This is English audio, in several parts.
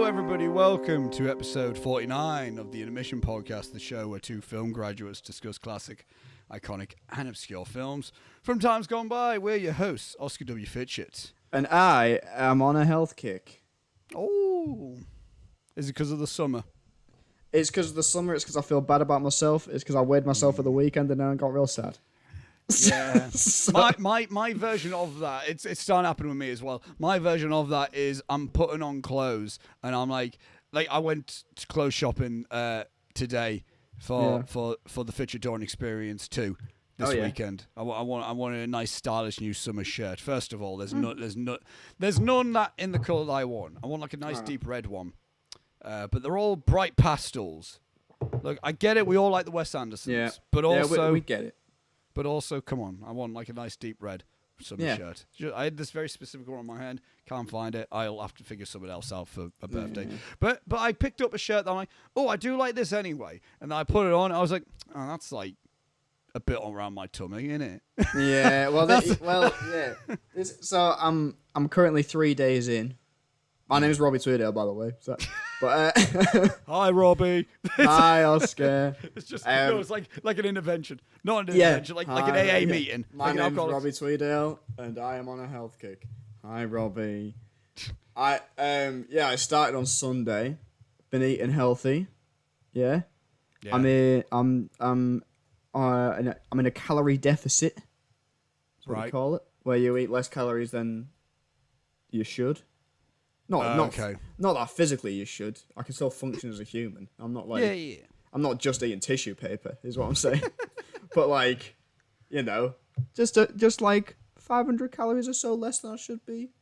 everybody. Welcome to episode 49 of the Intermission podcast, the show where two film graduates discuss classic, iconic, and obscure films from times gone by. We're your hosts, Oscar W. Fitchett. And I am on a health kick. Oh, is it because of the summer? It's because of the summer. It's because I feel bad about myself. It's because I weighed myself at the weekend and then I got real sad. Yeah. my version of that, it's starting to happen with me as well. My version of that is I'm putting on clothes and I'm like I went to clothes shopping today for the Fitcher Dawn Experience 2 this weekend. I wanted a nice stylish new summer shirt. First of all, there's none that in the colour that I want. I want like a nice deep red one. But they're all bright pastels. Look, I get it. We all like the Wes Andersons, but also we get it. But also, come on, I want like a nice deep red summer shirt. I had this very specific one on my hand. Can't find it. I'll have to figure something else out for a birthday. But I picked up a shirt that I'm like, oh, I do like this anyway. And then I put it on. I was like, oh, that's like a bit around my tummy, isn't it? Yeah. Well, yeah. So I'm currently 3 days in. My name is Robbie Tweedale, by the way. So, but hi, Robbie. Hi, Oscar. It's just it's like an intervention, not an intervention, like an AA meeting. My name is Robbie Tweedale, and I am on a health kick. Hi, Robbie. I started on Sunday. Been eating healthy. Yeah. I'm in a calorie deficit. That's what we call it, where you eat less calories than you should. Not that physically you should. I can still function as a human. I'm not like I'm not just eating tissue paper, is what I'm saying. But like, just like 500 calories or so less than I should be.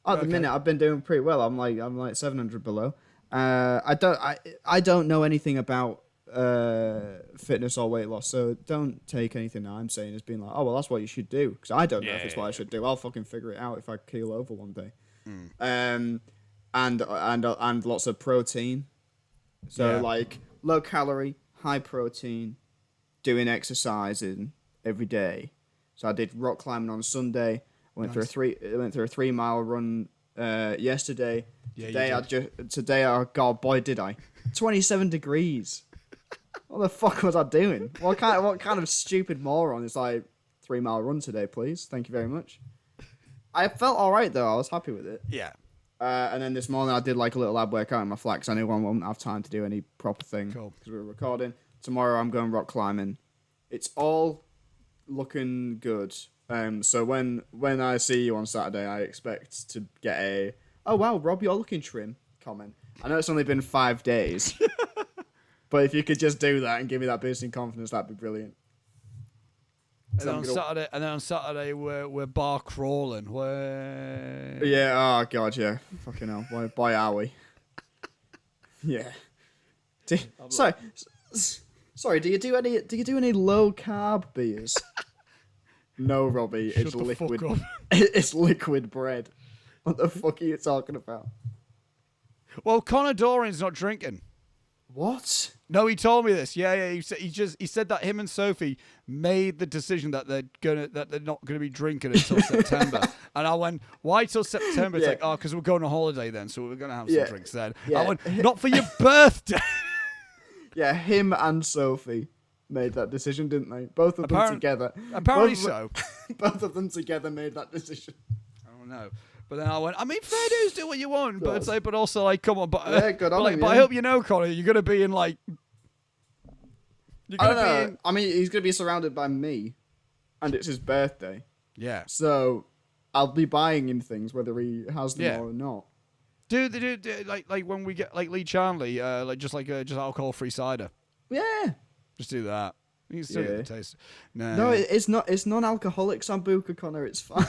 At the minute, I've been doing pretty well. I'm like 700 below. I don't know anything about fitness or weight loss, so don't take anything that I'm saying as being like, oh well, that's what you should do, because I don't know if it's what I should do. I'll fucking figure it out if I keel over one day. And lots of protein. So like low calorie, high protein, doing exercising every day. So I did rock climbing on Sunday. I went through a 3 mile run yesterday. Today, oh god, boy did I. 27 degrees. What the fuck was I doing? What kind of stupid moron is like 3 mile run today, please? Thank you very much. I felt all right, though. I was happy with it. Yeah. And then this morning, I did like a little lab workout in my flat because I knew I wouldn't have time to do any proper thing because we were recording. Tomorrow, I'm going rock climbing. It's all looking good. So when I see you on Saturday, I expect to get a, oh, wow, Rob, you're looking trim comment. I know it's only been 5 days, but if you could just do that and give me that boost in confidence, that'd be brilliant. And then on Saturday we're bar crawling. Yeah, oh god, yeah. Fucking hell. Boy are we. Yeah. Sorry, do you do any low carb beers? No, Robbie, it's liquid. It's liquid bread. What the fuck are you talking about? Well, Conor Doran's not drinking. What? No, he told me this. Yeah. He said that him and Sophie made the decision that they're not gonna be drinking until September. And I went, why till September? It's like, because we're going on holiday then, so we're gonna have some drinks then. Yeah. I went, not for your birthday. Yeah, him and Sophie made that decision, didn't they? Both of them together. Apparently so. Both of them together made that decision. I don't know. But then I went, I mean, fair dues, do what you want. But it's like, but also like, come on. But, good on him, but I hope you know, Connor, you're going to be in like... I don't know. I mean, he's going to be surrounded by me. And it's his birthday. Yeah. So, I'll be buying him things, whether he has them or not. Dude, like when we get like Lee Charnley, just alcohol-free cider. Yeah. Just do that. You can still get the taste. No, it's not. It's non-alcoholic Sambuca, Connor. It's fine.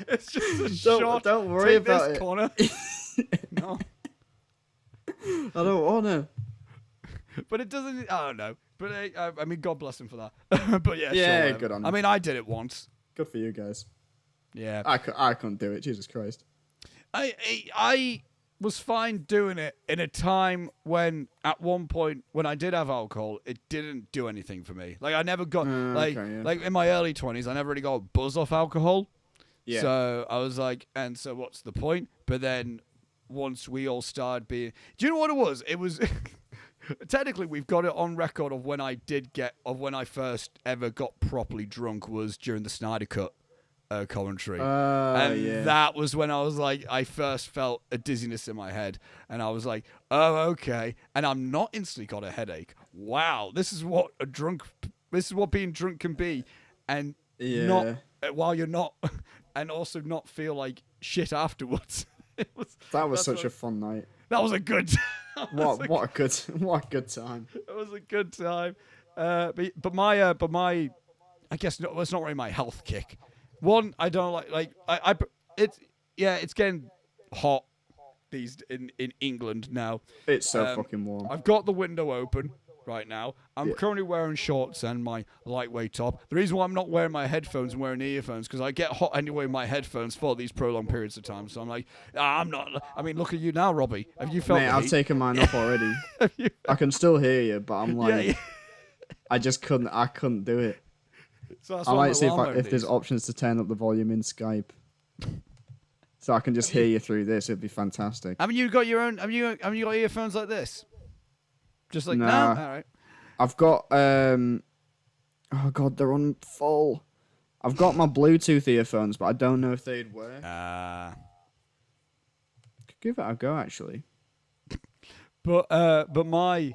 It's just a shot. Don't worry about it. Connor. No. I don't want to. But it doesn't... I don't know. But I mean, God bless him for that. But yeah, sure, good on him. I mean, I did it once. Good for you guys. Yeah. I couldn't do it. Jesus Christ. I was fine doing it in a time when, at one point, when I did have alcohol, it didn't do anything for me. Like, I never got... like in my early 20s, I never really got a buzz off alcohol. Yeah. So I was like, and so what's the point? But then once we all started being. Do you know what it was? It was technically we've got it on record of when I first ever got properly drunk was during the Snyder Cut commentary, and that was when I was like, I first felt a dizziness in my head, and I was like, oh okay, and I'm not instantly got a headache. Wow, this is what being drunk can be, and not while you're not, and also not feel like shit afterwards. That was such a fun night. That was a good. What a good time. It was a good time. But my, I guess it's not really my health kick. One, I don't it's getting hot in England now. It's so fucking warm. I've got the window open right now. I'm currently wearing shorts and my lightweight top. The reason why I'm not wearing my headphones and wearing earphones because I get hot anyway with my headphones for these prolonged periods of time. So I'm like, I'm not. I mean, look at you now, Robbie. Have you felt? Mate, I've taken mine off already. I can still hear you, but I'm like, I just couldn't. I couldn't do it. So I might see if there's options to turn up the volume in Skype, so I can just hear you through this. It'd be fantastic. Haven't you got your own? Have you got earphones like this? Just like no. All right. I've got oh god, they're on full. I've got my Bluetooth earphones, but I don't know if they'd work. Could give it a go actually. But my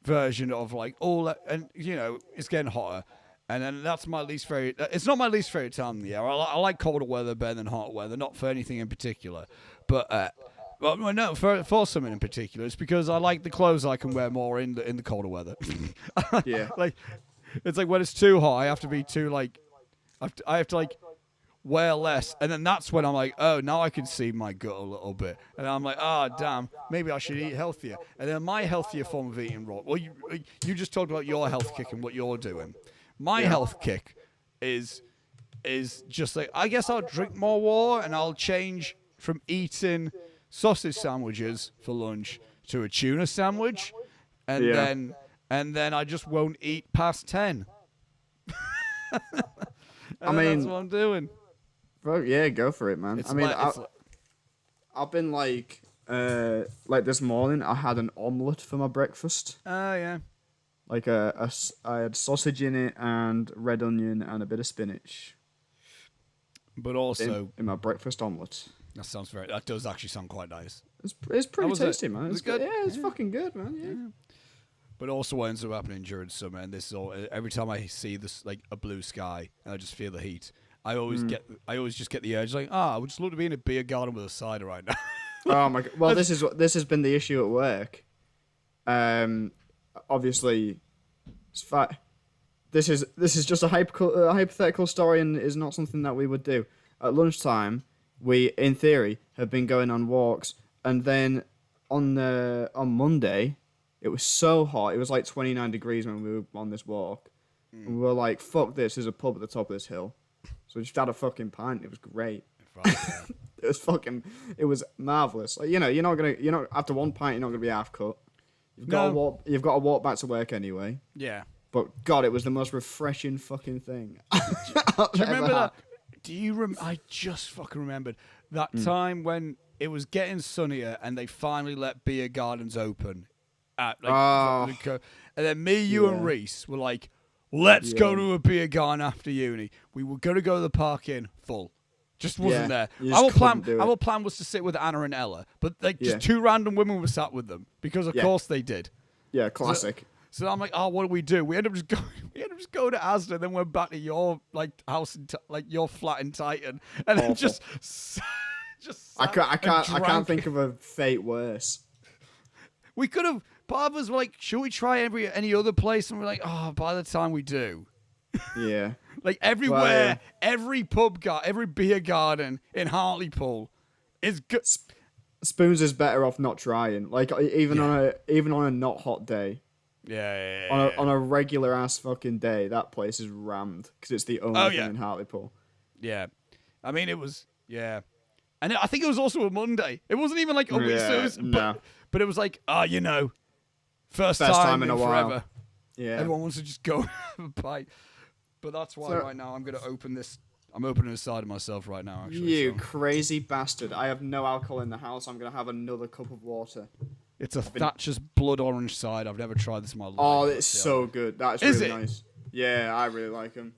version of like all that, and it's getting hotter. And then that's my least favorite. It's not my least favorite time of the year. I like colder weather better than hot weather, not for anything in particular. But no, for something in particular, it's because I like the clothes I can wear more in the colder weather. Yeah, like it's like when it's too hot, I have to be too like, I have to like wear less, and then that's when I'm like, oh, now I can see my gut a little bit, and I'm like, damn, maybe I should eat healthier. And then my healthier form of eating raw. Well, you just talked about your health kick and what you're doing. My health kick is just like, I guess I'll drink more water and I'll change from eating sausage sandwiches for lunch to a tuna sandwich, and then I just won't eat past 10. I mean, that's what I'm doing. Bro, yeah, go for it, man. I've been like this morning I had an omelette for my breakfast. Oh yeah. Like I had sausage in it and red onion and a bit of spinach. But also in my breakfast omelette. That does actually sound quite nice. It's pretty tasty, man. It's good. Yeah, it's fucking good, man. Yeah. But also what ends up happening during summer, and this is all, every time I see this like a blue sky and I just feel the heat, I always just get the urge like, I would just love to be in a beer garden with a cider right now. Oh my god. Well, this has been the issue at work. Obviously, this is just a hypothetical story and is not something that we would do. At lunchtime, we, in theory, have been going on walks, and then on Monday, it was so hot. It was like 29 degrees when we were on this walk. And we were like, fuck this, there's a pub at the top of this hill. So we just had a fucking pint. It was great. It was marvellous. Like, after one pint, you're not going to be half cut. You've got to walk back to work anyway. Yeah. But God, it was the most refreshing fucking thing. Do you remember that? I just fucking remembered that time when it was getting sunnier and they finally let beer gardens open. And then me, you, and Reese were like, let's go to a beer garden after uni. We were going to go to the park in full. Just wasn't there. Our plan was to sit with Anna and Ella, but just two random women were sat with them because of course they did. Yeah, classic. So I'm like, what do we do? We ended up just going to Asda, and then went back to your house your flat in Titan, and then just I can't think of a fate worse. We could have. Part of us were like, should we try any other place? And we're like, by the time we do. Yeah. Like everywhere, every every beer garden in Hartlepool is good. Spoons is better off not trying. Like even on a not hot day. Yeah. On a regular ass fucking day, that place is rammed because it's the only thing in Hartlepool. Yeah, I mean it was and I think it was also a Monday. It wasn't even like a week, but it was like first time in a forever. While. Yeah, everyone wants to just go have a bite. But that's why right now I'm going to open this I'm opening a side of myself right now, actually. You so. crazy bastard. I have no alcohol in the house. I'm going to have another cup of water. It's a Thatcher's blood orange side. I've never tried this in my life. Oh, it's so good. That's Is really it? nice. Yeah, I really like them.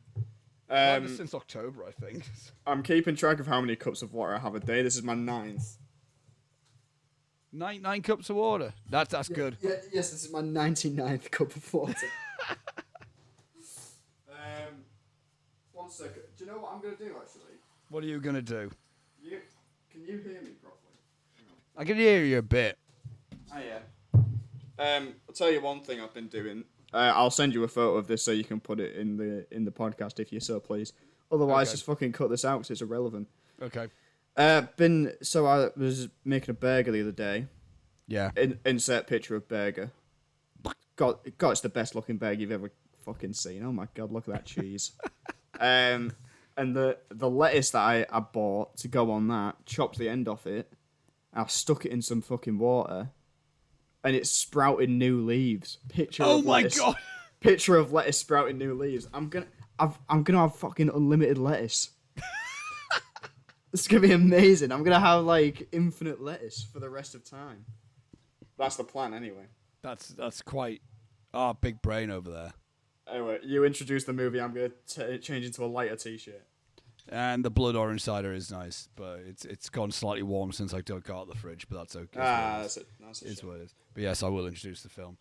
I've had this since October, I think. I'm keeping track of how many cups of water I have a day. This is my 9th. Nine cups of water. That's good. Yeah, yes, this is my 99th cup of water. 1 second. Do you know what I'm going to do, actually? What are you going to do? Can you hear me properly? I can hear you a bit. Oh, yeah. I'll tell you one thing I've been doing. I'll send you a photo of this so you can put it in the podcast if you so please. Otherwise, just fucking cut this out because it's irrelevant. Okay. I was making a burger the other day. Yeah. Insert picture of burger. God, it's the best looking burger you've ever fucking seen. Oh my god, look at that cheese. And the lettuce that I bought to go on that, chopped the end off it. I stuck it in some fucking water, and it sprouted new leaves. Oh my god! Picture of lettuce sprouting new leaves. I'm gonna have fucking unlimited lettuce. It's gonna be amazing. I'm gonna have like infinite lettuce for the rest of time. That's the plan, anyway. That's quite big brain over there. Anyway, you introduced the movie. I'm gonna change into a lighter t-shirt. And the blood orange cider is nice, but it's gone slightly warm since I got out of the fridge. But that's okay. That's it. It's what it is. But yes, I will introduce the film.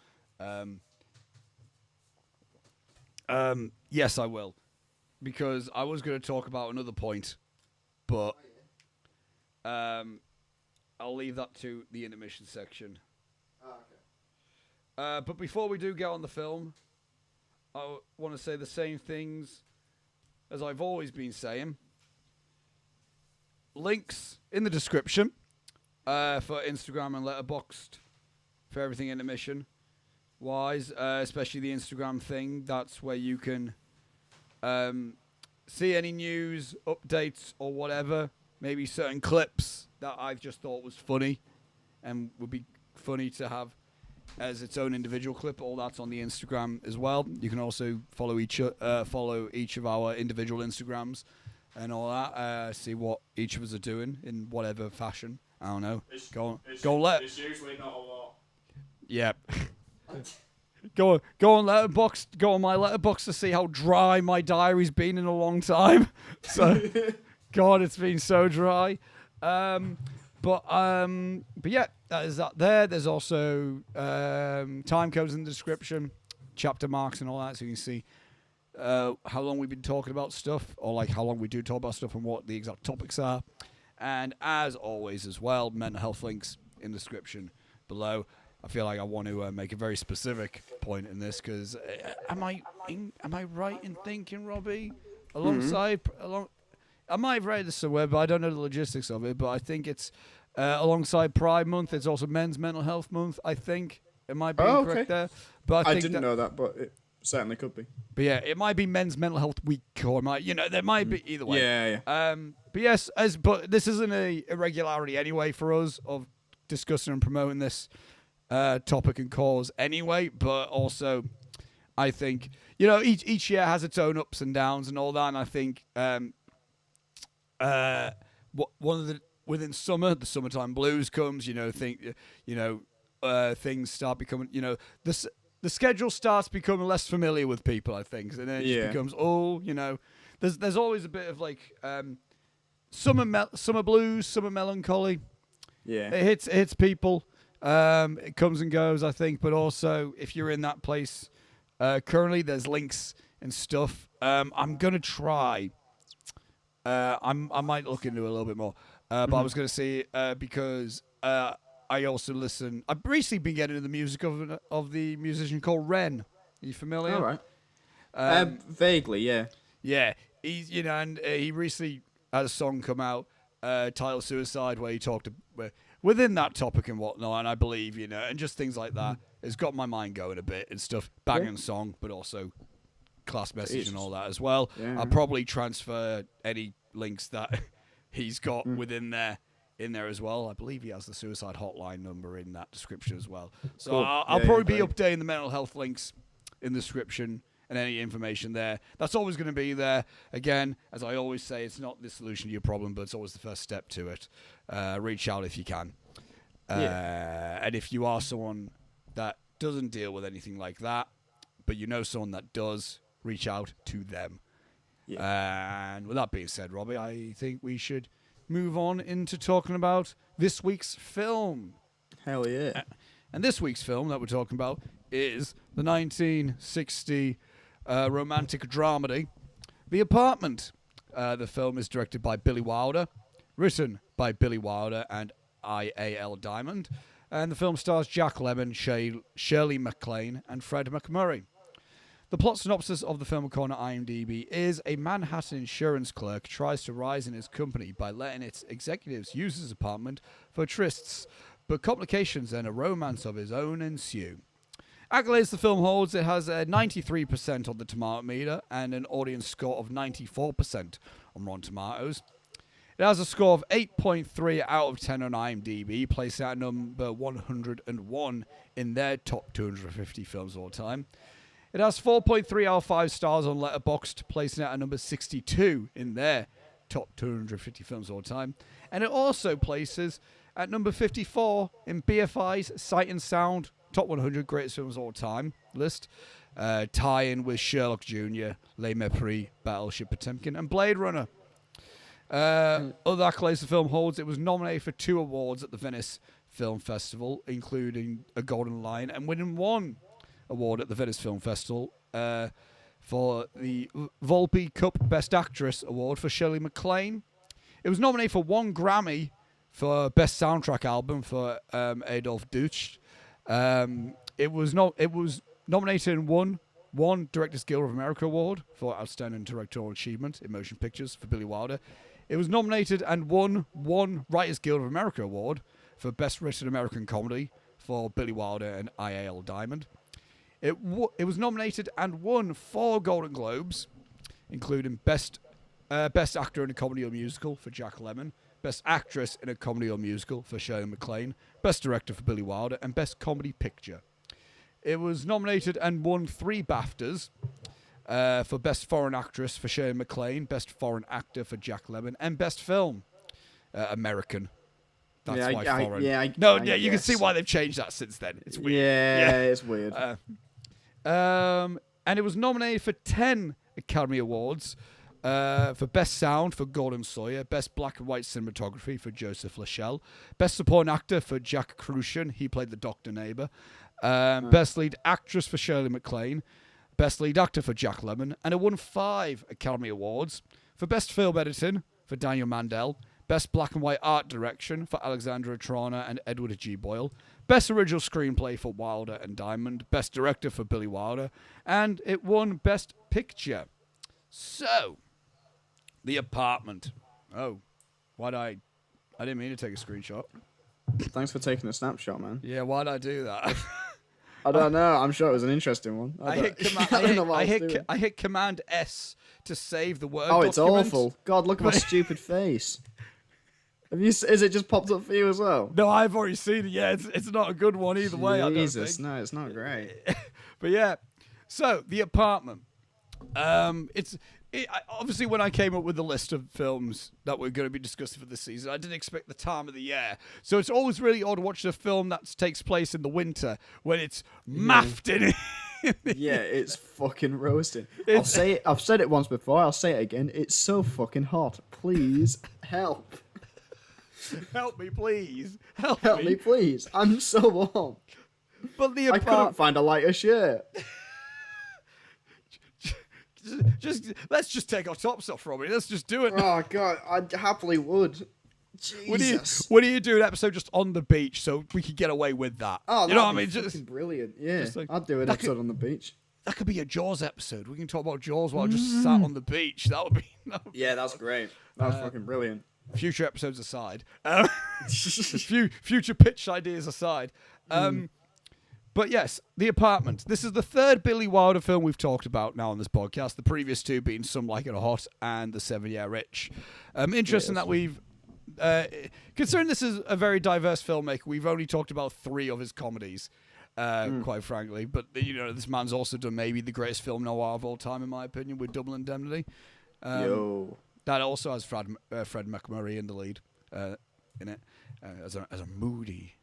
Yes, I will, because I was going to talk about another point, but I'll leave that to the intermission section. Okay. But before we do get on the film, I want to say the same things as I've always been saying. Links in the description for Instagram and Letterboxd for everything intermission wise, especially the Instagram thing. That's where you can see any news, updates, or whatever. Maybe certain clips that I've just thought was funny and would be funny to have as its own individual clip. All that's on the Instagram as well. You can also follow each of our individual Instagrams and all that. See what each of us are doing in whatever fashion. I don't know. It's usually not a lot. Yeah. Go on Letterboxd. Go on my Letterboxd to see how dry my diary's been in a long time. So, God, it's been so dry. But yeah, that is that there. There's also time codes in the description, chapter marks and all that, so you can see how long we've been talking about stuff, or like how long we do talk about stuff and what the exact topics are. And as always as well, mental health links in the description below. I feel like I want to make a very specific point in this because am I right in thinking, Robbie, I might have read this somewhere, but I don't know the logistics of it. But I think it's alongside Pride Month. It's also Men's Mental Health Month, I think. It might be incorrect there. But I didn't know that, but it certainly could be. But yeah, it might be Men's Mental Health Week, or there might be either way. Yeah. But yes, but this isn't a irregularity anyway for us of discussing and promoting this topic and cause anyway. But also, I think each year has its own ups and downs and all that. And I think one of the within summer, the summertime blues comes. Things start becoming. The schedule starts becoming less familiar with people. I think, and then it just becomes there's always a bit of like summer blues, summer melancholy. Yeah, it hits people. It comes and goes, I think. But also, if you're in that place currently, there's links and stuff. I'm gonna try. I might look into it a little bit more. But I was gonna say because I also listen. I've recently been getting into the music of the musician called Ren. Are you familiar? All right. Vaguely, yeah. Yeah, he's and he recently had a song come out titled "Suicide," where he talked within that topic and whatnot, and I believe and just things like that. It's got my mind going a bit and stuff. Banging song, but also class message and all that as well. Yeah. I'll probably transfer any links that he's got within there. In there as well. I believe he has the suicide hotline number in that description as well. So cool. I'll probably be updating the mental health links in the description and any information there. That's always going to be there. Again, as I always say, it's not the solution to your problem, but it's always the first step to it. Reach out if you can. And if you are someone that doesn't deal with anything like that, but you know someone that does, reach out to them. And with that being said, Robbie, I think we should move on into talking about this week's film. Hell yeah. And this week's film that we're talking about is the 1960 romantic dramedy, The Apartment. The film is directed by Billy Wilder, written by Billy Wilder and I.A.L. Diamond, and the film stars Jack Lemmon, Shirley MacLaine, and Fred McMurray. The plot synopsis of the film, according to IMDb, is a Manhattan insurance clerk tries to rise in his company by letting its executives use his apartment for trysts, but complications and a romance of his own ensue. Accolades the film holds: it has a 93% on the tomato meter and an audience score of 94% on Rotten Tomatoes. It has a score of 8.3 out of 10 on IMDb, placing it at number 101 in their top 250 films of all time. It has 4.3 out of 5 stars on Letterboxd, placing it at number 62 in their top 250 films of all time. And it also places at number 54 in BFI's Sight and Sound Top 100 Greatest Films of All Time list, tie-in with Sherlock Jr., Les Mépris, Battleship Potemkin, and Blade Runner. Other accolades the film holds: it was nominated for 2 awards at the Venice Film Festival, including a Golden Lion, and winning 1 award at the Venice Film Festival for the Volpe Cup Best Actress Award for Shirley MacLaine. It was nominated for 1 Grammy for Best Soundtrack Album for Adolf Deutsch. It was nominated and won 1 Directors Guild of America Award for Outstanding Directorial Achievement in Motion Pictures for Billy Wilder. It was nominated and won 1 Writers Guild of America Award for Best Written American Comedy for Billy Wilder and I.A.L. Diamond. It was nominated and won 4 Golden Globes, including Best Actor in a Comedy or Musical for Jack Lemmon, Best Actress in a Comedy or Musical for Shirley MacLaine, Best Director for Billy Wilder, and Best Comedy Picture. It was nominated and won 3 BAFTAs for Best Foreign Actress for Shirley MacLaine, Best Foreign Actor for Jack Lemmon, and Best Film, American. That's why foreign. You can see why they've changed that since then. It's weird. Yeah, it's weird. And it was nominated for 10 Academy Awards for Best Sound for Gordon Sawyer, Best Black and White Cinematography for Joseph Lachelle, Best Supporting Actor for Jack Crucian, he played the Doctor Neighbor, Best Lead Actress for Shirley MacLaine, Best Lead Actor for Jack Lemmon, and it won 5 Academy Awards for Best Film Editing for Daniel Mandel, Best Black and White Art Direction for Alexandra Trana and Edward G. Boyle, Best Original Screenplay for Wilder and Diamond, Best Director for Billy Wilder, and it won Best Picture. So, The Apartment. Oh, I didn't mean to take a screenshot. Thanks for taking a snapshot, man. Yeah, why'd I do that? I don't know. I'm sure it was an interesting one. I hit Command S to save the Word Oh, document. it's awful. God, look at my stupid face. Is it just popped up for you as well? No, I've already seen it. Yeah, it's not a good one either way. Jesus, no, it's not great. But yeah, so The Apartment. Obviously, when I came up with the list of films that we're going to be discussing for this season, I didn't expect the time of the year. So it's always really odd to watch a film that takes place in the winter when it's maffed in. Yeah, it's fucking roasting. I'll say it. I've said it once before. I'll say it again. It's so fucking hot. Please help. Help me, please. Help me, please. I'm so warm. But I couldn't find a lighter shirt. Let's just take our tops off, Robbie. Let's just do it. Oh God, I happily would. Jesus. What do you do an episode just on the beach so we could get away with that? Oh, you know what I mean? Just brilliant. Yeah, I'd do an episode on the beach. That could be a Jaws episode. We can talk about Jaws while just sat on the beach. That would be. Yeah, that's great. That was fucking brilliant. Future episodes aside, future pitch ideas aside. But yes, The Apartment. This is the 3rd Billy Wilder film we've talked about now on this podcast. The previous 2 being Some Like It Hot and The 7-Year Itch. Interesting that we've... considering this is a very diverse filmmaker, we've only talked about 3 of his comedies. quite frankly. But this man's also done maybe the greatest film noir of all time, in my opinion, with Double Indemnity. That also has Fred McMurray in the lead in it as a moody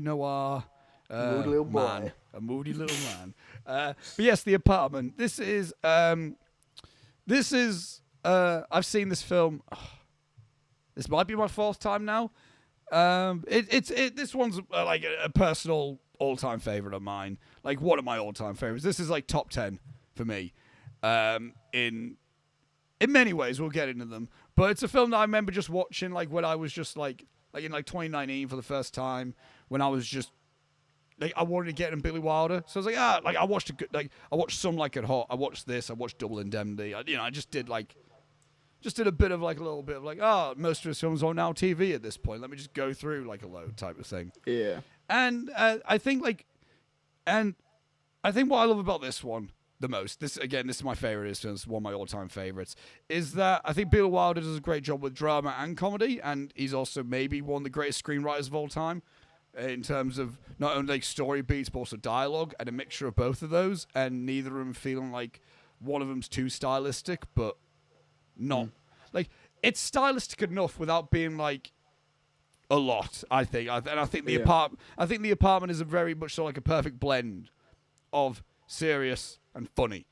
noir moody little man, boy. a moody little man. But yes, The Apartment. This is I've seen this film. This might be my fourth time now. This one's like a personal all-time favorite of mine. Like one of my all-time favorites. This is like top 10 for me. In many ways, we'll get into them. But it's a film that I remember just watching like when I was just like in like 2019 for the first time, when I was just like I wanted to get in Billy Wilder. So I was like, I watched Some Like It Hot. I watched this. I watched Double Indemnity. I just did a bit of like a little bit of like, most of his films are now TV at this point. Let me just go through like a load type of thing. Yeah. And I think what I love about this one the most, this is my favorite. It's one of my all-time favorites. Is that I think Billy Wilder does a great job with drama and comedy, and he's also maybe one of the greatest screenwriters of all time in terms of not only like story beats but also dialogue, and a mixture of both of those, and neither of them feeling like one of them's too stylistic, but not like it's stylistic enough without being like a lot. I think the apartment is a very much so like a perfect blend of serious and funny,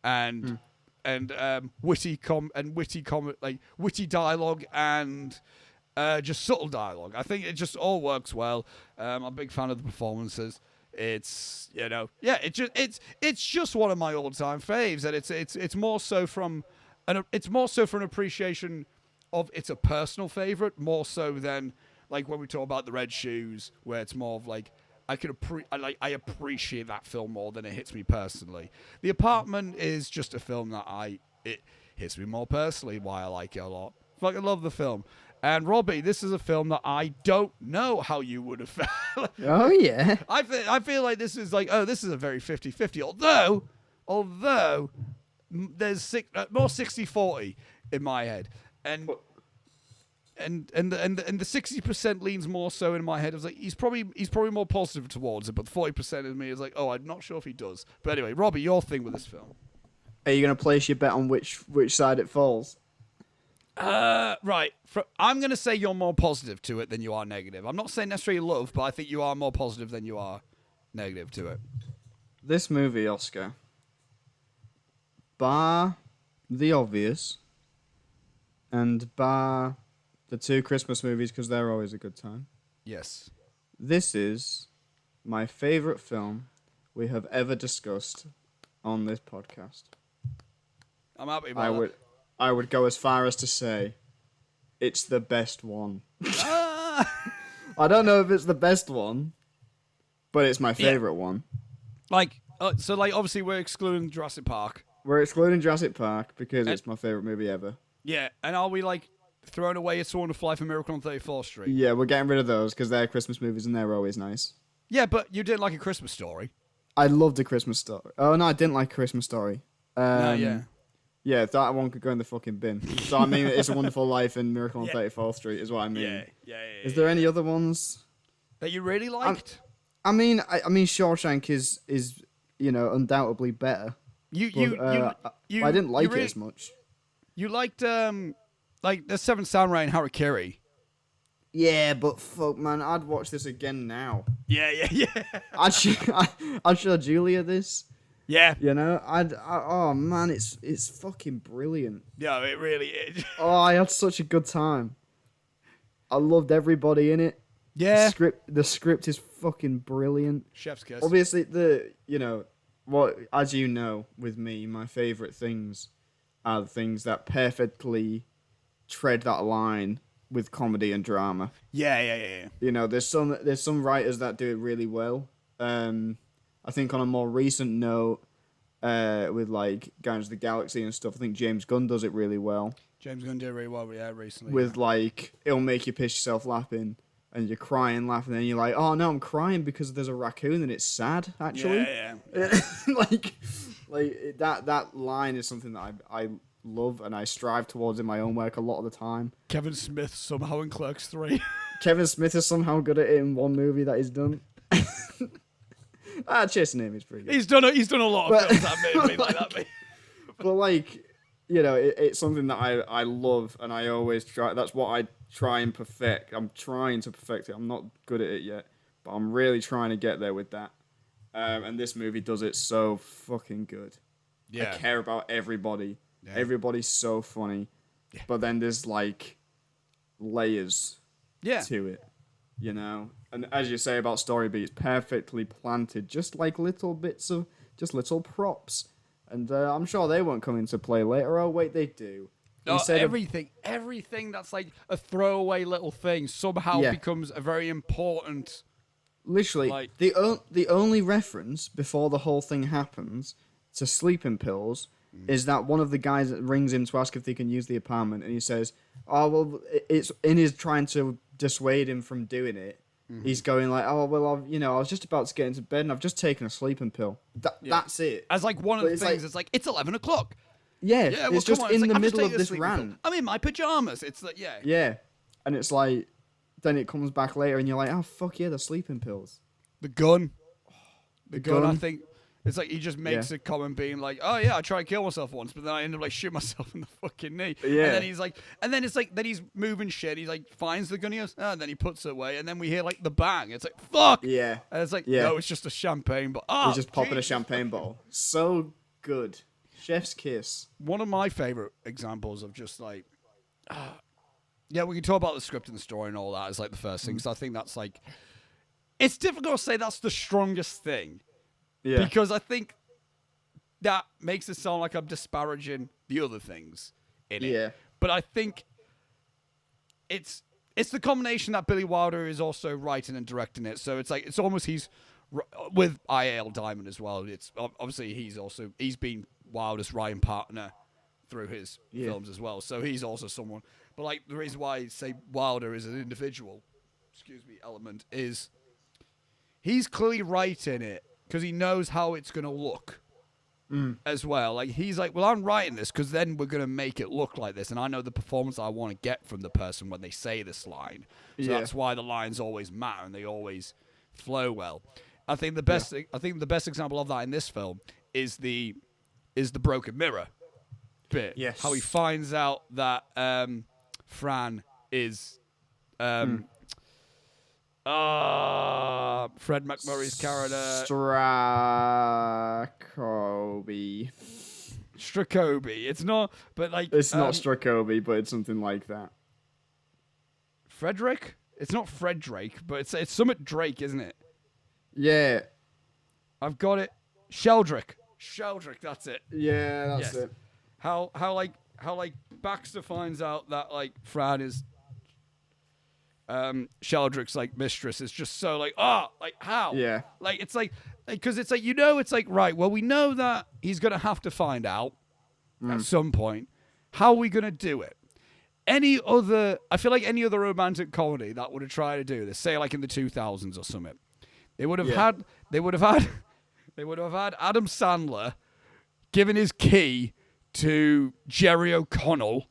and witty dialogue and just subtle dialogue. I think it just all works well. I'm a big fan of the performances. It's it's just one of my all-time faves, and it's more so from an appreciation of it's a personal favorite more so than like when we talk about The Red Shoes, where it's more of like I appreciate that film more than it hits me personally. The Apartment is just a film that it hits me more personally, why I like it a lot. I love the film. And Robbie, this is a film that I don't know how you would have felt. Oh yeah. I feel like this is like, this is a very 50-50. Although there's more 60-40 in my head. And the 60% leans more so in my head. I was like, he's probably more positive towards it, but the 40% of me is like, I'm not sure if he does. But anyway, Robbie, your thing with this film. Are you gonna place your bet on which side it falls? Right. I'm gonna say you're more positive to it than you are negative. I'm not saying necessarily love, but I think you are more positive than you are negative to it. This movie, Oscar, bar the obvious, and bar the two Christmas movies, because they're always a good time. Yes. This is my favourite film we have ever discussed on this podcast. I'm happy about that. I would go as far as to say it's the best one. I don't know if it's the best one, but it's my favourite one. Obviously we're excluding Jurassic Park. We're excluding Jurassic Park because it's my favourite movie ever. Yeah, and are we throwing away It's a Wonderful Life and Miracle on 34th Street? Yeah, we're getting rid of those because they're Christmas movies and they're always nice. Yeah, but you didn't like A Christmas Story. I loved A Christmas Story. Oh, no, I didn't like A Christmas Story. Yeah, that one could go in the fucking bin. So, I mean, It's a Wonderful Life and Miracle on 34th Street is what I mean. Yeah. Is there any other ones that you really liked? I mean, Shawshank is undoubtedly better. I didn't like it as much. You liked the Seventh Samurai and Harakiri. Yeah, but fuck, man, I'd watch this again now. Yeah. I'd show Julia this. Yeah. Oh man, it's fucking brilliant. Yeah, it really is. Oh, I had such a good time. I loved everybody in it. Yeah. The script is fucking brilliant. Chef's kiss. Obviously, as you know, with me, my favorite things are the things that perfectly tread that line with comedy and drama. Yeah. There's some writers that do it really well. I think on a more recent note, with like Guardians of the Galaxy and stuff, I think James Gunn does it really well. James Gunn did it really well, recently. With it'll make you piss yourself laughing, and you're crying, laughing, and you're like, oh no, I'm crying because there's a raccoon and it's sad, actually. Yeah. That line is something that I love and I strive towards in my own work a lot of the time. Kevin Smith somehow in Clerks 3. Kevin Smith is somehow good at it in one movie that he's done. Chasing Amy is pretty good. He's done a lot of films that made me like that. But like, you know, it's something that I love, and I always try. That's what I try and perfect. I'm trying to perfect it. I'm not good at it yet, but I'm really trying to get there with that. And this movie does it so fucking good. Yeah. I care about everybody. Yeah. Everybody's so funny. Yeah. But then there's like layers to it, you know? And as you say about story beats, perfectly planted, just like little bits of, just little props. And I'm sure they won't come into play later. Oh, wait, they do. No, everything that's like a throwaway little thing somehow becomes a very important... Literally, like, the only reference before the whole thing happens to sleeping pills is that one of the guys that rings him to ask if they can use the apartment, and he says, "Oh well," it's in his trying to dissuade him from doing it. Mm-hmm. He's going like, "Oh well, I was just about to get into bed, and I've just taken a sleeping pill." That's it. As like one of the things, it's like it's 11 o'clock. Yeah, well, it's just in the middle of this rant. I'm in my pajamas. It's like yeah, and it's like. Then it comes back later, and you're like, "Oh fuck yeah, the sleeping pills." The gun. The gun. I think it's like he just makes a comment being like, "Oh yeah, I tried to kill myself once, but then I ended up like shooting myself in the fucking knee." Yeah. And then he's like, and then it's like, then he's moving shit. He like finds the gun, he goes, and then he puts it away, and then we hear like the bang. It's like fuck. Yeah. And it's like, no, it's just a champagne bottle. He's just popping a champagne bottle. So good. Chef's kiss. One of my favorite examples of just like. Yeah, we can talk about the script and the story and all that as like the first thing. So I think that's like, it's difficult to say that's the strongest thing. Yeah. Because I think that makes it sound like I'm disparaging the other things in it. Yeah. But I think it's the combination that Billy Wilder is also writing and directing it. So it's like, it's almost he's with I.A.L. Diamond as well. It's obviously he's been Wilder's writing partner through his films as well. So he's also someone. But like the reason why I say Wilder is an individual, element is he's clearly writing it because he knows how it's going to look as well. Like he's like, well, I'm writing this because then we're going to make it look like this, and I know the performance I want to get from the person when they say this line. So that's why the lines always matter and they always flow well. I think the best example of that in this film is the broken mirror bit. Yes. How he finds out that Fran is Fred McMurray's character Stracoby. It's not, but like it's not Stracoby, but it's something like that. Frederick? It's not Frederick, but it's Summit Drake, isn't it? Yeah. I've got it. Sheldrick, that's it. Yeah, that's it. How Baxter finds out that like Fran is Sheldrick's like mistress is just so like like how like it's like because it's like it's like right, well we know that he's gonna have to find out at some point. How are we gonna do it? I feel like any other romantic comedy that would have tried to do this, say like in the 2000s or something, they would have had Adam Sandler giving his key to Jerry O'Connell,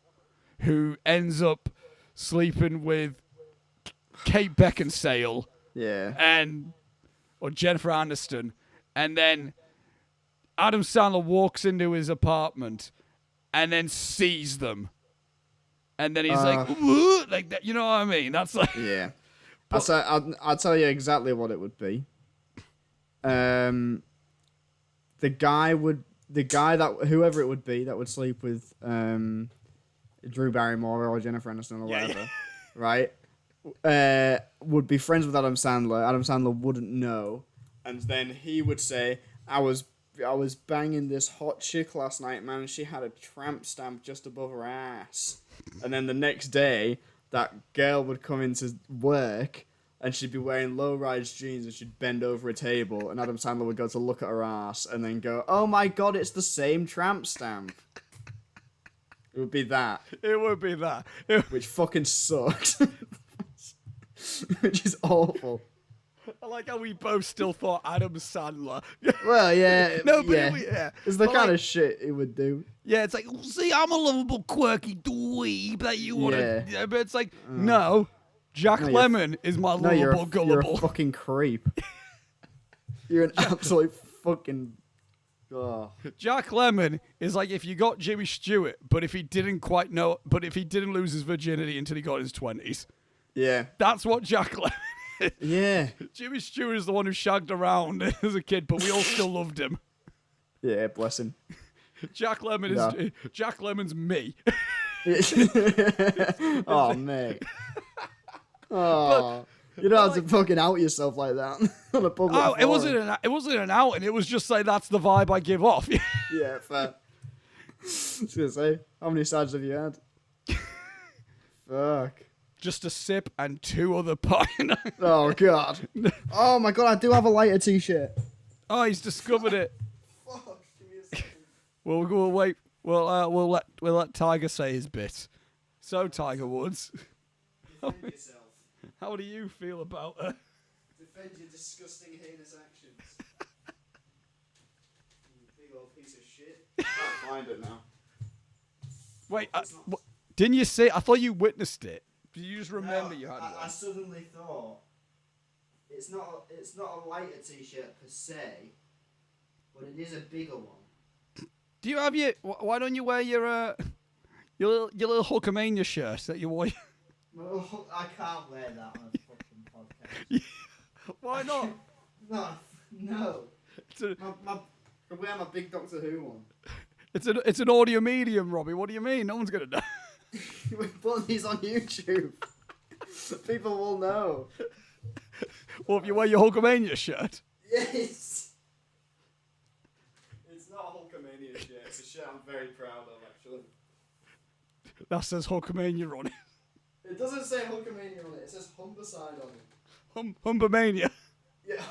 who ends up sleeping with Kate Beckinsale, or Jennifer Aniston, and then Adam Sandler walks into his apartment and then sees them, and then he's like that. You know what I mean? That's like I'll tell you exactly what it would be. The guy that whoever it would be that would sleep with Drew Barrymore or Jennifer Aniston or whatever, right? Would be friends with Adam Sandler. Adam Sandler wouldn't know, and then he would say, "I was banging this hot chick last night, man. And she had a tramp stamp just above her ass." And then the next day, that girl would come into work. And she'd be wearing low-rise jeans and she'd bend over a table and Adam Sandler would go to look at her ass and then go, "Oh my god, it's the same tramp stamp." It would be that. Which fucking sucks. Which is awful. I like how we both still thought Adam Sandler. Well, yeah. No, but it's the kind of shit he would do. Yeah, it's like, see, I'm a lovable, quirky dweeb that you want to... Yeah, but it's like, no... Jack Lemmon is my lovable, gullible. You're a fucking creep. You're an absolute fucking. Oh. Jack Lemmon is like if you got Jimmy Stewart, but if he didn't lose his virginity until he got in his 20s. Yeah. That's what Jack Lemmon is. Yeah. Jimmy Stewart is the one who shagged around as a kid, but we all still loved him. Yeah, bless him. Jack Lemmon's me. Oh, mate. Oh. You don't have to fucking out yourself like that on a public forum. It wasn't an outing. It was just like that's the vibe I give off. Yeah, fair. I was gonna say, how many sides have you had? Fuck. Just a sip and 2 other pints. Oh god. Oh my god, I do have a lighter t-shirt. Oh, he's discovered it. Fuck. Give me a second. We'll wait. We'll let Tiger say his bit. So Tiger Woods, Defend yourself. how do you feel about Defend your disgusting, heinous actions. You big old piece of shit. I can't find it now. Wait, didn't you say? I thought you witnessed it. Did you just remember you had one? I suddenly thought it's not a lighter t-shirt per se, but it is a bigger one. Do you have your? Why don't you wear your little Hulkamania shirt that you wore? Well, I can't wear that on a fucking podcast. Why not? No. I wear my big Doctor Who one. It's an audio medium, Robbie. What do you mean? No one's gonna know. We put these on YouTube. People will know. Well, if you wear your Hulkamania shirt. Yes. It's not a Hulkamania shirt. It's a shirt I'm very proud of, actually. That says Hulkamania on it. It doesn't say Hulkamania on it. It says Humberside on it. Humbermania. Yeah,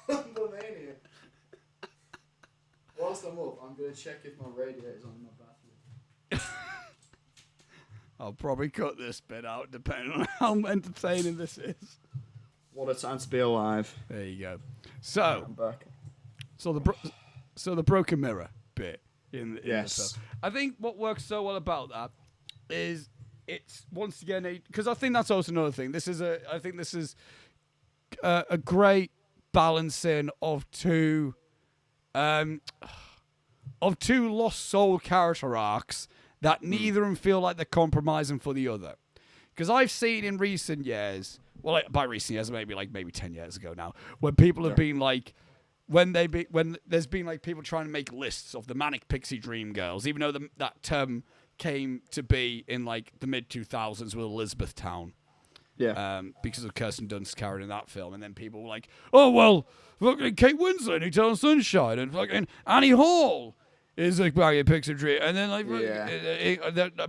Humbermania. Whilst I'm up, I'm going to check if my radiator's on in my bathroom. I'll probably cut this bit out depending on how entertaining this is. What a time to be alive. There you go. So, I'm back. so the broken mirror bit in the Yes. film. I think what works so well about that is it's once again because I think that's also another thing. I think this is a great balancing of two lost soul character arcs that neither of them feel like they're compromising for the other. Because I've seen in recent years, well, by recent years, maybe 10 years ago now, when people have been like, when there's been like people trying to make lists of the manic pixie dream girls, even though that term came to be in like the mid 2000s with Elizabethtown. Yeah. Because of Kirsten Dunst carrying that film, and then people were like, "Oh well, fucking Kate Winslet in Eternal Sunshine, and fucking Annie Hall is like a pixie dream," and then like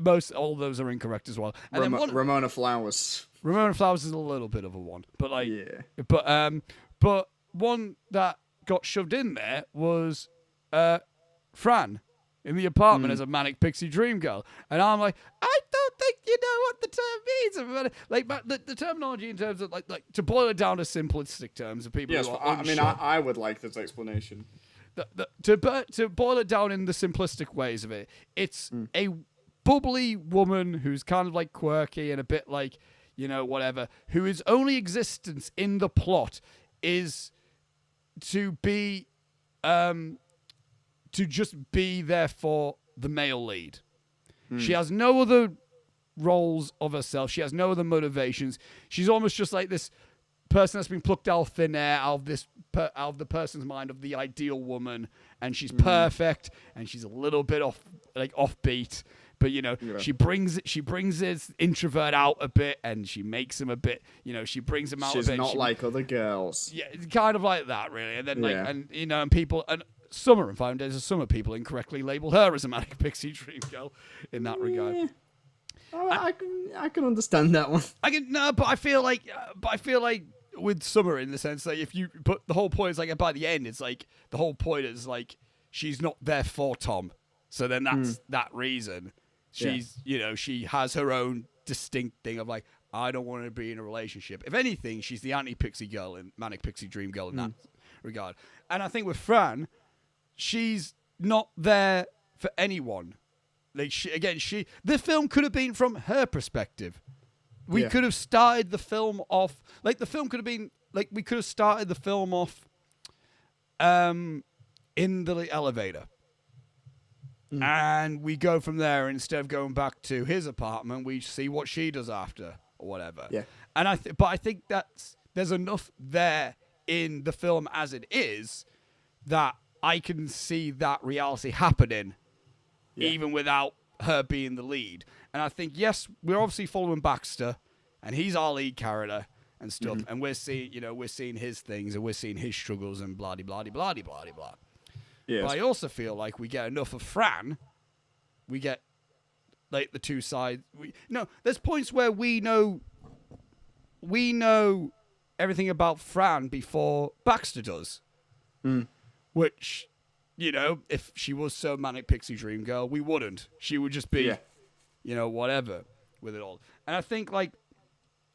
most all of those are incorrect as well. And then Ramona Flowers. Ramona Flowers is a little bit of a one, but like, yeah. But one that got shoved in there was Fran in the apartment as a manic pixie dream girl, and I'm like, I don't think you know what the term means. Like the terminology in terms of like to boil it down to simplistic terms of people. Yes, who are I would like this explanation. To boil it down in the simplistic ways of it, it's a bubbly woman who's kind of like quirky and a bit like, whatever, whose only existence in the plot is to be to just be there for the male lead. She has no other roles of herself. She has no other motivations. She's almost just like this person that's been plucked out of thin air, out of the person's mind of the ideal woman, and she's perfect, and she's a little bit offbeat, but she brings his introvert out a bit, and she makes him a bit, she brings him out She's a bit. She's not like other girls. Yeah, it's kind of like that, really. And then and people and Summer and Summer people incorrectly label her as a manic pixie dream girl in that regard. I can understand that one. But I feel like with Summer in the sense that but the whole point is like by the end it's like the whole point is like she's not there for Tom, so then that's that reason she's she has her own distinct thing of like, I don't want to be in a relationship. If anything, she's the anti-pixie girl and manic pixie dream girl in that regard. And I think with Fran, she's not there for anyone. Like the film could have been from her perspective. We could have started the film off like the film could have been like we could have started the film off in the elevator. And we go from there. Instead of going back to his apartment, we see what she does after or whatever. Yeah. And but I think there's enough there in the film as it is that I can see that reality happening, even without her being the lead. And I think, yes, we're obviously following Baxter, and he's our lead character and stuff. And we're seeing his things, and we're seeing his struggles and blah blah blah blah blah blah. Yes. But I also feel like we get enough of Fran. We get like the two sides. There's points where we know everything about Fran before Baxter does. Which, if she was so manic pixie dream girl, we wouldn't. She would just be, whatever with it all. And I think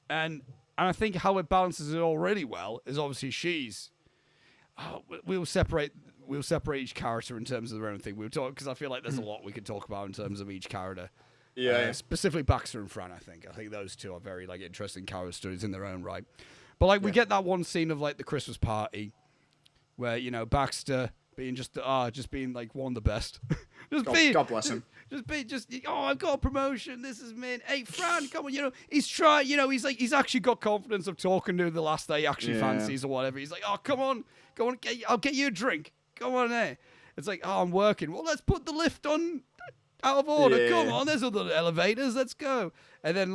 and I think how it balances it all really well is obviously she's. We'll separate each character in terms of their own thing. We'll talk because I feel like there's a lot we could talk about in terms of each character. Yeah. Specifically Baxter and Fran, I think those two are very interesting character stories in their own right. But we get that one scene of the Christmas party where Baxter being just being one of the best. God bless him. I've got a promotion. This is me. Hey, Fran, come on. He's trying. He's actually got confidence of talking to the last day he actually fancies or whatever. He's like, oh, come on, I'll get you a drink. Come on, eh? It's like, oh, I'm working. Well, let's put the lift on out of order. Yeah. Come on, there's other elevators. Let's go. And then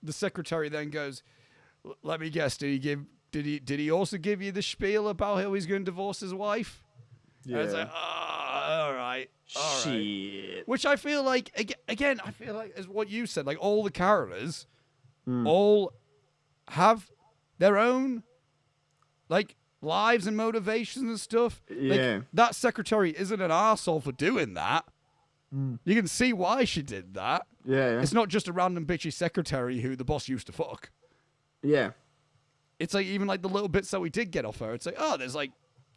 the secretary then goes, let me guess. Did he also give you the spiel about how he's going to divorce his wife? Yeah. And it's like, all right. Shit. Which I feel like, again, as what you said, all the characters all have their own, lives and motivations and stuff. Yeah. That secretary isn't an arsehole for doing that. You can see why she did that. Yeah. It's not just a random bitchy secretary who the boss used to fuck. Yeah. It's even the little bits that we did get off her. It's there's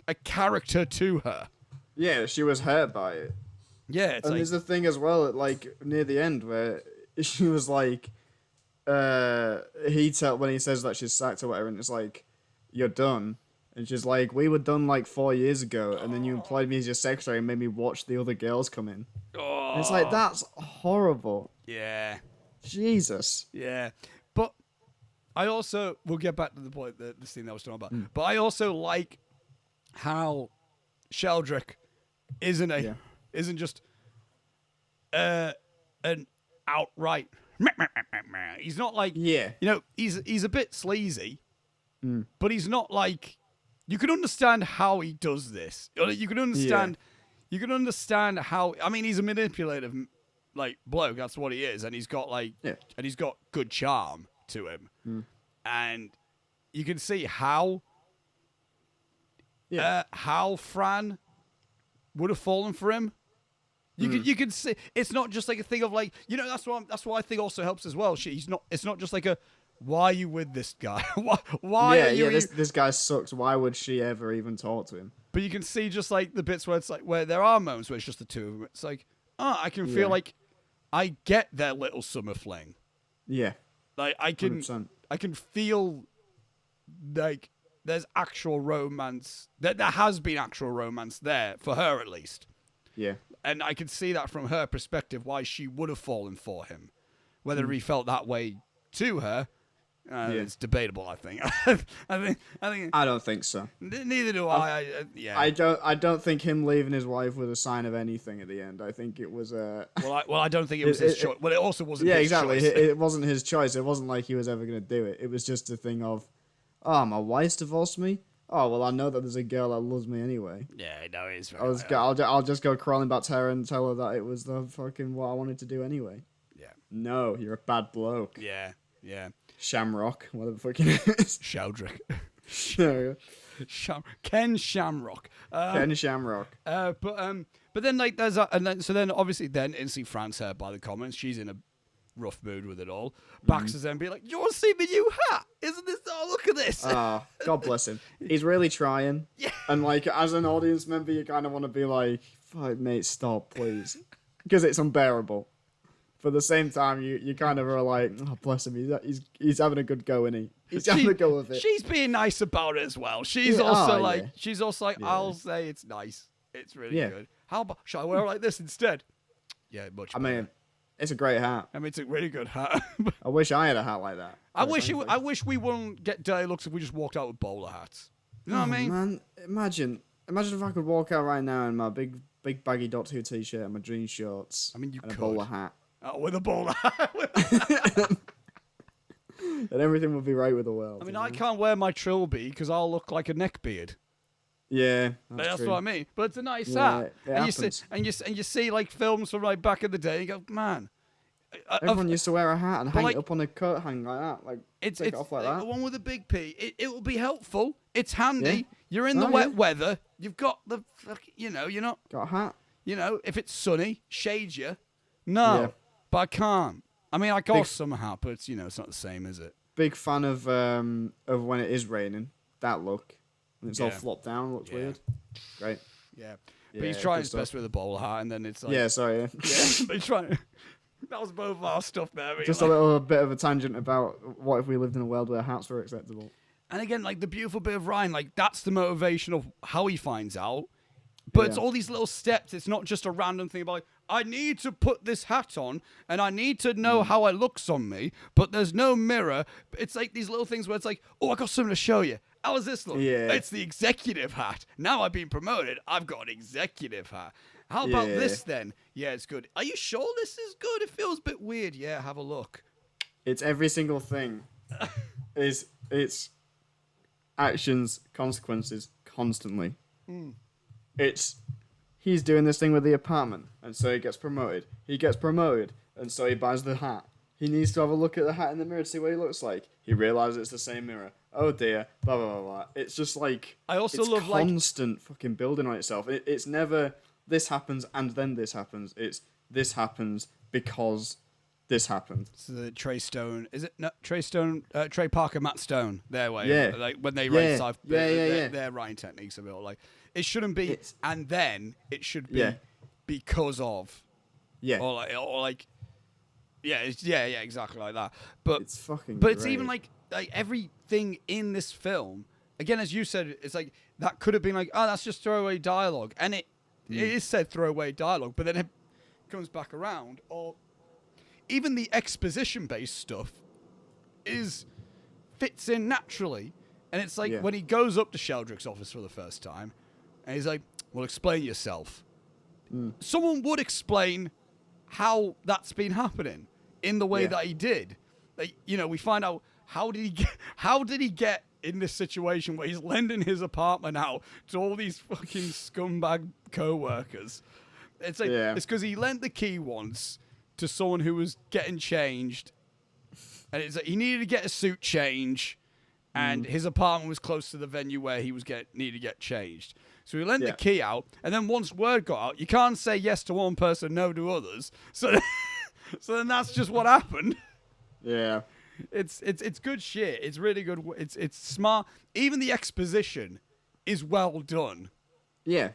a character to her. Yeah, she was hurt by it. Yeah, it's and there's a thing as well, near the end, where she was when he says that she's sacked or whatever, and it's you're done. And she's like, we were done 4 years ago, and then you employed me as your secretary and made me watch the other girls come in. Oh. And it's that's horrible. Yeah. Jesus. Yeah. But I also, we'll get back to the point, the scene that I was talking about, but I also like how Sheldrick isn't just an outright. He's not he's a bit sleazy, but he's not you can understand how he does this. You can understand. You can understand how. I mean, he's a manipulative bloke. That's what he is, and he's got and he's got good charm to him, and you can see how. How Fran would have fallen for him. You can see it's not just a thing of that's what I think also helps as well. It's not just a why are you with this guy? why are you this guy sucks. Why would she ever even talk to him? But you can see just the bits where it's where there are moments where it's just the two of them. It's I can feel I get their little summer fling. Yeah. I can 100%. I can feel there's actual romance. There has been actual romance there, for her at least. Yeah. And I can see that from her perspective, why she would have fallen for him. Whether he felt that way to her, it's debatable, I think. I don't think so. Neither do I. I don't think him leaving his wife was a sign of anything at the end. I think it was a... Well, I don't think it was his choice. Well, it also wasn't his exactly. choice. It wasn't his choice. It wasn't like he was ever going to do it. It was just a thing of, oh, my wife's divorced me? Oh, well, I know that there's a girl that loves me anyway. Yeah, no, it is very I'll just go crawling back to her and tell her that it was the fucking what I wanted to do anyway. Yeah. No, you're a bad bloke. Yeah. Shamrock, whatever the fuck it is. Sheldrick. Yeah. Ken Shamrock. Ken Shamrock. But then there's then obviously instantly Fran's hurt by the comments. She's in a rough mood with it all. Baxter's then be like, "Do you want to see my new hat? Isn't this? Oh, look at this." Oh, God bless him. He's really trying. Yeah. And as an audience member, you kind of want to be like, "Fuck, mate, stop, please," because it's unbearable. But at the same time, you kind of are like, oh, bless him. He's having a good go, isn't he? He's having a go with it. She's being nice about it as well. She's she's also like, I'll say it's nice. It's really good. How about, shall I wear it like this instead? Yeah, much better. I mean, it's a great hat. I mean, it's a really good hat. I wish I had a hat like that. I wish we wouldn't get dirty looks if we just walked out with bowler hats. You know what I mean? Man, imagine if I could walk out right now in my big baggy Doctor Who t-shirt and my jean shorts. I mean, you and could. A bowler hat. Oh, with a bowler hat. And everything would be right with the world. I mean, I can't wear my trilby because I'll look like a neckbeard. Yeah, that's what I mean. But it's a nice hat. And you see like films from like back in the day. And you go, man. Everyone used to wear a hat and hang it up on a coat hang like that. Like it's it off like that. The one with a big P. It will be helpful. It's handy. Yeah. You're in the wet weather. You've got the, you're not got a hat. If it's sunny, shades you. No, but I can't. I mean, I got a summer hat, but it's it's not the same, is it? Big fan of when it is raining. That look. When it's all flopped down, looks weird. Great. Yeah. But he's trying his best with a bowler hat, and then it's like... Yeah, sorry. Yeah. But he's trying... That was both our stuff there. Just a little bit of a tangent about what if we lived in a world where hats were acceptable. And again, like, the beautiful bit of Ryan, like, that's the motivation of how he finds out. But it's all these little steps. It's not just a random thing about, like, I need to put this hat on, and I need to know how it looks on me, but there's no mirror. It's like these little things where it's like, oh, I got something to show you. How does this look? Yeah. It's the executive hat. Now I've been promoted. I've got an executive hat. How about this then? Yeah, it's good. Are you sure this is good? It feels a bit weird. Yeah, have a look. It's every single thing. It's actions, consequences, constantly. It's he's doing this thing with the apartment, and so he gets promoted. He gets promoted, and so he buys the hat. He needs to have a look at the hat in the mirror to see what he looks like. He realizes it's the same mirror. Oh dear, blah blah blah blah. It's just like I also it's love constant fucking building on itself. It's never this happens and then this happens. It's this happens because this happened. So the Trey Stone, is it? No, Trey Stone, Trey Parker, Matt Stone. Their way, like when they write stuff, their writing techniques of it. Like it shouldn't be, and then it should be because of, or like. Yeah, exactly like that. But it's fucking. But it's even like everything in this film. Again, as you said, it's like that could have been like, oh, that's just throwaway dialogue, and it is said throwaway dialogue, but then it comes back around, or even the exposition-based stuff fits in naturally, and it's like when he goes up to Sheldrick's office for the first time, and he's like, "Well, explain yourself." Someone would explain how that's been happening in the way that he did. Like, we find out how did he get in this situation where he's lending his apartment out to all these fucking scumbag co-workers. It's like it's because he lent the key once to someone who was getting changed, and it's like he needed to get a suit change, and his apartment was close to the venue where he was needed to get changed. So he lent the key out, and then once word got out, you can't say yes to one person, no to others. So, so then that's just what happened. Yeah, it's good shit. It's really good. It's smart. Even the exposition is well done. Yeah,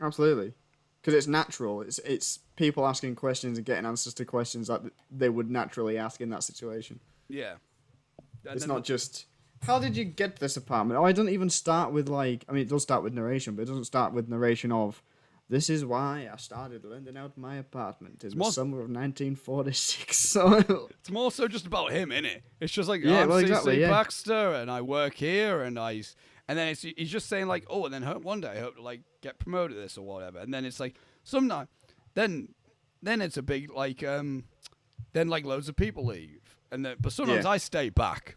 absolutely. Because it's natural. It's people asking questions and getting answers to questions that they would naturally ask in that situation. Yeah, it's not just. How did you get this apartment? Oh, it doesn't even start with it does start with narration, but it doesn't start with narration of, this is why I started lending out my apartment in the summer of 1946. So it's more so just about him, innit? It's just like, I'm C.C. Baxter, and I work here, and then he's just saying like, oh, and then one day I hope to like get promoted this or whatever, and then it's like then it's a big like then like loads of people leave, but sometimes I stay back.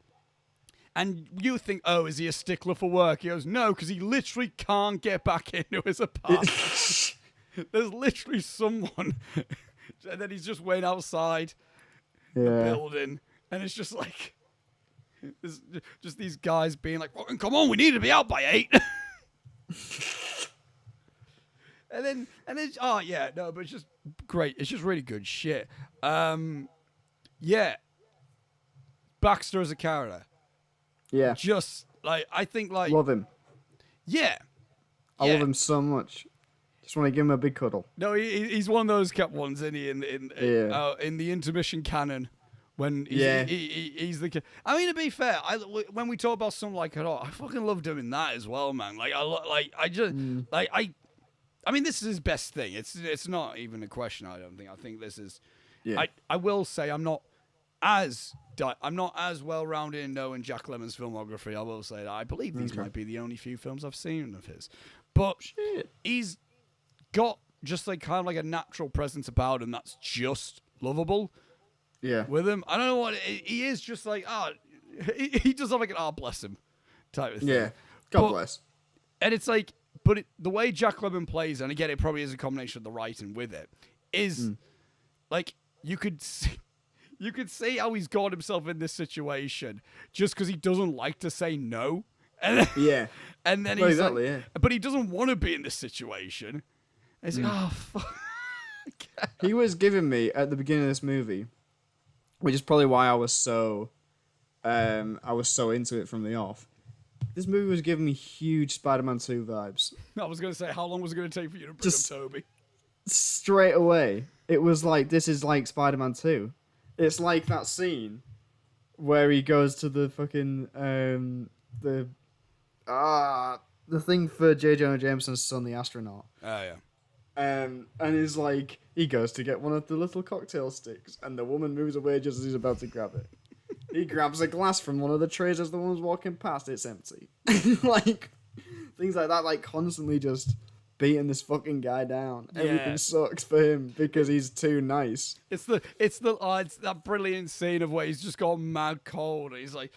And you think, oh, is he a stickler for work? He goes, no, because he literally can't get back into his apartment. There's literally someone, and then he's just waiting outside the building, and it's just like, just these guys being like, fucking come on, we need to be out by 8. and it's, but it's just great. It's just really good shit. Baxter as a character. Yeah. Just, like, I think, like... Love him. Yeah. I love him so much. Just want to give him a big cuddle. No, he's one of those kept ones, isn't he? In the intermission canon, when he's the kid. I mean, to be fair, when we talk about something like it, I fucking love doing that as well, man. Like I mean, this is his best thing. It's not even a question. I don't think. I think this is. Yeah. I will say I'm not as well-rounded in knowing Jack Lemmon's filmography. I will say that I believe these might be the only few films I've seen of his, but he's got just like kind of like a natural presence about him that's just lovable. Yeah. With him, I don't know what he is. Just like he does have like an bless him type of thing. Yeah. God bless. And it's like, but the way Jack Lemmon plays, and again, it probably is a combination of the writing with it, is like you could see how he's got himself in this situation just because he doesn't like to say no. And then, and then he's but he doesn't want to be in this situation. And he's like, fuck. He was giving me at the beginning of this movie, which is probably why I was so into it from the off. This movie was giving me huge Spider-Man 2 vibes. I was going to say, how long was it going to take for you to bring up Toby? Straight away, it was like, this is like Spider-Man 2. It's like that scene where he goes to the fucking the thing for J. Jonah Jameson's son, the astronaut. Oh yeah. And he's like, he goes to get one of the little cocktail sticks, and the woman moves away just as he's about to grab it. He grabs a glass from one of the trays as the woman's walking past. It's empty. Like things like that, like constantly just beating this fucking guy down. Everything sucks for him because he's too nice. It's that brilliant scene of where he's just gone mad cold. And he's like,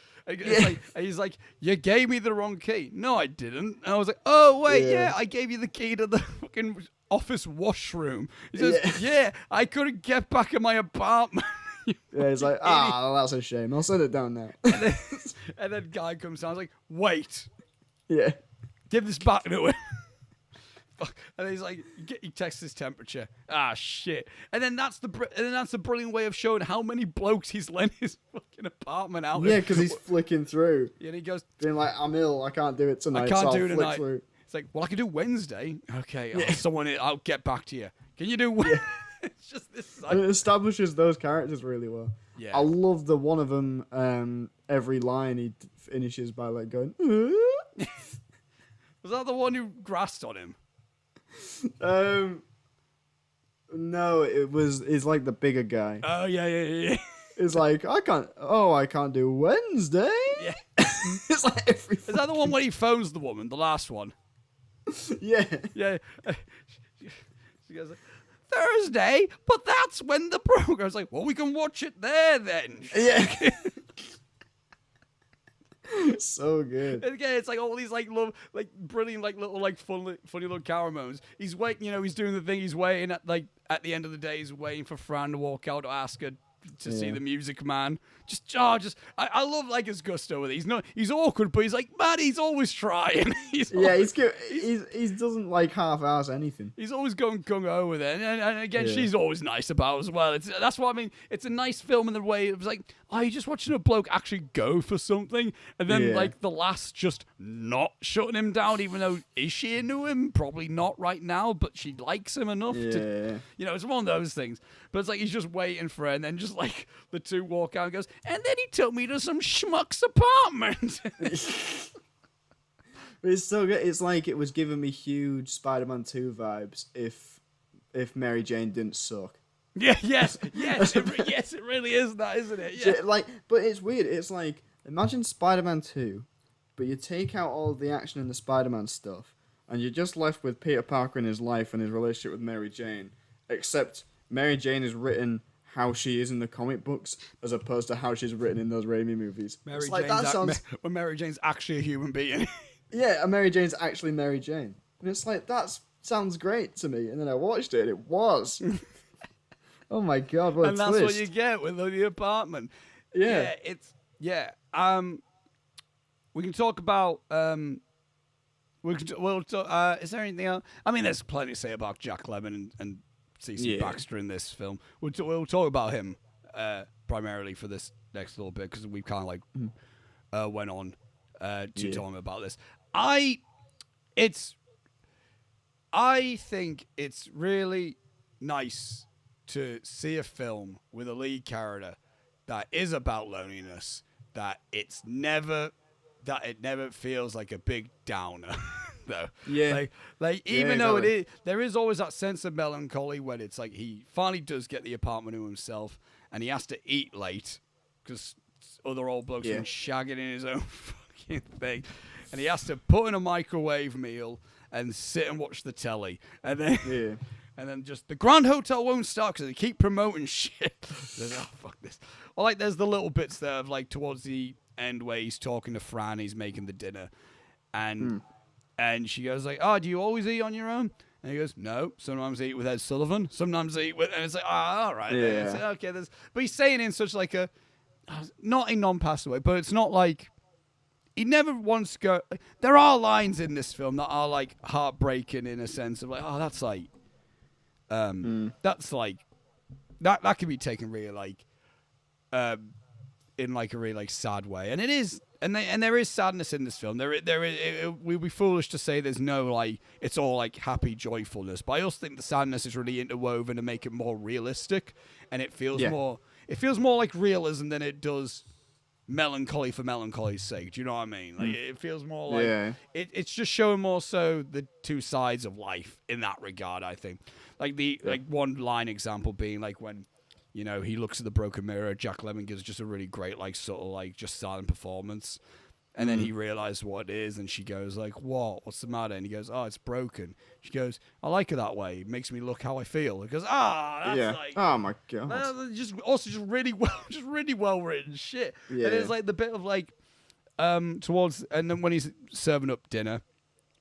you gave me the wrong key. No, I didn't. And I was like, oh wait, I gave you the key to the fucking office washroom. He says, I couldn't get back in my apartment. He's like, that's a shame. I'll set it down now. And then guy comes down. I was like, wait. Yeah. Give this back to him. And he's like, he texts his temperature. Shit. And then that's the brilliant way of showing how many blokes he's lent his fucking apartment out. Yeah, because he's flicking through. Yeah, and he goes, being like, I'm ill. I can't do it tonight. I can't do it tonight. Through. It's like, well, I can do Wednesday. Okay, I'll get back to you. Can you do Wednesday? It's just this. And it establishes those characters really well. Yeah. I love the one of them. Every line he finishes by like going. Was that the one who grassed on him? No, it's like the bigger guy. Oh yeah. It's like I can't do Wednesday. Yeah. It's like every. Is that the one where he phones the woman? The last one. Yeah. Yeah. She goes, Thursday, but that's when the program's like, well, we can watch it there then. Yeah. So good. And again, it's like all these like brilliant little funny little camera moments. He's waiting, he's doing the thing. He's waiting at the end of the day. He's waiting for Fran to walk out to ask her to see the Music Man. I love like his gusto with it. He's awkward, but he's like, man, he's always trying. He's good. He doesn't like half-ass anything. He's always going gung-ho with it. And again, she's always nice about it as well. That's what I mean. It's a nice film in the way it was like, you're just watching a bloke actually go for something. And then like the last just not shutting him down, even though is she into him? Probably not right now, but she likes him enough to, it's one of those things. But it's like he's just waiting for her, and then just like the two walk out and goes, and then he took me to some schmuck's apartment. But it's so good. It's like it was giving me huge Spider-Man 2 vibes if Mary Jane didn't suck. Yeah, yes, it really is that, isn't it? Yeah. But it's weird. It's like, imagine Spider-Man 2, but you take out all of the action and the Spider-Man stuff, and you're just left with Peter Parker and his life and his relationship with Mary Jane, except Mary Jane is written how she is in the comic books as opposed to how she's written in those Raimi movies. When Mary Jane's actually a human being. Yeah, and Mary Jane's actually Mary Jane. And it's like, that sounds great to me. And then I watched it, and it was. Oh my God, what a twist. And that's what you get with the apartment. Yeah. We can talk about... is there anything else? I mean, there's plenty to say about Jack Lemmon and C.C. Baxter in this film. We'll talk about him primarily for this next little bit because we kind of went on to tell him about this. I think it's really nice to see a film with a lead character that is about loneliness, that it never feels like a big downer. Though. Yeah. Like Yeah, even though exactly. there is always that sense of melancholy when it's like he finally does get the apartment to himself and he has to eat late because other old blokes been shagging in his own fucking thing, and he has to put in a microwave meal and sit and watch the telly, and then Yeah. and then just the Grand Hotel won't start because they keep promoting shit. Oh, fuck this. Or like there's the little bits there of like towards the end where he's talking to Fran, he's making the dinner, and she goes like, "Oh, do you always eat on your own?" And he goes, "No, sometimes I eat with Ed Sullivan, sometimes I eat with," and it's like, all right, Yeah. then. It's like, okay, but he's saying it in such like a, not a non-pass away, but it's not like, he never wants to go, there are lines in this film that are like heartbreaking in a sense of like, oh, that's like, that's like, that can be taken really like, in like a really like sad way, and it is, and there is sadness in this film. We'd be foolish to say there's no like it's all like happy joyfulness, but I also think the sadness is really interwoven to make it more realistic, and it feels more like realism than it does melancholy for melancholy's sake. Do you know what I mean? Like it feels more like it's just showing more so the two sides of life in that regard. I think like like one line example being like when, you know, he looks at the broken mirror, Jack Lemmon gives just a really great, like, sort of, like, just silent performance. And then he realizes what it is, and she goes, like, what? What's the matter? And he goes, oh, it's broken. She goes, I like it that way. It makes me look how I feel. He goes, that's like... Oh, my God. Just really well written shit. Yeah. And it's, like, the bit of, like, towards... And then when he's serving up dinner,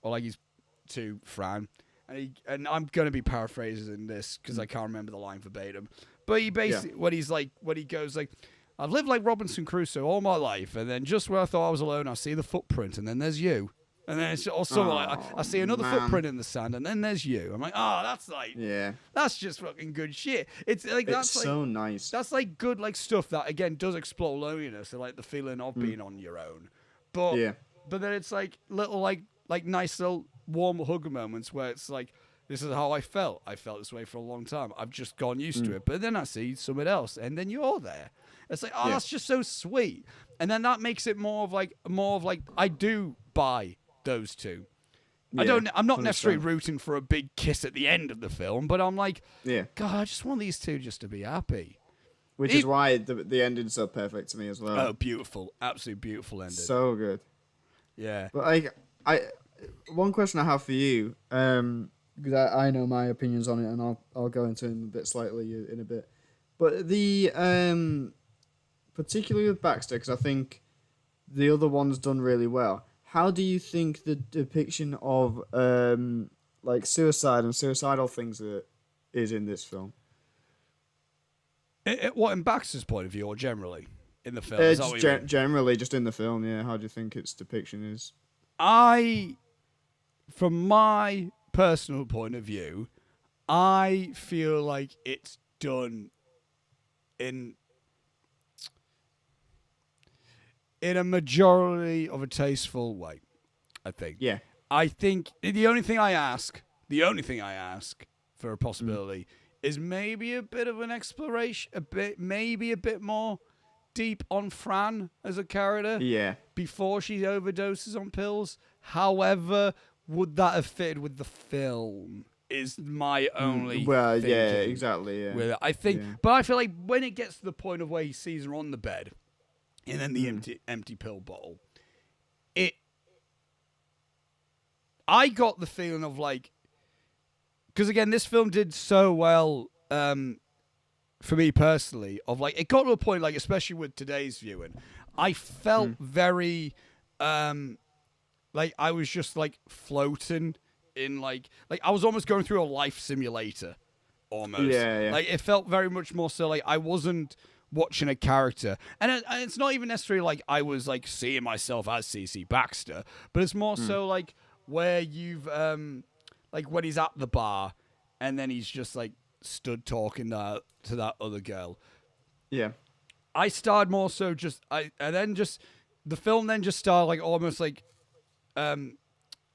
or, like, he's to Fran, and I'm going to be paraphrasing this, because I can't remember the line verbatim, but he basically, when he goes like, I've lived like Robinson Crusoe all my life, and then just when I thought I was alone, I see the footprint, and then there's you. And then it's also like, I see another footprint in the sand, and then there's you. I'm like, that's like, that's just fucking good shit. It's like, that's like, so nice. That's like good like stuff that, again, does explore loneliness and like the feeling of being on your own. But then it's like little like nice little warm hug moments where it's like, this is how I felt. I felt this way for a long time. I've just gotten used to it. But then I see someone else, and then you're there. It's like, that's just so sweet. And then that makes it more of like I do buy those two. I'm not 100%. Necessarily rooting for a big kiss at the end of the film, but I'm like, God, I just want these two just to be happy. Which is why the ending's so perfect to me as well. Oh, beautiful. Absolutely beautiful ending. So good. Yeah. But one question I have for you, because I know my opinions on it, and I'll go into them a bit slightly in a bit. But the particularly with Baxter, because I think the other one's done really well. How do you think the depiction of like suicide and suicidal things is in this film? What, in Baxter's point of view, or generally in the film? Is that what you mean? Generally, just in the film. Yeah. How do you think its depiction is? From my personal point of view, I feel like it's done in a majority of a tasteful way, I think. Yeah. I think the only thing I ask for a possibility is maybe a bit of an exploration, maybe a bit more deep on Fran as a character. Yeah. Before she overdoses on pills. However, would that have fitted with the film? Is my only exactly. Yeah. With it. I think, but I feel like when it gets to the point of where he sees her on the bed, and then the empty pill bottle, I got the feeling of like, because again, this film did so well for me personally, of like, it got to a point, like, especially with today's viewing, I felt very, like, I was just, like, floating in, like, I was almost going through a life simulator, almost. Yeah. Like, it felt very much more so, like, I wasn't watching a character. And it's not even necessarily, like, I was, like, seeing myself as C.C. Baxter, but it's more so, like, where you've, like, when he's at the bar, and then he's just, like, stood talking to that other girl. Yeah. I started more so the film then just started like almost like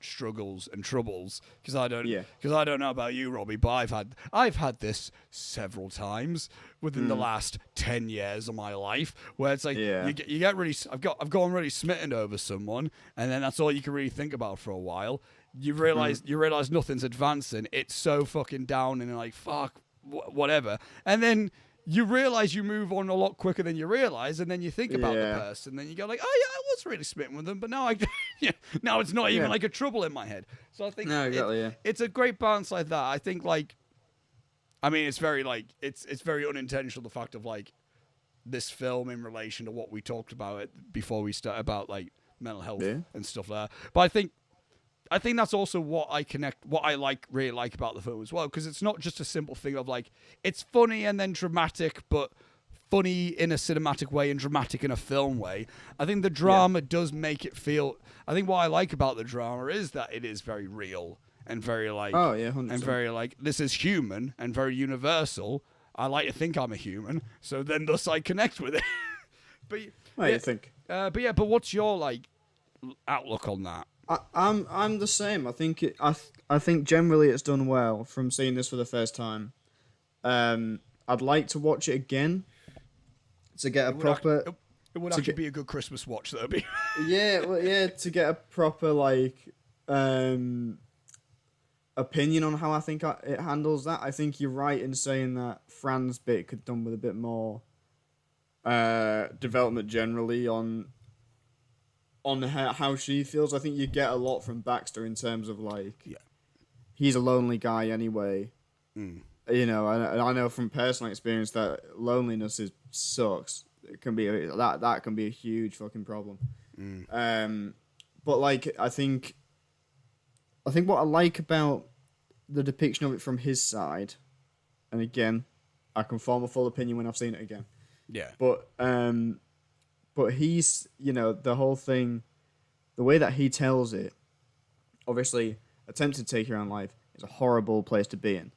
struggles and troubles, because I don't Yeah. know about you, Robbie, but I've had this several times within the last 10 years of my life, where it's like you get really, I've gone really smitten over someone, and then that's all you can really think about for a while. You realize nothing's advancing. It's so fucking down, and like fuck whatever, and then you realize you move on a lot quicker than you realize, and then you think about the person, then you go like, oh yeah, I was really smitten with them, but now now it's not even like a trouble in my head. So I think it's a great balance like that. I think like, I mean, it's very like it's very unintentional, the fact of like this film in relation to what we talked about it before we start about like mental health and stuff like that. But I think that's also what I really like about the film as well, because it's not just a simple thing of like, it's funny and then dramatic, but funny in a cinematic way and dramatic in a film way. I think the drama does make it feel, I think what I like about the drama is that it is very real and very like, 100%. and very like, this is human and very universal. I like to think I'm a human, so then thus I connect with it. You think? But what's your like outlook on that? I'm the same. I think I think generally it's done well from seeing this for the first time. I'd like to watch it again to get a proper. It would actually be a good Christmas watch, though. To get a proper like opinion on how I think it handles that. I think you're right in saying that Fran's bit could done with a bit more development generally on how she feels. I think you get a lot from Baxter in terms of like, he's a lonely guy anyway. You know, I know from personal experience that loneliness sucks. It can be that can be a huge fucking problem. But like, I think what I like about the depiction of it from his side, and again, I can form a full opinion when I've seen it again. Yeah. But he's, you know, the whole thing, the way that he tells it, obviously, attempting to take your own life is a horrible place to be in.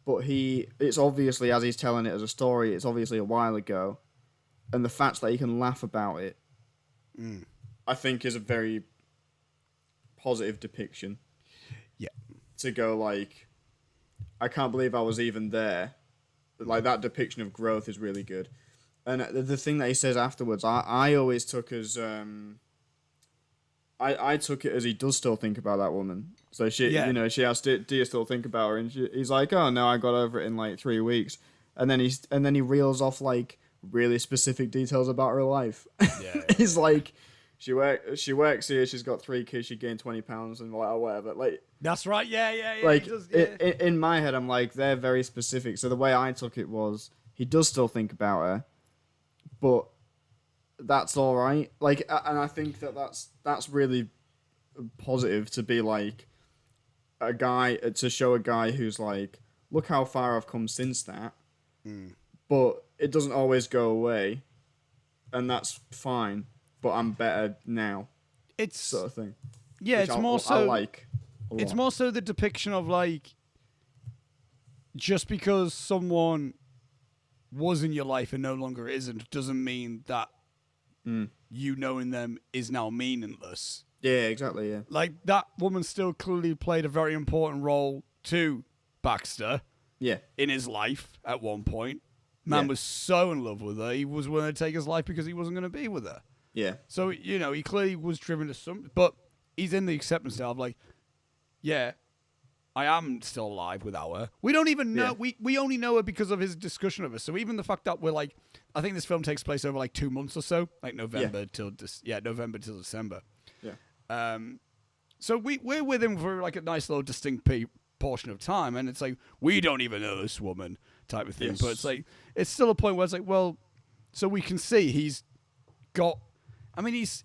But it's obviously, as he's telling it as a story, it's obviously a while ago. And the fact that he can laugh about it, I think is a very positive depiction. Yeah. To go like, I can't believe I was even there. Like, that depiction of growth is really good. And the thing that he says afterwards, I always took as I took it as he does still think about that woman. So she asked, "Do you still think about her?" And he's like, "Oh no, I got over it in like 3 weeks." And then he reels off like really specific details about her life. Yeah. He's like, she works here. She's got 3 kids. She gained 20 pounds and like, or whatever. Like, that's right. Yeah. Like, in my head, I'm like, they're very specific. So the way I took it was, he does still think about her, but that's all right. Like, and I think that's really positive to be like a guy, to show a guy who's like, look how far I've come since that. But it doesn't always go away, and that's fine. But I'm better now. It's sort of thing. Yeah, it's more so. I like. It's more so the depiction of like, just because someone was in your life and no longer isn't, doesn't mean that you knowing them is now meaningless. Yeah, exactly. Yeah. Like, that woman still clearly played a very important role to Baxter. Yeah. In his life at one point. Man was so in love with her, he was willing to take his life because he wasn't going to be with her. Yeah. So, you know, he clearly was driven to something, but he's in the acceptance now of like, yeah, I am still alive without her. We don't even know. Yeah. We only know her because of his discussion of her. So even the fact that we're like, I think this film takes place over like 2 months or so, like November till December. Yeah. So we're with him for like a nice little distinct portion of time, and it's like, we don't even know this woman type of thing. Yes. But it's like, it's still a point where it's like, well, so we can see he's got. I mean, he's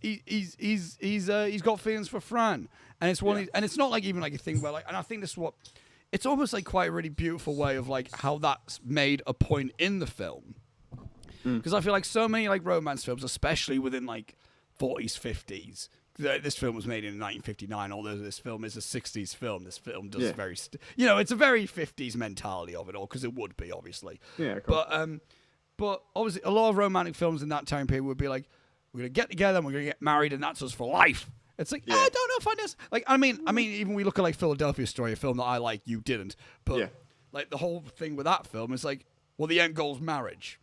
got feelings for Fran, and it's one, and it's not like even like a thing where like, and I think this is what, it's almost like quite a really beautiful way of like how that's made a point in the film, because I feel like so many like romance films, especially within like 40s, 50s. This film was made in 1959, although this film is a 60s film. This film does very, it's a very 50s mentality of it all, because it would be, obviously. Yeah, cool. But obviously, a lot of romantic films in that time period would be like, we're going to get together and we're going to get married and that's us for life. It's like, I don't know if I just like. I mean, even we look at like Philadelphia Story, a film that I like, you didn't. But like the whole thing with that film is like, well, the end goal's marriage,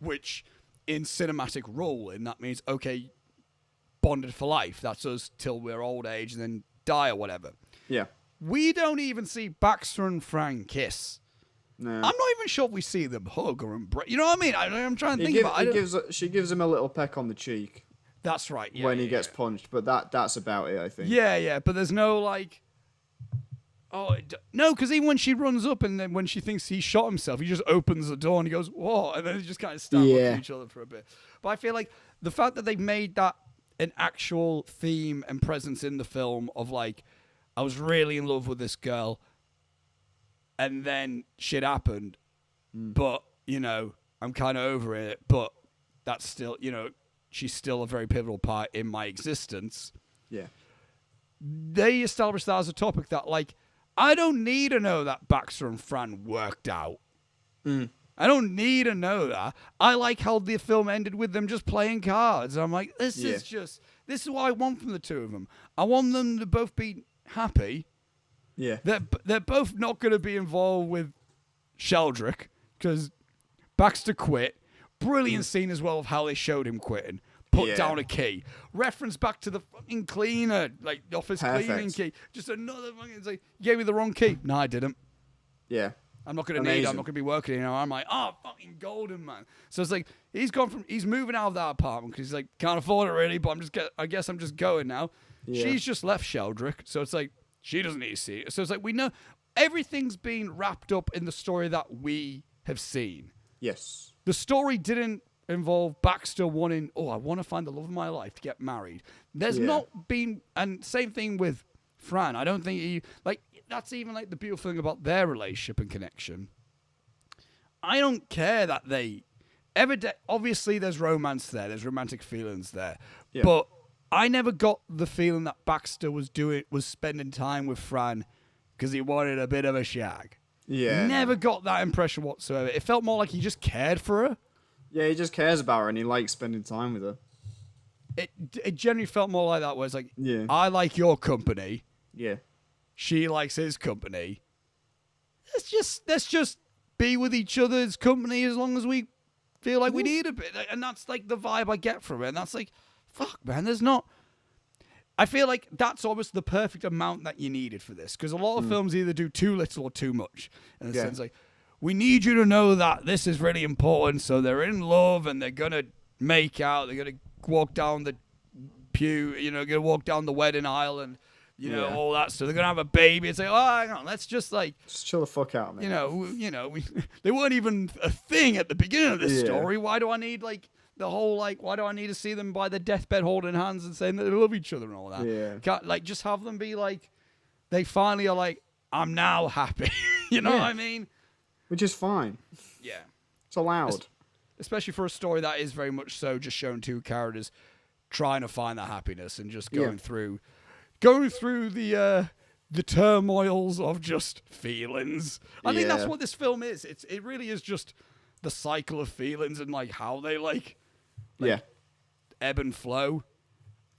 which in cinematic rule, and that means okay, bonded for life. That's us till we're old age and then die or whatever. Yeah. We don't even see Baxter and Fran kiss. No. I'm not even sure if we see them hug or embrace. You know what I mean? I'm trying to think about it. She gives him a little peck on the cheek. That's right. Yeah, when he gets punched, but that's about it, I think. Yeah. But there's no like. Oh no, because even when she runs up and then when she thinks he shot himself, he just opens the door and he goes, "Whoa!" and then they just kind of stand up to each other for a bit. But I feel like the fact that they've made that an actual theme and presence in the film of like, I was really in love with this girl. And then shit happened, but, you know, I'm kind of over it, but that's still, you know, she's still a very pivotal part in my existence. Yeah. They established that as a topic that, like, I don't need to know that Baxter and Fran worked out. I don't need to know that. I like how the film ended with them just playing cards. I'm like, this is what I want from the two of them. I want them to both be happy. Yeah, they're both not going to be involved with Sheldrick because Baxter quit. Brilliant scene as well of how they showed him quitting. Put down a key. Reference back to the fucking cleaner, like the office cleaning key. Just another fucking. It's like, you gave me the wrong key. No, I didn't. Yeah, I'm not going to need it. I'm not going to be working. You know, I'm like, oh, fucking golden man. So it's like he's moving out of that apartment because he's like can't afford it really. But I guess I'm just going now. Yeah. She's just left Sheldrick, so it's like. She doesn't need to see it. So it's like we know everything's been wrapped up in the story that we have seen. Yes. The story didn't involve Baxter wanting, I want to find the love of my life to get married. There's not been, and same thing with Fran. I don't think that's even like the beautiful thing about their relationship and connection. I don't care that they obviously there's romance there. There's romantic feelings there. Yeah. But I never got the feeling that Baxter was spending time with Fran because he wanted a bit of a shag. Yeah. Never got that impression whatsoever. It felt more like he just cared for her. Yeah, he just cares about her and he likes spending time with her. It generally felt more like that, where it's like, I like your company. Yeah. She likes his company. Let's just be with each other's company as long as we feel like we need a bit. And that's like the vibe I get from it. And that's like, fuck, man, there's not... I feel like that's almost the perfect amount that you needed for this. Because a lot of films either do too little or too much. In the sense, like, we need you to know that this is really important. So they're in love and they're going to make out. They're going to walk down the pew, you know, going to walk down the wedding aisle and, you know, all that. So they're going to have a baby. It's like, hang on, let's just, like... Just chill the fuck out, man. They weren't even a thing at the beginning of this story. Why do I need, like... The whole, like, why do I need to see them by the deathbed holding hands and saying that they love each other and all that? Yeah. Can't, like, just have them be like, they finally are like, I'm now happy. You know what I mean? Which is fine. Yeah. It's allowed. Especially for a story that is very much so just showing two characters trying to find that happiness and just going through the turmoils of just feelings. I think that's what this film is. It really is just the cycle of feelings and, like, how they, like ebb and flow.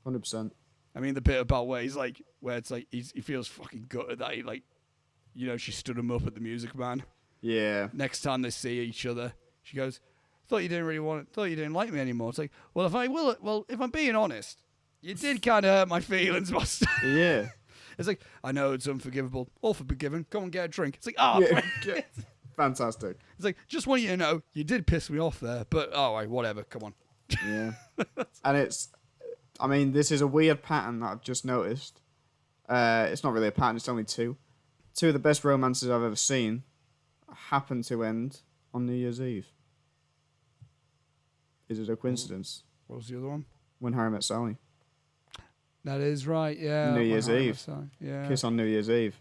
100%. I mean, the bit about where he's like, where it's like he feels fucking gutted that he, like, you know, she stood him up at the Music Man. Yeah. Next time they see each other, she goes, thought you didn't like me anymore. It's like, well, if I'm being honest, you did kind of hurt my feelings, master. Yeah. It's like, I know it's unforgivable, all forgiven. Come and get a drink. It's like, fantastic. It's like, just want you to know, you did piss me off there, but whatever, come on. Yeah. And I mean, this is a weird pattern that I've just noticed. It's not really a pattern, it's only two. Two of the best romances I've ever seen happen to end on New Year's Eve. Is it a coincidence? What was the other one? When Harry Met Sally. That is right, yeah. New Year's Eve. Yeah. Kiss on New Year's Eve.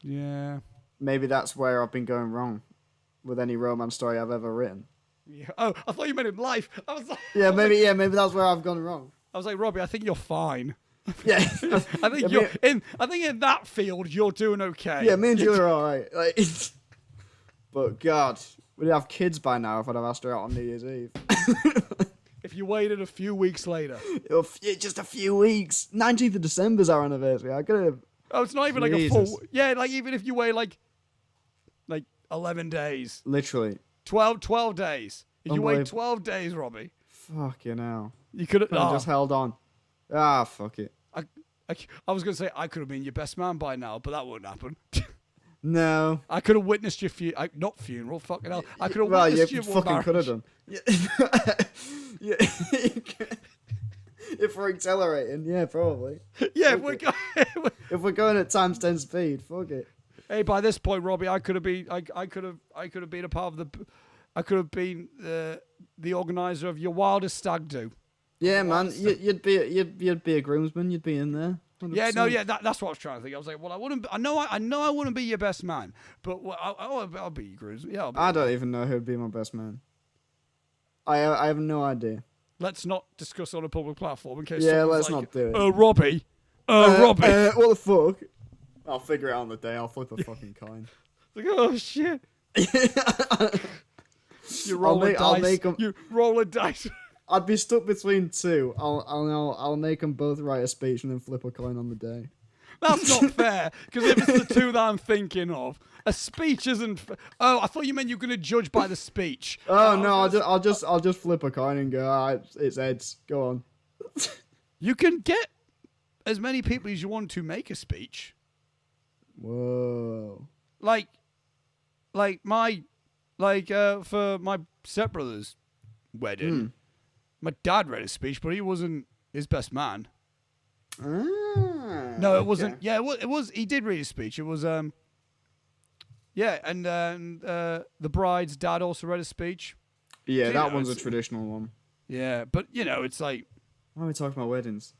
Yeah. Maybe that's where I've been going wrong with any romance story I've ever written. Yeah. Oh, I thought you meant in life. I was like, maybe that's where I've gone wrong. I was like, Robbie, I think you're fine. Yeah. I think I think in that field you're doing okay. Yeah, me and Julia are alright. Like, but God, we'd have kids by now if I'd have asked her out on New Year's Eve. if you waited a few weeks later. Just a few weeks. 19th of December's our anniversary. I could have. Oh, it's not even like a full. Yeah, like even if you wait like 11 days. Literally. 12 days. If you wait 12 days, Robbie. Fucking hell. You could have just held on. Ah, fuck it. I was going to say I could have been your best man by now, but that wouldn't happen. No. I could have witnessed your not funeral, fucking hell. I could have witnessed your fucking could have done. Yeah. If we're accelerating, yeah, probably. Yeah, if we're going at times 10 speed, fuck it. Hey, by this point, Robbie, I could have been a part of the. I could have been the organizer of your wildest stag do. Yeah, man, you'd be a groomsman. You'd be in there. 100%. Yeah, no, yeah, that's what I was trying to think. I was like, well, I wouldn't. I know I wouldn't be your best man, but I'll be your groomsman. Yeah, I don't even know who'd be my best man. I have no idea. Let's not discuss on a public platform in case. Yeah, let's not do it. Robbie. Robbie. What the fuck? I'll figure it out on the day. I'll flip a fucking coin. Like, oh shit. You roll a dice. You roll a dice. I'd be stuck between two. I'll make them both write a speech and then flip a coin on the day. That's not fair, because if it's the two that I'm thinking of, a speech isn't. Oh, I thought you meant you were going to judge by the speech. Oh no, I'll just flip a coin and go. All right, it's Ed's. Go on. You can get as many people as you want to make a speech. Whoa. For my stepbrother's wedding, my dad read a speech, but he wasn't his best man. No, it wasn't. Yeah, it was. He did read a speech. It was yeah, and the bride's dad also read a speech. Yeah, that one's a traditional one. Yeah, but it's like. Why are we talking about weddings?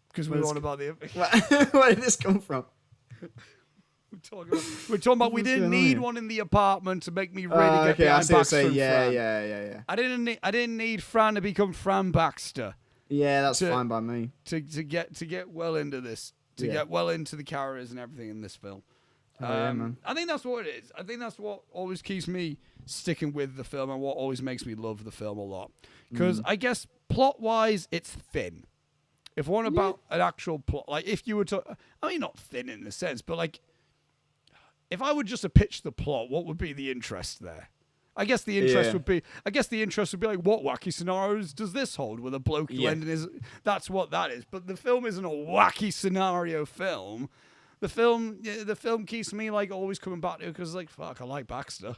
Because we're on about the. Where did this come from? We're talking about we didn't need one in the apartment to make me really get behind Baxter and Fran. Yeah. I didn't need Fran to become Fran Baxter. Yeah, that's fine by me. To get well into this, get well into the characters and everything in this film. Yeah, man. I think that's what it is. I think that's what always keeps me sticking with the film and what always makes me love the film a lot. Because I guess plot-wise, it's thin. If one about an actual plot, like if you were to, I mean, not thin in the sense, but like, if I were just to pitch the plot, what would be the interest there? I guess the interest would be like, what wacky scenarios does this hold with a bloke lending his? That's what that is. But the film isn't a wacky scenario film. The film keeps me like always coming back to it because like fuck, I like Baxter.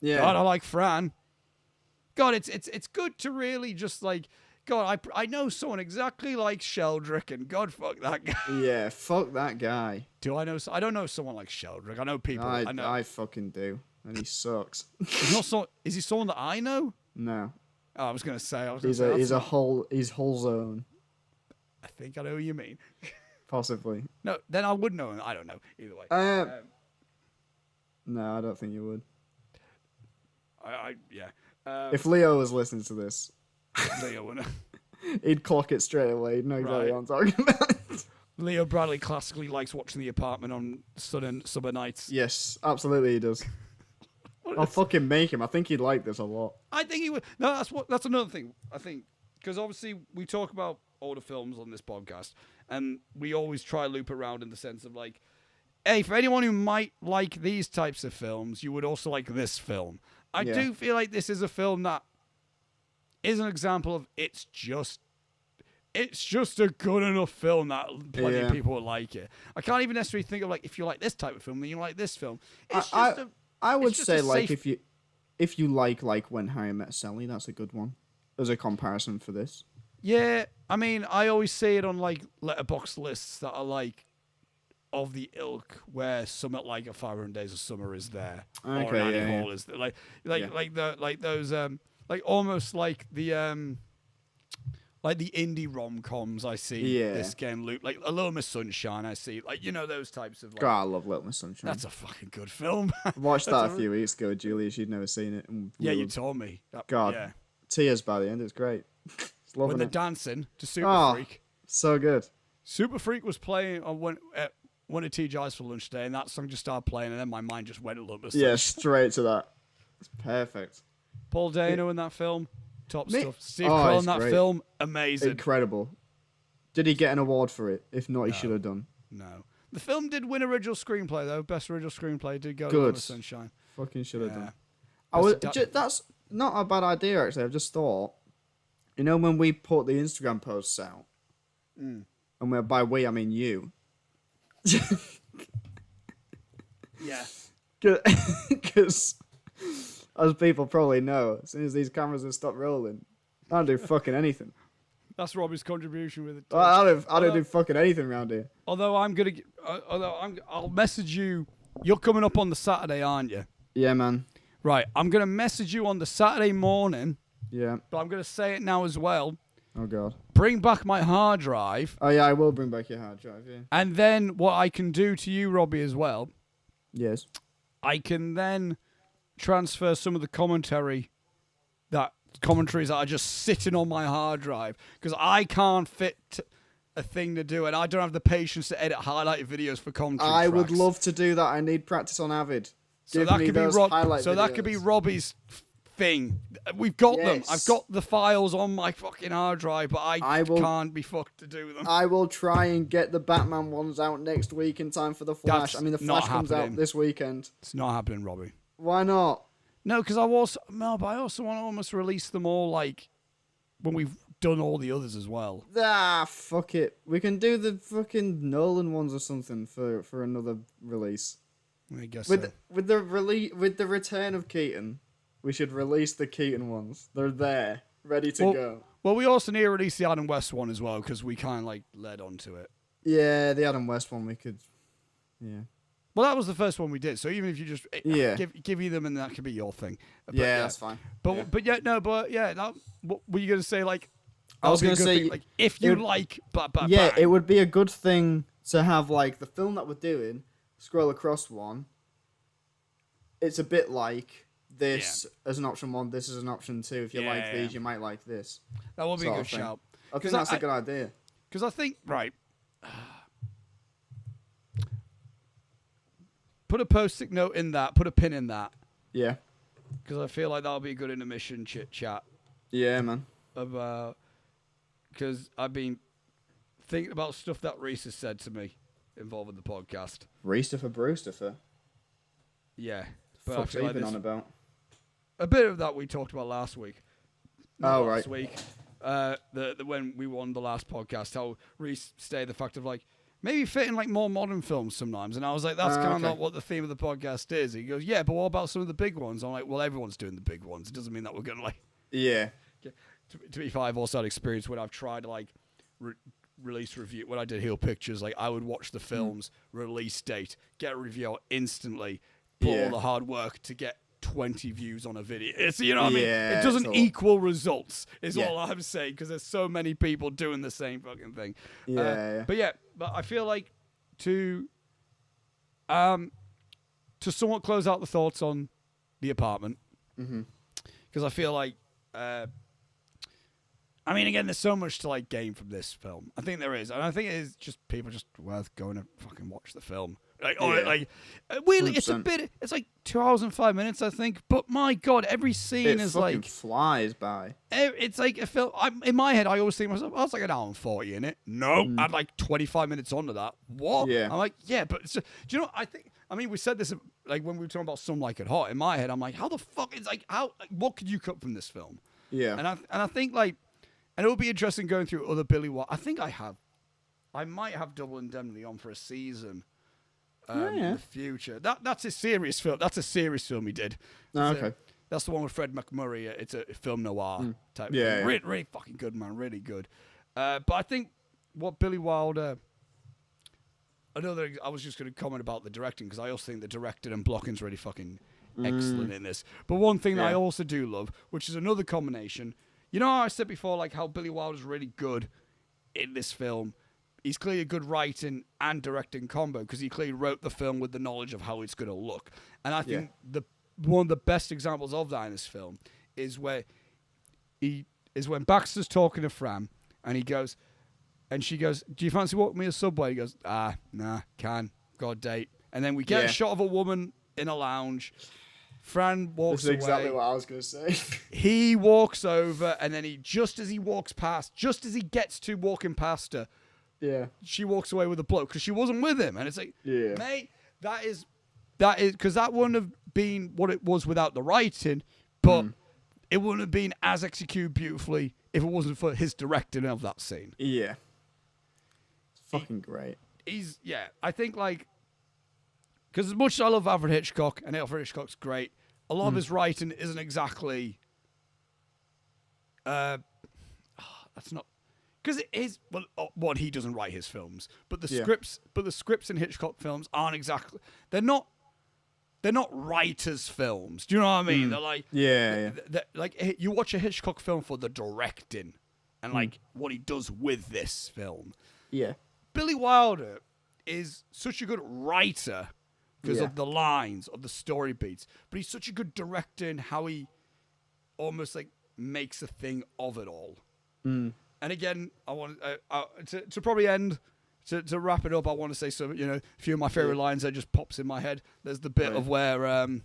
Yeah, God, I like Fran. God, it's good to really just like. God, I know someone exactly like Sheldrick, and God, fuck that guy. Yeah, fuck that guy. Do I know? I don't know someone like Sheldrick. I know people. I fucking do, and he sucks. Is he someone that I know? No. Oh, I was gonna say. He's whole zone. I think I know who you mean. Possibly. No, then I would know him. I don't know either way. No, I don't think you would. Yeah. If Leo was listening to this. Leo wouldn't. He'd clock it straight away. He'd know exactly what I'm talking about. Leo Bradley classically likes watching The Apartment on summer nights. Yes, absolutely he does. I'll fucking make him. I think he'd like this a lot. I think he would. No, that's another thing. I think because obviously we talk about older films on this podcast, and we always try loop around in the sense of like, hey, for anyone who might like these types of films, you would also like this film. I do feel like this is a film that is an example of it's just a good enough film that plenty of people will like it. I can't even necessarily think of like if you like this type of film, then you like this film. I would say like if you like When Harry Met Sally, that's a good one as a comparison for this. Yeah, I mean, I always say it on like letterbox lists that are like of the ilk where something like A 500 Days of Summer is there, or Annie Hall is there. Like those almost like the indie rom-coms I see this game loop, like A Little Miss Sunshine I see, like those types of like, God, I love Little Miss Sunshine. That's a fucking good film. I watched that a few weeks ago, Julia. She'd never seen it. And you told me. God, tears by the end. It's great. When they're dancing to Super Freak. So good. Super Freak was playing on one of TGI's for lunch today, and that song just started playing, and then my mind just went a little bit. Yeah, straight to that. It's perfect. Paul Dano in that film. top Me- stuff. Steve Oh, Carell it's in that great. film, amazing. Incredible. Did he get an award for it? If not, he No. should have done. No. The film did win original screenplay, though. Best original screenplay did go to Good. Little Sunshine. Fucking should have Yeah. done. I was. Best That's not a bad idea, actually. I've just thought. You know, when we put the Instagram posts out, and by we I mean you. Yeah. Because, as people probably know, as soon as these cameras have stopped rolling, I don't do fucking anything. That's Robbie's contribution with it. I don't do fucking anything around here. Although I'll message you. You're coming up on the Saturday, aren't you? Yeah, man. Right. I'm gonna message you on the Saturday morning. Yeah. But I'm gonna say it now as well. Oh, God. Bring back my hard drive. Oh, yeah, I will bring back your hard drive, yeah. And then what I can do to you, Robbie, as well, Yes. I can then transfer some of the commentaries that are just sitting on my hard drive because I can't fit a thing to do, and I don't have the patience to edit highlighted videos for commentary I would tracks. love to do that. I need practice on Avid. So Give that me could be those highlight that could be videos. Robbie's thing. We've got them. Yes. I've got the files on my fucking hard drive, but I can't be fucked to do them. I will try and get the Batman ones out next week in time for the Flash. That's I mean, the not Flash comes happening. out this weekend. It's not happening, Robbie. Why not? No, because I also want to almost release them all like when we've done all the others as well. Ah, fuck it. We can do the fucking Nolan ones or something for another release. I guess With so. with the return of Keaton, we should release the Keaton ones. They're there, ready to go. Well, we also need to release the Adam West one as well because we kind of like led onto it. Yeah, the Adam West one we could. Yeah. Well, that was the first one we did. So even if you just give you them and that could be your thing. But, That's fine. But that, what were you gonna say? Like, I was going gonna to say, like if you like, it would be a good thing to have like the film that we're doing. Scroll across one. It's a bit like this as an option one. This is an option two. If you like these, you might like this. That would be a good shout. I think that's a good idea. Because I think put a post-it note in that. Put a pin in that. Yeah. Because I feel like that'll be a good intermission chit-chat. Yeah, man. About because I've been thinking about stuff that Reese has said to me involving the podcast. Reese-ifer Brewster. Yeah. But Fuck's he been on about? A bit of that we talked about last week. Oh, last right. week. When we won the last podcast, how Reese stated the fact of like maybe fitting like more modern films sometimes, and I was like, that's kind of not what the theme of the podcast is. He goes, yeah, but what about some of the big ones? I'm like, well, everyone's doing the big ones. It doesn't mean that we're gonna like. Yeah. To be fair, I've also had experience when I've tried to like release review. When I did Heel Pictures, like I would watch the film's release date, get a review out instantly, put all the hard work to get 20 views on a video. It's, you know what I mean? It doesn't equal results, is all I'm saying, because there's so many people doing the same fucking thing. But I feel like to somewhat close out the thoughts on The Apartment, because I feel like, I mean, again, there's so much to like gain from this film. I think there is, and I think it is just people just worth going to fucking watch the film. Really, it's like 2 hours and 5 minutes, I think. But my God, every scene is like flies by. It's like a film. In my head, I always think to myself, "Oh, it's like an hour and 40 in it." No, add like 25 minutes onto that. What? Yeah. I'm like, yeah, but do you know? I mean, we said this like when we were talking about Some Like It Hot. In my head, I'm like, how the fuck is like how? Like, what could you cut from this film? Yeah. And I think like, and it would be interesting going through other Billy Wilder. I might have Double Indemnity on for a season. In the future. That's a serious film. That's a serious film he did. That's the one with Fred McMurray. It's a film noir type of thing. Really, really fucking good, man. Really good. But I think what Billy Wilder... I was just going to comment about the directing, because I also think the directing and blocking's really fucking excellent in this. But one thing that I also do love, which is another combination... You know how I said before, like how Billy Wilder's really good in this film? He's clearly a good writing and directing combo, because he clearly wrote the film with the knowledge of how it's going to look. And I think one of the best examples of that in this film is when Baxter's talking to Fran, and she goes, "Do you fancy walking me a Subway?" He goes, "Nah, got a date." And then we get a shot of a woman in a lounge, Fran walks away. That's exactly what I was going to say. He walks over, and then just as he gets to walking past her, yeah, she walks away with a blow because she wasn't with him. And it's like, yeah, mate, that is because that wouldn't have been what it was without the writing, but it wouldn't have been as executed beautifully if it wasn't for his directing of that scene. Yeah. It's fucking great. I think, like, because as much as I love Alfred Hitchcock, and Alfred Hitchcock's great, a lot of his writing isn't exactly, that's not, because it is, well, he doesn't write his films, but the scripts in Hitchcock films aren't exactly, they're not writers' films. Do you know what I mean? They're like, like, you watch a Hitchcock film for the directing and like what he does with this film. Yeah. Billy Wilder is such a good writer because of the lines, of the story beats, but he's such a good director in how he almost like makes a thing of it all. And again, I want to probably end. To wrap it up, I want to say some, a few of my favorite lines that just pops in my head. There's the bit of where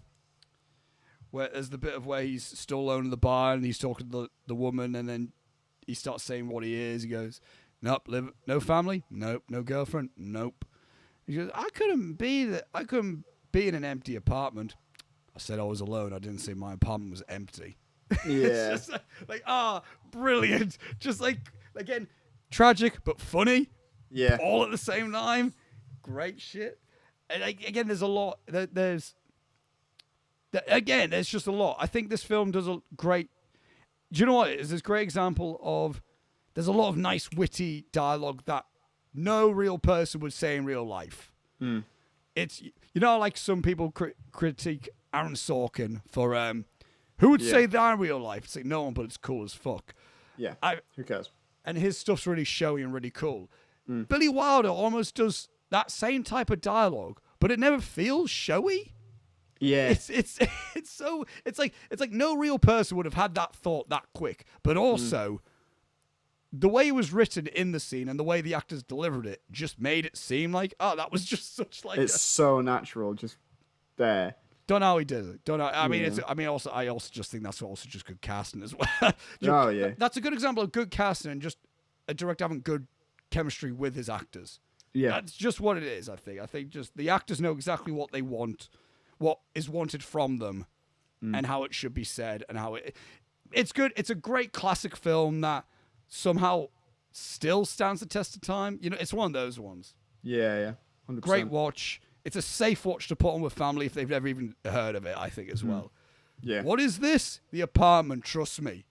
he's still alone in the bar and he's talking to the woman, and then he starts saying what he is. He goes, "Nope, no family, nope, no girlfriend, nope." He goes, "I couldn't be in an empty apartment." I said I was alone. I didn't say my apartment was empty. Yeah. It's just brilliant. Just like, again, tragic but funny. Yeah. All at the same time. Great shit. And again, there's a lot. There's just a lot. I think this film does a great... Do you know what it is? There's a great example of... There's a lot of nice, witty dialogue that no real person would say in real life. It's... like some people critique Aaron Sorkin for... who would say that in real life? It's like, no one, but it's cool as fuck. Yeah. Who cares? And his stuff's really showy and really cool. Billy Wilder almost does that same type of dialogue, but it never feels showy. Yeah. It's like no real person would have had that thought that quick. But also, the way it was written in the scene and the way the actors delivered it just made it seem like, that was just such like... It's so natural, just there. Don't know how he did it. Don't know. I also just think that's also just good casting as well. That's a good example of good casting and just a director having good chemistry with his actors. Yeah. That's just what it is, I think. I think just the actors know exactly what they want, what is wanted from them, and how it should be said, and how it's good. It's a great classic film that somehow still stands the test of time. It's one of those ones. Yeah. 100%. Great watch. It's a safe watch to put on with family if they've never even heard of it, I think, as well. Yeah. What is this? The Apartment. Trust me.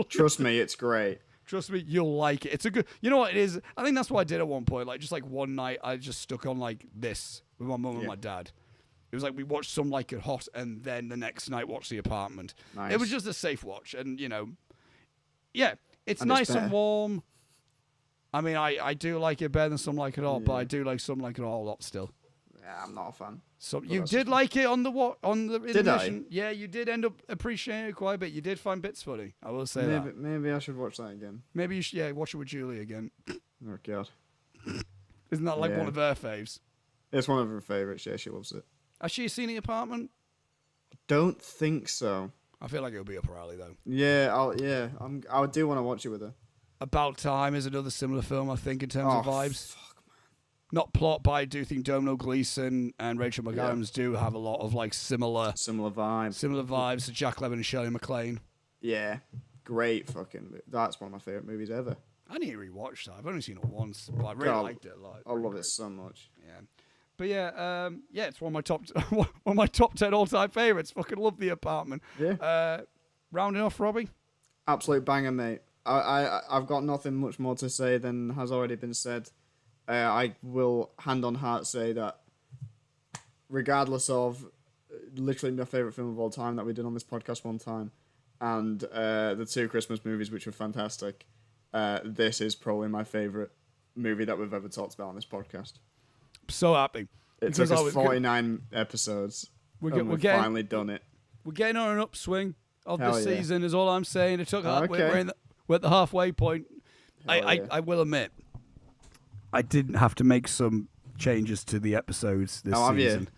Trust me, it's great. Trust me, you'll like it. It's a good... You know what it is? I think that's what I did at one point. Like, just like one night, I just stuck on like this with my mum and my dad. It was like we watched Some Like It Hot and then the next night watched The Apartment. Nice. It was just a safe watch. And, it's nice and warm. I mean, I do like it better than Some Like It Hot, but I do like Some Like It Hot a lot still. Yeah, I'm not a fan. So you did like it on the Intermission? Did I? Yeah, you did end up appreciating it quite a bit. You did find bits funny. I will say that. Maybe I should watch that again. Maybe you should, watch it with Julie again. Oh God. Isn't that like one of her faves? It's one of her favorites. Yeah, she loves it. Has she seen The Apartment? Don't think so. I feel like it'll be up her alley though. Yeah, I do want to watch it with her. About Time is another similar film, I think, in terms of vibes. Fuck, man. Not plot, but I do think Domhnall Gleeson and Rachel McAdams do have a lot of like similar vibes. Similar vibes to Jack Lemmon and Shirley MacLaine. Yeah, great fucking. That's one of my favorite movies ever. I need to rewatch that. I've only seen it once, but I really liked it a lot. I love it so much. Yeah. But it's one of my top 10 all-time favorites. Fucking love The Apartment. Yeah. Rounding off, Robbie. Absolute banger, mate. I've got nothing much more to say than has already been said. I will hand on heart say that regardless of literally my favorite film of all time that we did on this podcast one time, and the two Christmas movies which were fantastic, this is probably my favorite movie that we've ever talked about on this podcast. So happy. It took us 49 episodes. We've finally done it. We're getting on an upswing of this season, is all I'm saying. It took we're at the halfway point. I will admit, I didn't have to make some changes to the episodes this season.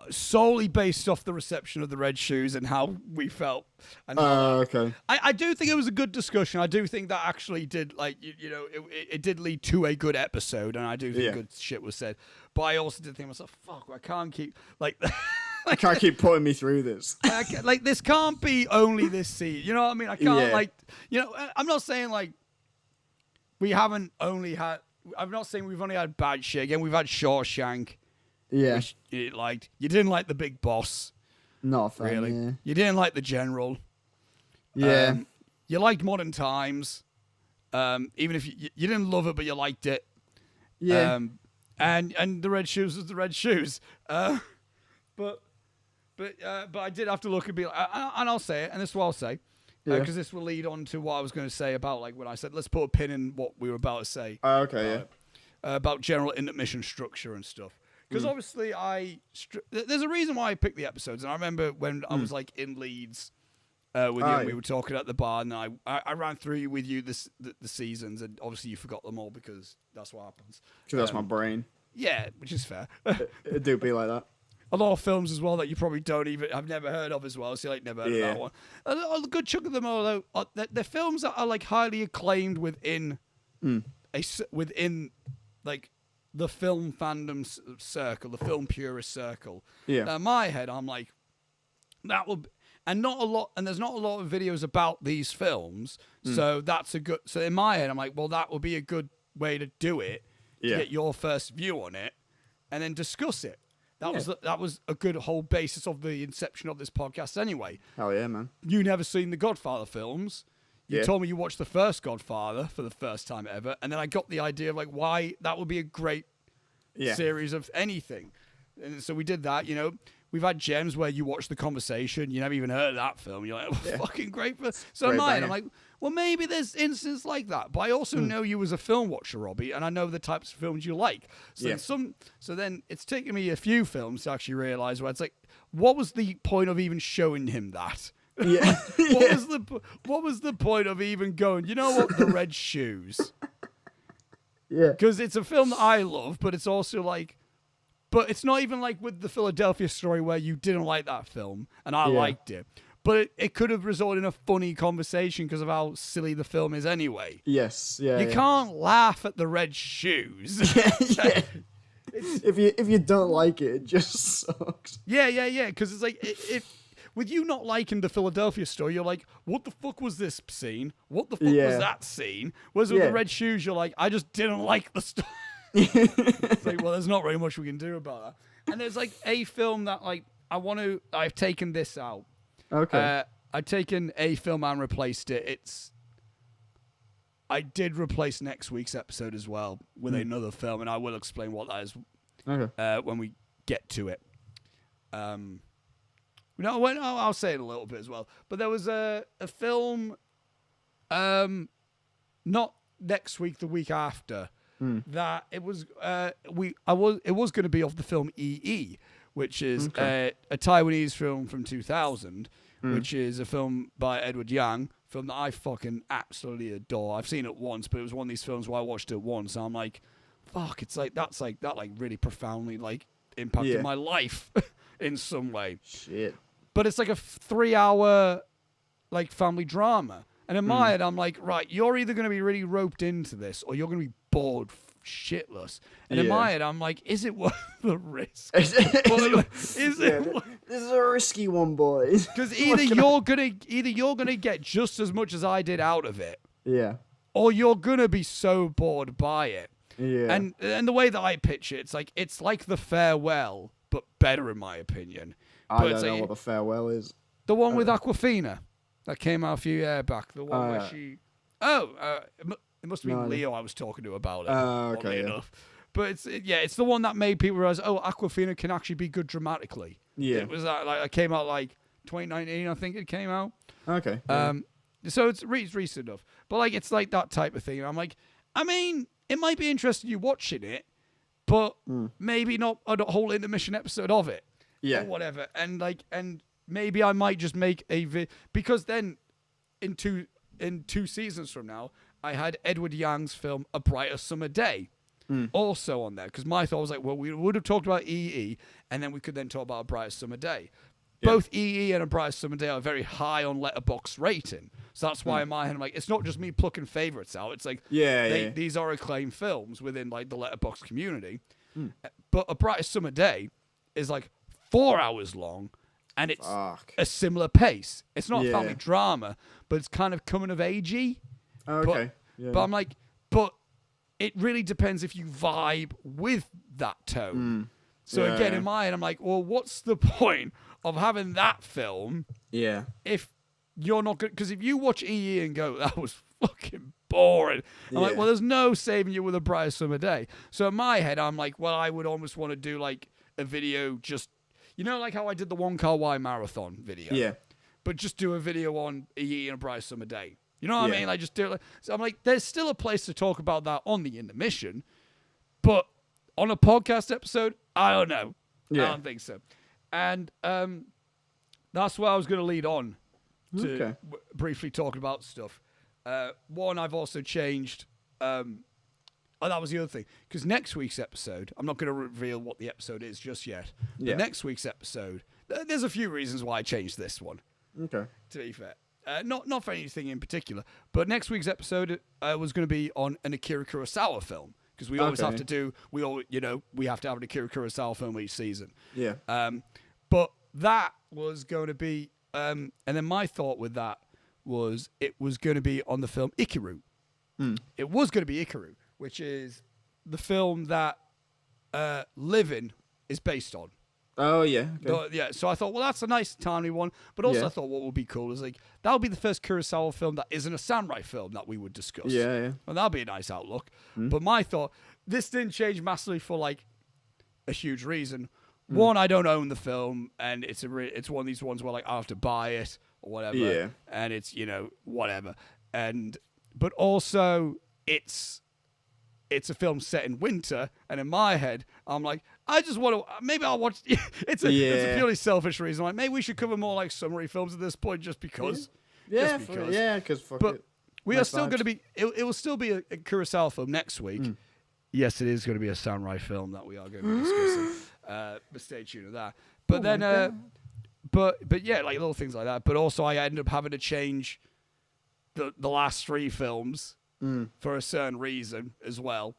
solely based off the reception of the Red Shoes and how we felt. And okay. I do think it was a good discussion. I do think that actually did, like, it did lead to a good episode, and I do think good shit was said. But I also did think to myself, fuck, I can't keep, like... I can't keep putting me through this. Like, this can't be only this season. You know what I mean? I can't, like... I'm not saying, like, we haven't only had... I'm not saying we've only had bad shit. Again, we've had Shawshank. Yeah. Which you liked. You didn't like The Big Boss. Not a fan, really. yeah. You didn't like The General. Yeah. You liked Modern Times. Even if you didn't love it, but you liked it. Yeah. And The Red Shoes was The Red Shoes. But I did have to look and be like, and I'll say it, and this is what I'll say. Because this will lead on to what I was going to say about, like, when I said, let's put a pin in what we were about to say. Okay, about general intermission structure and stuff. Because obviously there's a reason why I picked the episodes. And I remember when I was, like, in Leeds with you, and we were talking at the bar, and I ran through with you the seasons, and obviously you forgot them all because that's what happens. Because that's my brain. Yeah, which is fair. It do be like that. A lot of films as well that you probably have never heard of as well. So you like never heard of that one. A good chunk of them are they're films that are like highly acclaimed within like the film fandom circle, the film purist circle. Yeah. Now, in my head, I'm like, that would, and there's not a lot of videos about these films. So that's a good. So in my head, I'm like, well, that would be a good way to do it. To get your first view on it, and then discuss it. That was a good whole basis of the inception of this podcast anyway. Hell yeah, man. You never seen the Godfather films. You told me you watched the first Godfather for the first time ever, and then I got the idea of like why that would be a great series of anything. And so we did that, We've had gems where you watch The Conversation, you never even heard of that film. You're like, fucking great. So am I. And I'm like, well, maybe there's instances like that. But I also know you as a film watcher, Robbie, and I know the types of films you like. So then it's taken me a few films to actually realize where it's like, what was the point of even showing him that? Yeah. What was the point of even going, you know what, The Red Shoes? Yeah. Because it's a film that I love, but it's also like, but it's not even like with the Philadelphia Story where you didn't like that film and I liked it. But it could have resulted in a funny conversation because of how silly the film is anyway. Yes, yeah. You can't laugh at The Red Shoes. Yeah. If you don't like it, it just sucks. Yeah. Because it's like, with you not liking the Philadelphia Story, you're like, what the fuck was this scene? What the fuck was that scene? Whereas with The Red Shoes, you're like, I just didn't like the story. It's like, well, there's not very much we can do about that. And there's like a film that like I've taken this out. Okay. I've taken a film and replaced it. I did replace next week's episode as well with another film, and I will explain what that is when we get to it. I'll say it a little bit as well. But there was a film, not next week, the week after. That it was it was going to be of the film E.E., which is a Taiwanese film from 2000, which is a film by Edward Yang, film that I fucking absolutely adore. I've seen it once, but it was one of these films where I watched it once, and I'm like, fuck, it's like that really profoundly like impacted my life in some way. Shit. But it's like a 3-hour like family drama. And in my head, I'm like, right, you're either going to be really roped into this or you're going to be bored shitless. And in my head, I'm like, is it worth the risk? This is a risky one, boys. Because either you're gonna get just as much as I did out of it, or you're gonna be so bored by it. Yeah. And the way that I pitch it, it's like The Farewell, but better in my opinion. I don't know what The Farewell is. The one with Awkwafina that came out a few years back. The one where she... it must have been Leo I was talking to about it. Okay. Enough. But it's the one that made people realize, Awkwafina can actually be good dramatically. Yeah. It was it came out like 2019, I think it came out. Okay. So it's recent enough. But it's like that type of thing. And I'm like, I mean, it might be interesting you watching it, but maybe not a whole intermission episode of it. Yeah. Or whatever. And maybe I might just make because then in two seasons from now, I had Edward Yang's film A Brighter Summer Day. also on there, because my thought was like, well, we would have talked about EE, and then we could then talk about A Brightest Summer Day. Yeah. Both EE and A Brightest Summer Day are very high on Letterboxd rating, so that's why in my head I'm like, it's not just me plucking favorites out. It's like, these are acclaimed films within like the Letterboxd community. But A Brightest Summer Day is like 4 hours long, and it's a similar pace. It's not a family drama, but it's kind of coming of agey. Okay. But I'm like, but it really depends if you vibe with that tone. So again, in my head, I'm like, well, what's the point of having that film if you're not good? Because if you watch EE and go, that was fucking boring, I'm like, well, there's no saving you with A Brightest Summer Day. So in my head, I'm like, well, I would almost want to do like a video just, you know, like how I did the One Car Y marathon video. Yeah. But just do a video on EE and A Brightest Summer Day. You know what I mean? Like, just do it. So I'm like, there's still a place to talk about that on the Intermission, but on a podcast episode, I don't know. I don't think so. And that's where I was going to lead on to briefly talk about stuff. One, I've also changed. That was the other thing. Because next week's episode, I'm not going to reveal what the episode is just yet. But next week's episode, there's a few reasons why I changed this one. Okay. To be fair. Not for anything in particular, but next week's episode was going to be on an Akira Kurosawa film, because we always have to do, we have to have an Akira Kurosawa film each season. Yeah. But that was going to be, and then my thought with that was it was going to be on the film Ikiru. It was going to be Ikiru, which is the film that Living is based on. Oh, yeah. Okay. So I thought, well, that's a nice, timely one. But also I thought what would be cool is, like, that would be the first Kurosawa film that isn't a samurai film that we would discuss. Yeah. And that would be a nice outlook. But my thought, this didn't change massively for, like, a huge reason. One, I don't own the film, and it's one of these ones where, like, I have to buy it or whatever. Yeah. And it's, whatever. But also, it's a film set in winter, and in my head, I'm like, I just want to. Maybe I'll watch. It's a purely selfish reason. Like, maybe we should cover more like summery films at this point, just because. Because fuck it. We are still going to be. It will still be a Kurosawa film next week. Yes, it is going to be a samurai film that we are going to be discussing. But stay tuned to that. But but yeah, like little things like that. But also, I ended up having to change the last three films. For a certain reason as well.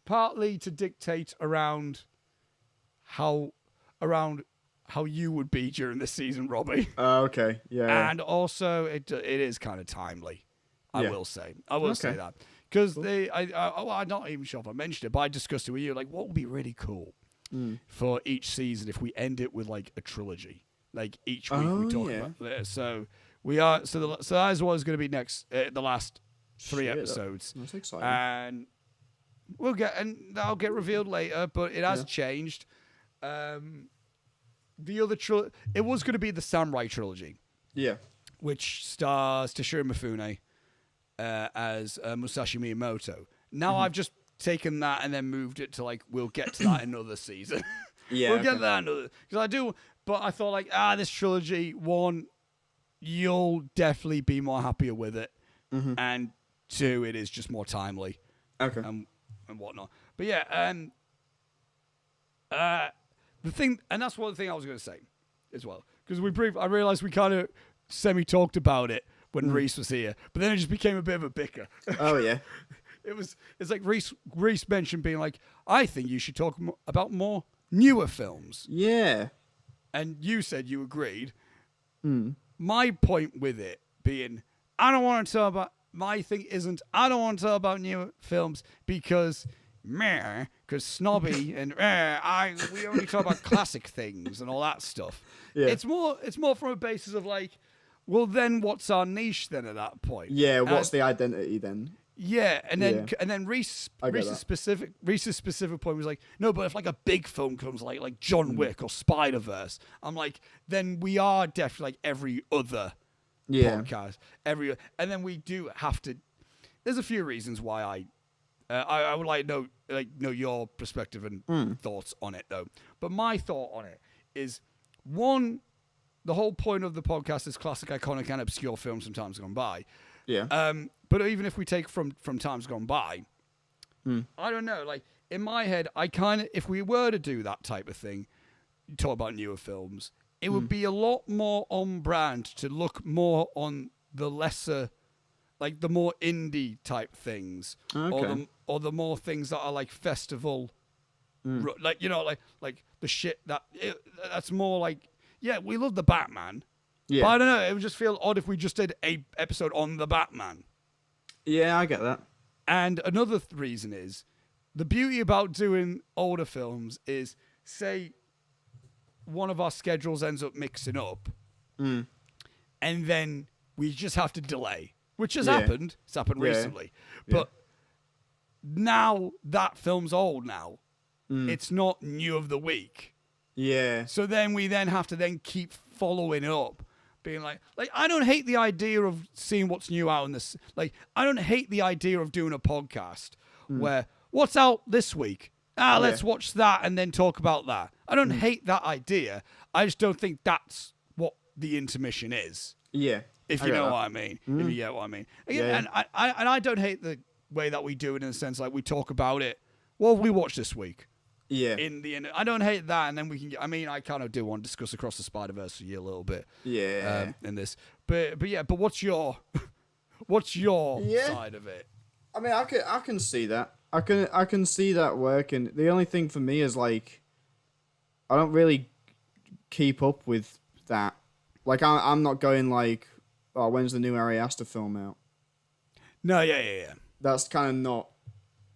Partly to dictate around how you would be during this season, Robbie. Okay. Yeah. And also it is kind of timely. I will say that, because I'm not even sure if I mentioned it, but I discussed it with you. Like, what would be really cool for each season if we end it with like a trilogy, like each week we talk about this. So we are so that is what is going to be next. The last 3 episodes. That's exciting. And that'll get revealed later, but it has changed. The other it was going to be the Samurai trilogy. Yeah. Which stars Toshiro Mifune as Musashi Miyamoto. Now I've just taken that and then moved it to, like, we'll get to that another season. We'll get to that another, because I do, but I thought, like, this trilogy, one, you'll definitely be more happier with it, and two, it is just more timely, and whatnot. But yeah, the thing, and that's one thing I was going to say as well, because I realized we kind of semi-talked about it when Reese was here, but then it just became a bit of a bicker. Oh yeah. It's like Reese mentioned being like, I think you should talk about more newer films. Yeah. And you said you agreed. My point with it being, I don't want to talk about, my thing isn't, I don't want to talk about newer films because snobby and we only talk about classic things and all that stuff. Yeah. It's more from a basis of like, well, then what's our niche then at that point? Yeah, what's the identity then? Yeah, and then Reese's specific point was like, no, but if like a big film comes like John Wick or Spider-Verse, I'm like, then we are definitely like every other podcast, and then we do have to. There's a few reasons why I would like to know your perspective and thoughts on it though. But my thought on it is, one, the whole point of the podcast is classic, iconic, and obscure films from times gone by. Yeah. But even if we take from times gone by, I don't know. Like in my head, I kind of, if we were to do that type of thing, talk about newer films, it would be a lot more on brand to look more on the lesser, like the more indie type things, or the more things that are like festival, like like the shit that's more like we love the Batman, but I don't know. It would just feel odd if we just did a episode on the Batman. Yeah, I get that. And another reason is the beauty about doing older films is, say, one of our schedules ends up mixing up, and then we just have to delay, which has happened. It's happened recently. But now that film's old now. It's not new of the week. Yeah. So then we have to keep following up, being like I don't hate the idea of seeing what's new out in this. Like, I don't hate the idea of doing a podcast where what's out this week? Let's watch that and then talk about that. I don't hate that idea. I just don't think that's what the intermission is. Yeah. If you know what I mean. If you get what I mean. And I don't hate the way that we do it in the sense like we talk about it. Well, we watched this week. Yeah. In the end, I don't hate that, and then we can. I kind of do want to discuss Across the Spider-Verse a little bit. Yeah. In this, but what's your side of it? I mean, I can see that. I can see that working. The only thing for me is like, I don't really keep up with that. Like, I'm not going like, oh, when's the new Ari Aster film out? No, yeah. That's kind of not.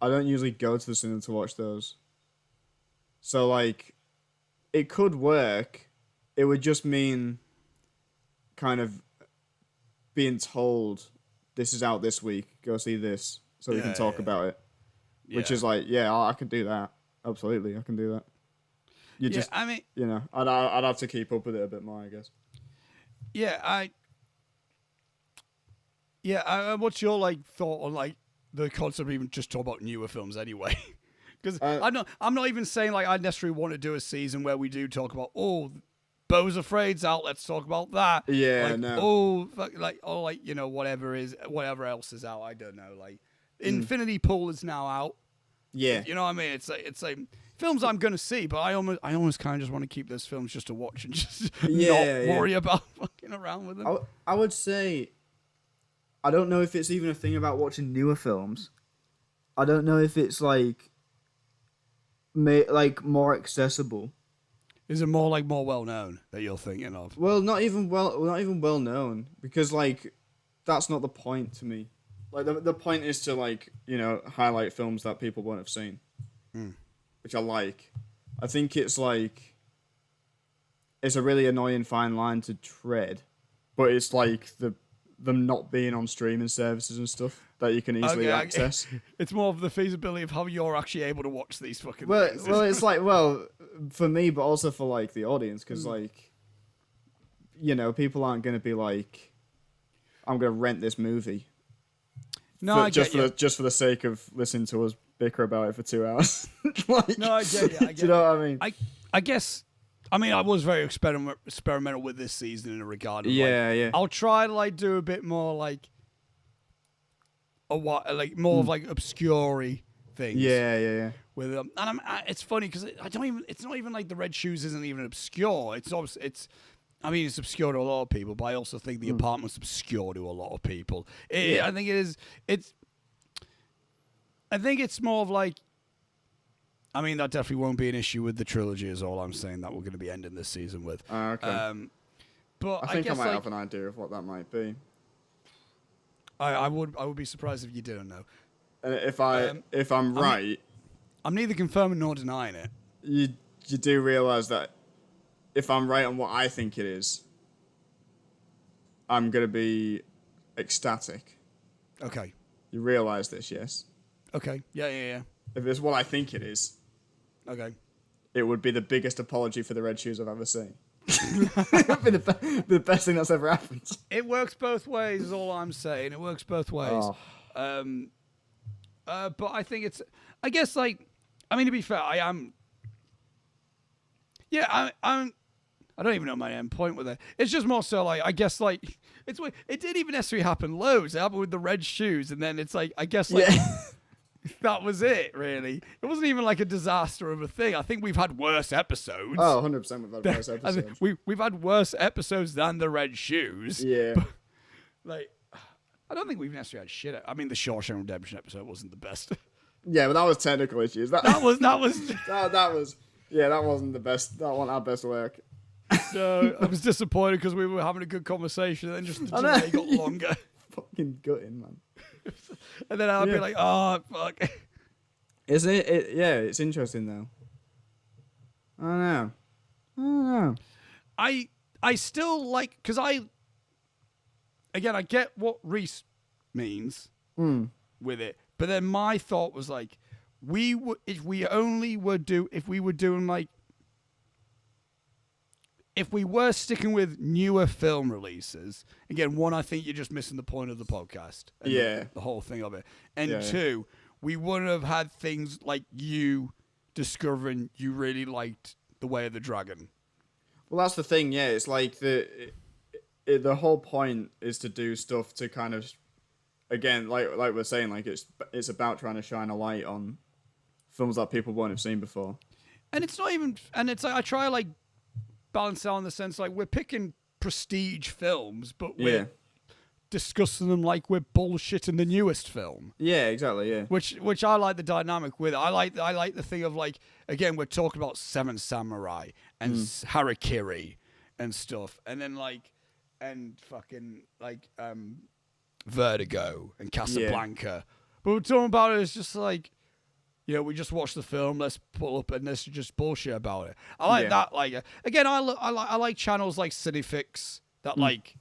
I don't usually go to the cinema to watch those. So, like, it could work. It would just mean kind of being told, this is out this week, go see this, so we can talk about it. Which is like, I can do that. Absolutely, I can do that. I'd have to keep up with it a bit more, I guess. What's your, like, thought on, like, the concept of even just talk about newer films anyway? Because I'm not even saying like I necessarily want to do a season where we do talk about Beau's Afraid's out. Let's talk about that. Yeah, whatever else is out. I don't know. Like Infinity Pool is now out. Yeah, you know what I mean. It's like films I'm gonna see, but I almost kind of just want to keep those films just to watch and just not worry about fucking around with them. I would say, I don't know if it's even a thing about watching newer films. I don't know if it's like more accessible. Is it more well known that you're thinking of? Well, not even well known, because like that's not the point to me. Like the point is to like, highlight films that people won't have seen, which I like. I think it's like it's a really annoying fine line to tread, but it's like them not being on streaming services and stuff that you can easily access. It's more of the feasibility of how you're actually able to watch these fucking things. Well, it's like, for me, but also for like the audience, because like, people aren't going to be like, I'm going to rent this movie. No, just for the sake of listening to us bicker about it for 2 hours. Like, no, I get you. Do you know what I mean? I guess. I mean, I was very experimental with this season in a regard of I'll try to like do a bit more like more of like obscure things. Yeah. With them, and it's funny because it's not even like the Red Shoes isn't even obscure. It's obscure to a lot of people, but I also think The Apartment's obscure to a lot of people. I think it is. I think it's more of like. I mean, that definitely won't be an issue with the trilogy, is all I'm saying, that we're going to be ending this season with. Okay. But I think I might have an idea of what that might be. I would be surprised if you didn't know. And if I'm right, I'm neither confirming nor denying it. You do realize that if I'm right on what I think it is, I'm going to be ecstatic. Okay. You realize this, yes? Okay. Yeah. If it's what I think it is. Okay. It would be the biggest apology for the Red Shoes I've ever seen. It would be the best thing that's ever happened. It works both ways, is all I'm saying. It works both ways. Oh. But I think it's... I guess, like... I mean, to be fair, I am... Yeah, I'm... I don't even know my end point with it. It's just more so, like, I guess, like... It's weird. It didn't even necessarily happen loads. It happened with the Red Shoes, and then it's like, I guess, like... Yeah. That was it, really. It wasn't even like a disaster of a thing. I think we've had worse episodes. Oh, 100% we've had worse episodes. We've had worse episodes than the Red Shoes. Yeah. But, like, I don't think we've necessarily had shit. I mean, the Shawshank Redemption episode wasn't the best. Yeah, but that was technical issues. That was that was yeah, that wasn't the best. That wasn't our best work. No, I was disappointed because we were having a good conversation, and then just the delay got longer. Fucking gutting, man. And then I'd be like, oh fuck. Isn't it? Yeah, it's interesting though. I don't know. I still like, because I get what Reese means with it, but then my thought was like, if we were sticking with newer film releases, again, one, I think you're just missing the point of the podcast. And the whole thing of it. And two, we wouldn't have had things like you discovering you really liked The Way of the Dragon. Well, that's the thing, yeah. It's like the whole point is to do stuff to kind of, again, like we're saying, like it's about trying to shine a light on films that people won't have seen before. And it's not even, and it's like I try like balance out in the sense like we're picking prestige films, but we're discussing them like we're bullshitting the newest film. Yeah, exactly. Yeah. Which I like the dynamic with it. I like the thing of like, again, we're talking about Seven Samurai and Harakiri and stuff, and then like and fucking like Vertigo and Casablanca. But we're talking about it as just like, you know, we just watched the film. Let's pull up and let's just bullshit about it. I like that. Like again, I like channels like Cinefix that like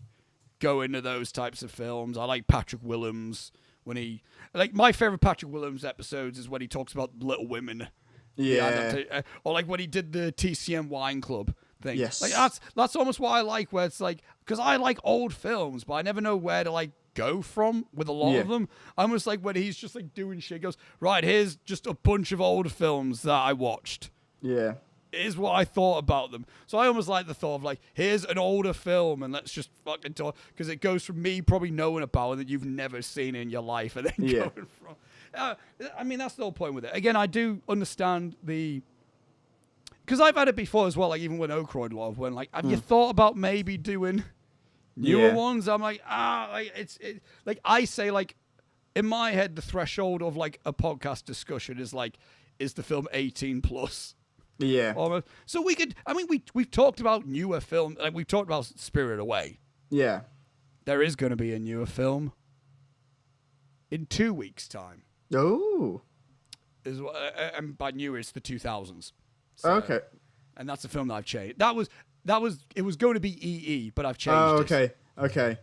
go into those types of films. I like Patrick Willems when he like my favorite Patrick Willems episodes is when he talks about Little Women. Yeah. Or like when he did the TCM Wine Club thing. Yes. Like that's almost what I like, where it's like, because I like old films, but I never know where to like go from with a lot of them. Almost like when he's just like doing shit, goes, right, here's just a bunch of old films that I watched. Yeah. Is what I thought about them. So I almost like the thought of like, here's an older film and let's just fucking talk, because it goes from me probably knowing about it that you've never seen in your life, and then going from. I mean, that's the whole point with it. Again, I do understand because I've had it before as well, like even when Okroyd Love, when like, have you thought about maybe doing newer ones? I'm like, like I say, like in my head, the threshold of like a podcast discussion is like, is the film 18 plus? Yeah. Almost. So we could, I mean, we've talked about newer film, like we've talked about Spirited Away. Yeah. There is going to be a newer film in 2 weeks' time. Oh. And by new, it's the 2000s. So, okay. And that's a film that I've changed. It was going to be EE, but I've changed it. Oh, okay. Okay.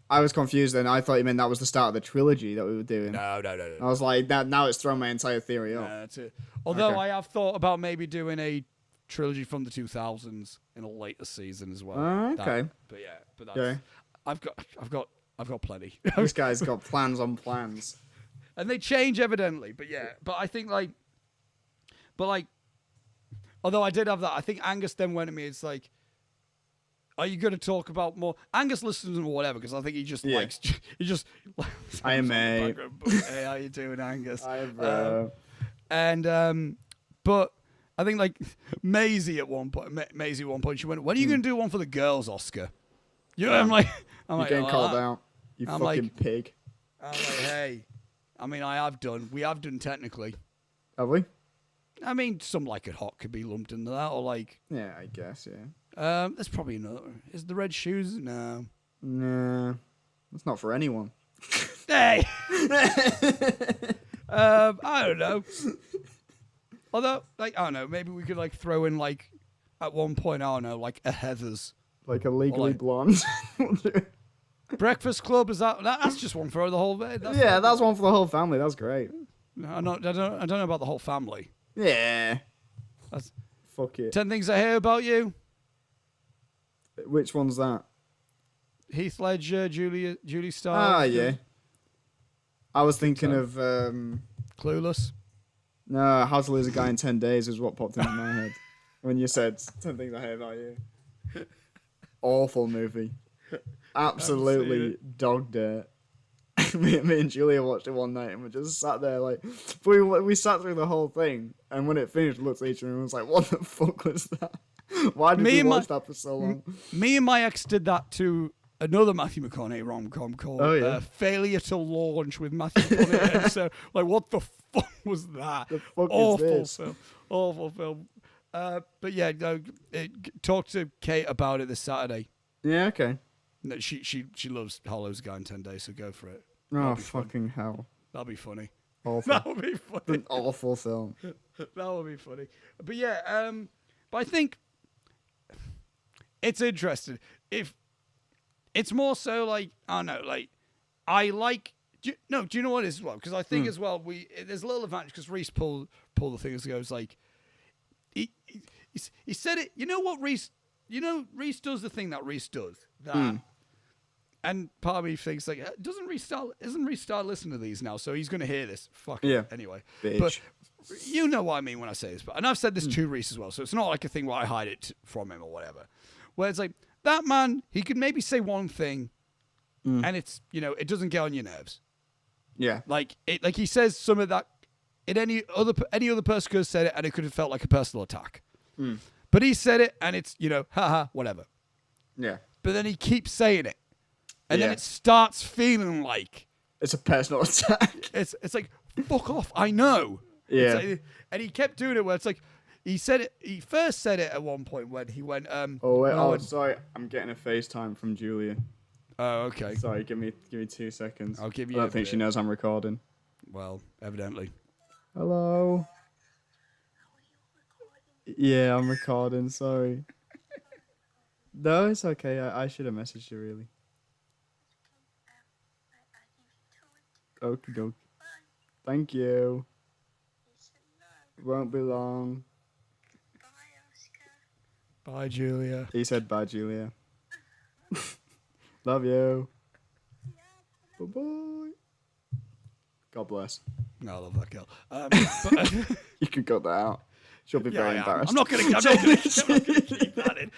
I was confused then. I thought you meant that was the start of the trilogy that we were doing. No. I was like, now it's thrown my entire theory off. That's it. Although I have thought about maybe doing a trilogy from the 2000s in a later season as well. Oh, okay. But that's, I've got plenty. This guy's got plans on plans. And they change evidently, but I think although I did have that, I think Angus then went to me, it's like, are you going to talk about more? Angus listens or whatever, because I think he just likes, he just. I am mate. Hey, how you doing, Angus? Hi, bro. But I think like Maisie at one point, she went, when are you going to do one for the girls, Oscar? You know, I'm You're getting called out. You fucking pig. I'm like, hey. I mean, we have done technically. Have we? I mean, some Like It Hot could be lumped into that, or like. Yeah, I guess, yeah. There's probably another. Is the Red Shoes? No. Nah. That's not for anyone. Hey! I don't know. Although, like, I don't know, maybe we could like throw in like, at one point, I don't know, like a Heathers. Like a Legally Blonde. Breakfast Club, is that's just one for the whole. That's one for the whole family. That's great. I don't know about the whole family. Yeah. Fuck it. 10 Things I Hear About You. Which one's that? Heath Ledger, Julie Stiles. Ah, yeah. I was thinking of Clueless. No, How to Lose a Guy in 10 Days is what popped into my head when you said 10 Things I Hear About You. Awful movie. Absolutely dog dirt. me and Julia watched it one night, and we just sat there like, we sat through the whole thing, and when it finished, looked at each other and was like, "What the fuck was that? Why did we watch that for so long?" Me and my ex did that to another Matthew McConaughey rom-com called Failure to Launch with Matthew McConaughey. And so, like, what the fuck was that? The fuck Awful is this? film. Awful film. But yeah, no, talk to Kate about it this Saturday. Yeah, okay. No, she loves Hollow's Guy in 10 Days, so go for it. Oh, fucking hell. That'll be funny. Awful. That'll be funny. An awful film. That will be funny. But yeah, but I think it's interesting. If it's more so like, I don't know, like, I like, do you know what it is as well? Because I think as well, there's a little advantage because Reese pulled the thing as goes like, he said it, you know what Reese does the thing that Reese does. That, and part of me thinks like, isn't Reese start listening to these now? So he's going to hear this. Fuck yeah. it. Anyway. Bitch. But you know what I mean when I say this. And I've said this to Reese as well. So it's not like a thing where I hide it from him or whatever. Where it's like, that man, he could maybe say one thing and it's, it doesn't get on your nerves. Yeah. Like he says some of that in any other person could have said it and it could have felt like a personal attack. But he said it and it's, haha, whatever. Yeah. But then he keeps saying it. And then it starts feeling like it's a personal attack. It's like, fuck off, I know. Yeah. Like, and he kept doing it where it's like, he first said it at one point when he went, sorry, I'm getting a FaceTime from Julia. Oh, okay. Sorry, give me 2 seconds. I'll give you I don't think she knows I'm recording. Well, evidently. Hello? Yeah, I'm recording, sorry. No, it's okay. I should have messaged you, really. Okie dokie. Thank you. Won't be long. Bye, Julia. He said bye, Julia. Love you. Bye-bye. God bless. No, I love that girl. But, you can cut that out. She'll be very embarrassed. I'm not going to keep that in.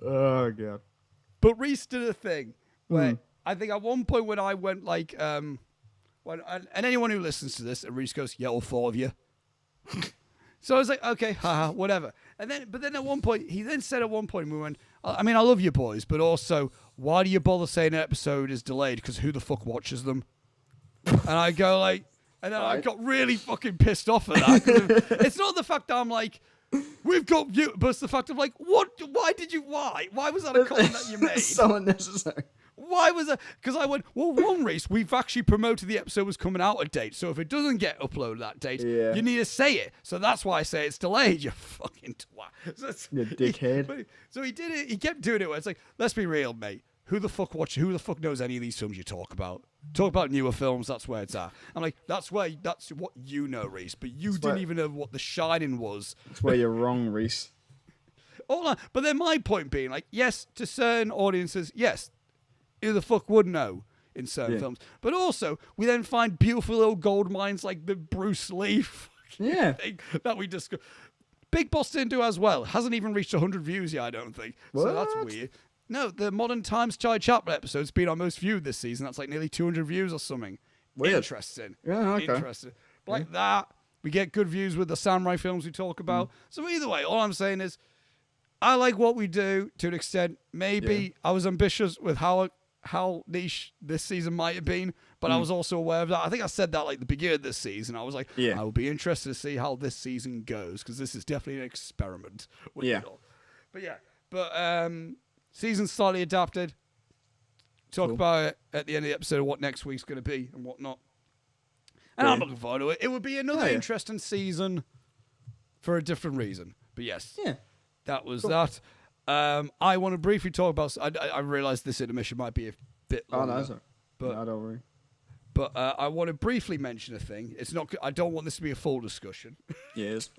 Oh, God. But Reese did a thing where I think at one point when I went like, and anyone who listens to this, Reese goes, yeah, all four of you. So I was like, okay, haha, whatever. But then at one point, he then said at one point, we went, I mean, I love you boys, but also, why do you bother saying an episode is delayed? Because who the fuck watches them? And I go like, and then I got really fucking pissed off at that. It's not the fact that I'm like, we've got you, but it's the fact of like, what? Why was that a comment that you made? So unnecessary. Why was that? Because I went, well, one, Reese, we've actually promoted the episode was coming out a date. So if it doesn't get uploaded that date, you need to say it. So that's why I say it's delayed, you fucking twat. So you dickhead. So he did it. He kept doing it where it's like, let's be real, mate. Who the fuck knows any of these films you talk about? Talk about newer films, that's where it's at. I'm like, that's what you know, Reese. But you didn't even know what The Shining was. That's where you're wrong, Reese. But then my point being, like, yes, to certain audiences, yes, who the fuck would know in certain films? But also, we then find beautiful little gold mines like the Bruce Lee thing that we discussed. Big Boss didn't do as well. Hasn't even reached 100 views yet, I don't think. What? So that's weird. No, the Modern Times Charlie Chaplin episode's been our most viewed this season. That's like nearly 200 views or something. Weird. Interesting. Yeah, okay. Interesting. But like that, we get good views with the samurai films we talk about. So either way, all I'm saying is, I like what we do to an extent. Maybe I was ambitious with how niche this season might have been, but I was also aware of that. I think I said that like the beginning of this season. I was like, I will be interested to see how this season goes because this is definitely an experiment. But season's slightly adapted. Talk about it at the end of the episode of what next week's going to be and whatnot. And I'm looking forward to it. It would be another interesting season for a different reason. But yes, that was that. I want to briefly talk about. I realize this intermission might be a bit longer. Oh, no, but no, don't worry. But I want to briefly mention a thing. It's not. I don't want this to be a full discussion. Yes.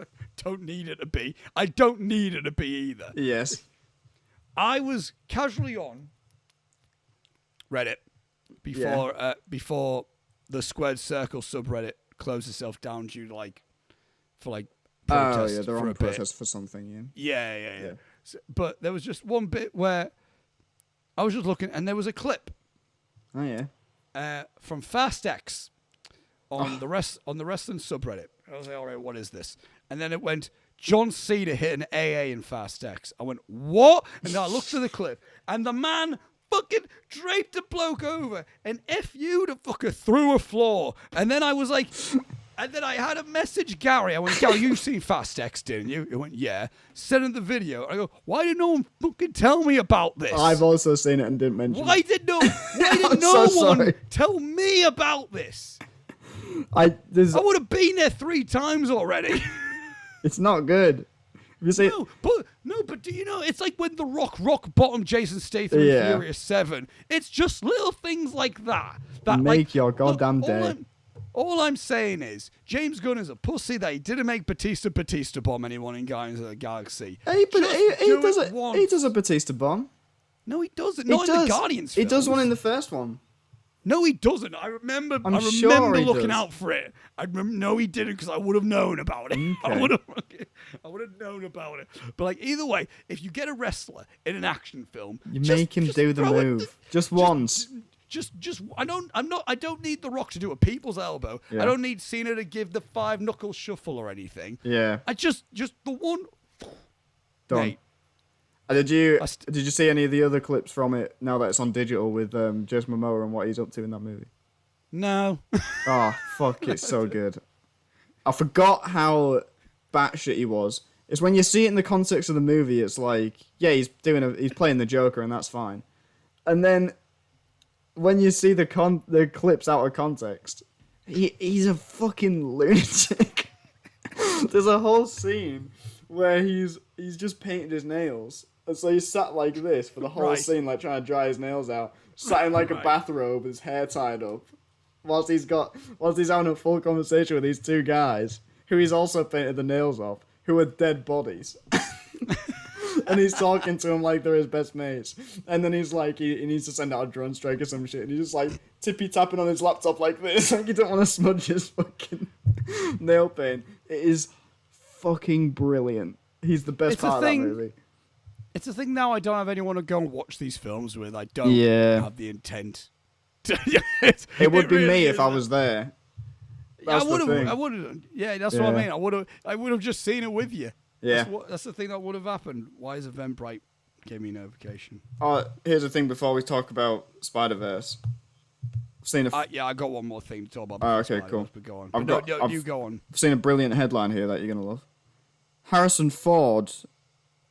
Don't need it to be. I don't need it to be either. Yes. I was casually on Reddit before the Squared Circle subreddit closed itself down due to protest they're for on a protest bit. for something. Yeah. So, but there was just one bit where I was just looking, and there was a clip Oh yeah. From Fast X on the wrestling subreddit. I was like, all right, what is this? And then it went, John Cena hit an AA in Fast X. I went, what? And then I looked at the clip, and the man fucking draped a bloke over and FU'd a fucker through a floor. And then I was like, and then I had a message Gary. I went, Gary, you seen Fast X, didn't you? He went, yeah. Sent him the video. I go, why did no one fucking tell me about this? I've also seen it and didn't mention Why it. did no one tell me about this? I would have been there 3 times already. It's not good. You see, but do you know, it's like when The Rock bottom Jason Statham in Furious 7. It's just little things like that make your goddamn day. All I'm saying is, James Gunn is a pussy that he didn't make Batista bomb anyone in Guardians of the Galaxy. He does a Batista bomb. No, he doesn't. Not in the Guardians films. He does one in the first one. No, he doesn't. I remember looking out for it. No, he didn't, because I would have known about it. Okay. I would have known about it. But like, either way, if you get a wrestler in an action film, you make him do the move just once. I don't need The Rock to do a people's elbow. Yeah. I don't need Cena to give the 5 knuckle shuffle or anything. Yeah. I just the one. Done. Mate, did you see any of the other clips from it now that it's on digital with Jason Momoa and what he's up to in that movie? No. Oh fuck! It's so good. I forgot how batshit he was. It's when you see it in the context of the movie, it's like, yeah, he's playing the Joker and that's fine. And then when you see the clips out of context, he's a fucking lunatic. There's a whole scene where he's just painted his nails. And so he's sat like this for the whole scene, like trying to dry his nails out, sat in like a bathrobe, his hair tied up, whilst he's having a full conversation with these 2 guys who he's also painted the nails off, who are dead bodies. And he's talking to him like they're his best mates. And then he's like, he needs to send out a drone strike or some shit. And he's just like tippy-tapping on his laptop like this. Like he don't want to smudge his fucking nail paint. It is fucking brilliant. He's the best part of that movie. It's a thing now, I don't have anyone to go and watch these films with. I don't have the intent. It would be me if I was there. I would have. Yeah, that's what I mean. I would have just seen it with you. Yeah. That's the thing that would have happened. Why is Eventbrite gave me a notification? Here's the thing before we talk about Spider-Verse. I got one more thing to talk about. Okay, cool. But go on. You go on. I've seen a brilliant headline here that you're going to love. Harrison Ford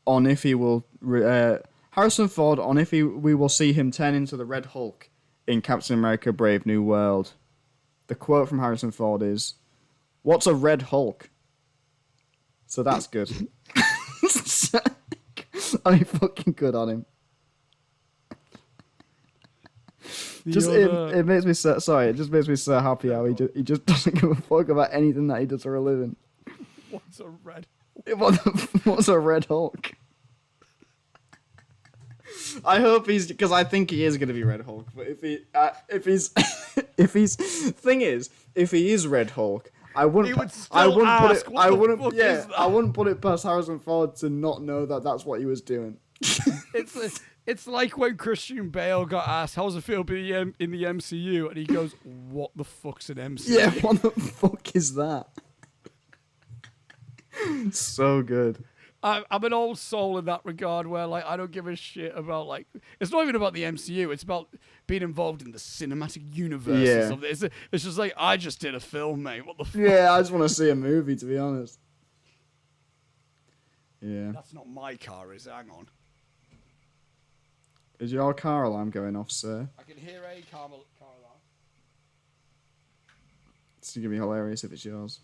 on if we will see him turn into the Red Hulk in Captain America Brave New World. The quote from Harrison Ford is, "What's a Red Hulk?" So that's good. I mean, fucking good on him. It makes me so sorry. It just makes me so happy how he just doesn't give a fuck about anything that he does for a living. What's a Red? What's a Red Hulk? I hope because I think he is going to be Red Hulk. But if he is Red Hulk, I wouldn't put it past Harrison Ford to not know that that's what he was doing. It's like when Christian Bale got asked, "How's it feel being in the MCU?" and he goes, "What the fuck's an MCU?" Yeah, what the fuck is that? So good. I'm an old soul in that regard, where like I don't give a shit about like it's not even about the MCU. It's about being involved in the cinematic universe. Yeah. It's just like I just did a film, mate. What the fuck? Yeah, I just want to see a movie, to be honest. Yeah. That's not my car, is it? Hang on. Is your car alarm going off, sir? I can hear a car alarm. It's going to be hilarious if it's yours.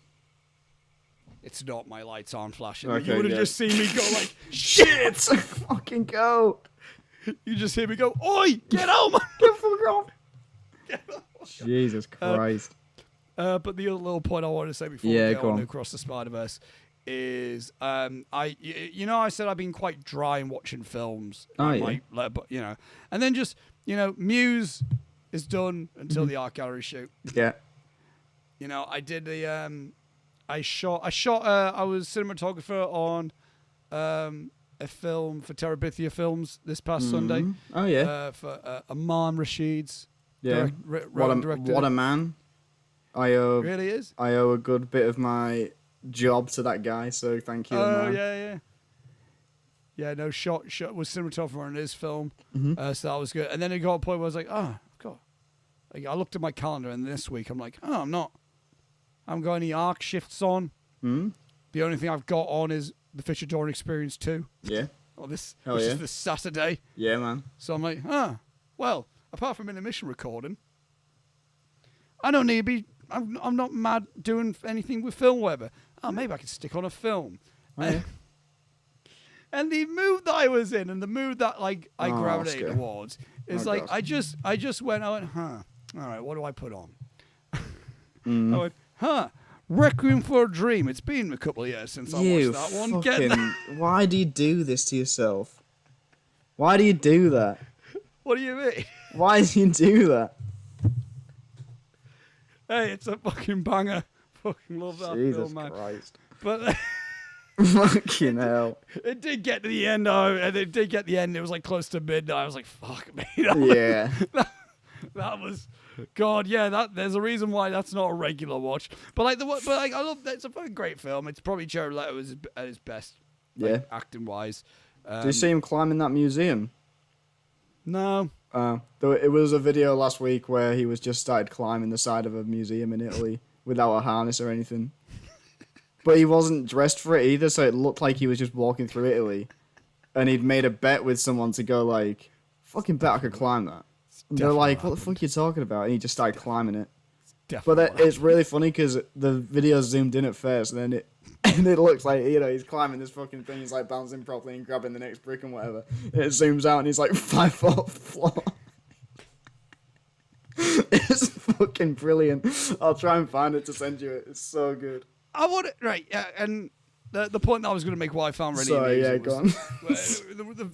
It's not, my lights aren't flashing. Okay, you would have just seen me go like, shit! Fucking go! You just hear me go, oi! Get out, man! Get fuck off! Jesus Christ. But the other little point I wanted to say before we go on across the Spider-Verse is, I said I've been quite dry in watching films. And then just, Muse is done until the art gallery shoot. Yeah. I did the, I was cinematographer on a film for Terabithia Films this past Sunday. Oh, yeah. For Amman Rashid's Yeah. Directed What a it. man. I owe Really is. I owe a good bit of my job to that guy, so thank you, Oh man. yeah. Yeah, no, shot was cinematographer in his film, Mm-hmm. so that was good. And then it got a point where I was like, oh, God. Like, I looked at my calendar, and this week I'm like, oh, I'm got any arc shifts on. Mm-hmm. The only thing I've got on is the Fisher Dawn Experience 2. Yeah. Or this, Hell which yeah. is this Saturday. Yeah, man. So I'm like, well, apart from Intermission recording, I don't need to be. I'm not mad doing anything with film, whatever. Oh, maybe I could stick on a film. Oh, yeah. And the mood that I was in, and the mood that I gravitated Oscar. towards, is Oh, like God. I just went, all right, what do I put on? Mm. I went, Requiem for a Dream. It's been a couple of years since I watched that one. Get that. Why do you do this to yourself? Why do you do that? What do you mean? Why do you do that? Hey, it's a fucking banger. Fucking love that Jesus film, man. Christ. But Fucking hell. it did get to the end, and it did get the end. It was like close to midnight. I was like, fuck me. Yeah. That was, God, yeah. There's a reason why that's not a regular watch. But I love that. It's a fucking great film. It's probably Jared Leto at his best, Yeah. acting wise. Do you see him climbing that museum? No. It was a video last week where he was just started climbing the side of a museum in Italy without a harness or anything. But he wasn't dressed for it either, so it looked like he was just walking through Italy. And he'd made a bet with someone to go like, fucking bet I could climb that. And they're like, what the fuck are you talking about? And he just started climbing it. But it's really funny because the video zoomed in at first, and then it looks like, he's climbing this fucking thing. He's like bouncing properly and grabbing the next brick and whatever. And it zooms out, and he's like 5 foot off the floor. It's fucking brilliant. I'll try and find it to send you it. It's so good. I want it, right, yeah, and the point that I was going to make, what I found really Sorry, amusing yeah, go on.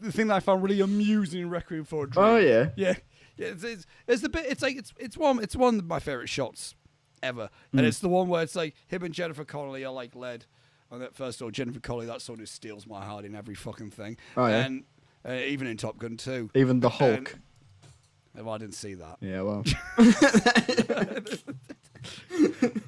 the thing that I found really amusing in Requiem for a Dream. Oh, yeah. Yeah, it's the bit. It's one of my favorite shots ever, and it's the one where it's like him and Jennifer Connelly are like led. And at first of all, Jennifer Connelly, that sort of steals my heart in every fucking thing. Oh, yeah. And even in Top Gun 2. Even the Hulk. Well, I didn't see that. Yeah, well.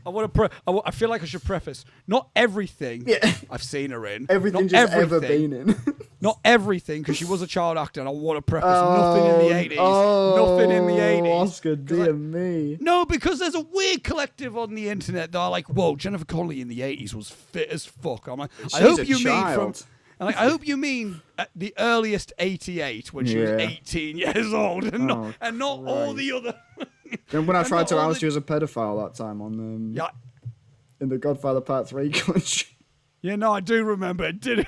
I feel like I should preface not everything I've seen her in. Everything she's ever been in. Not everything, because she was a child actor, and I want to preface nothing in the 80s. Nothing in the 80s. Oscar, dear me. No, because there's a weird collective on the internet that are like, whoa, Jennifer Connelly in the 80s was fit as fuck. I'm like, I hope you mean from... And I hope you mean at the earliest 88 when she was 18 years old, and not all the other. Remember when I tried to oust you as a pedophile that time on in the Godfather Part 3 country? Yeah, no, I do remember. It did.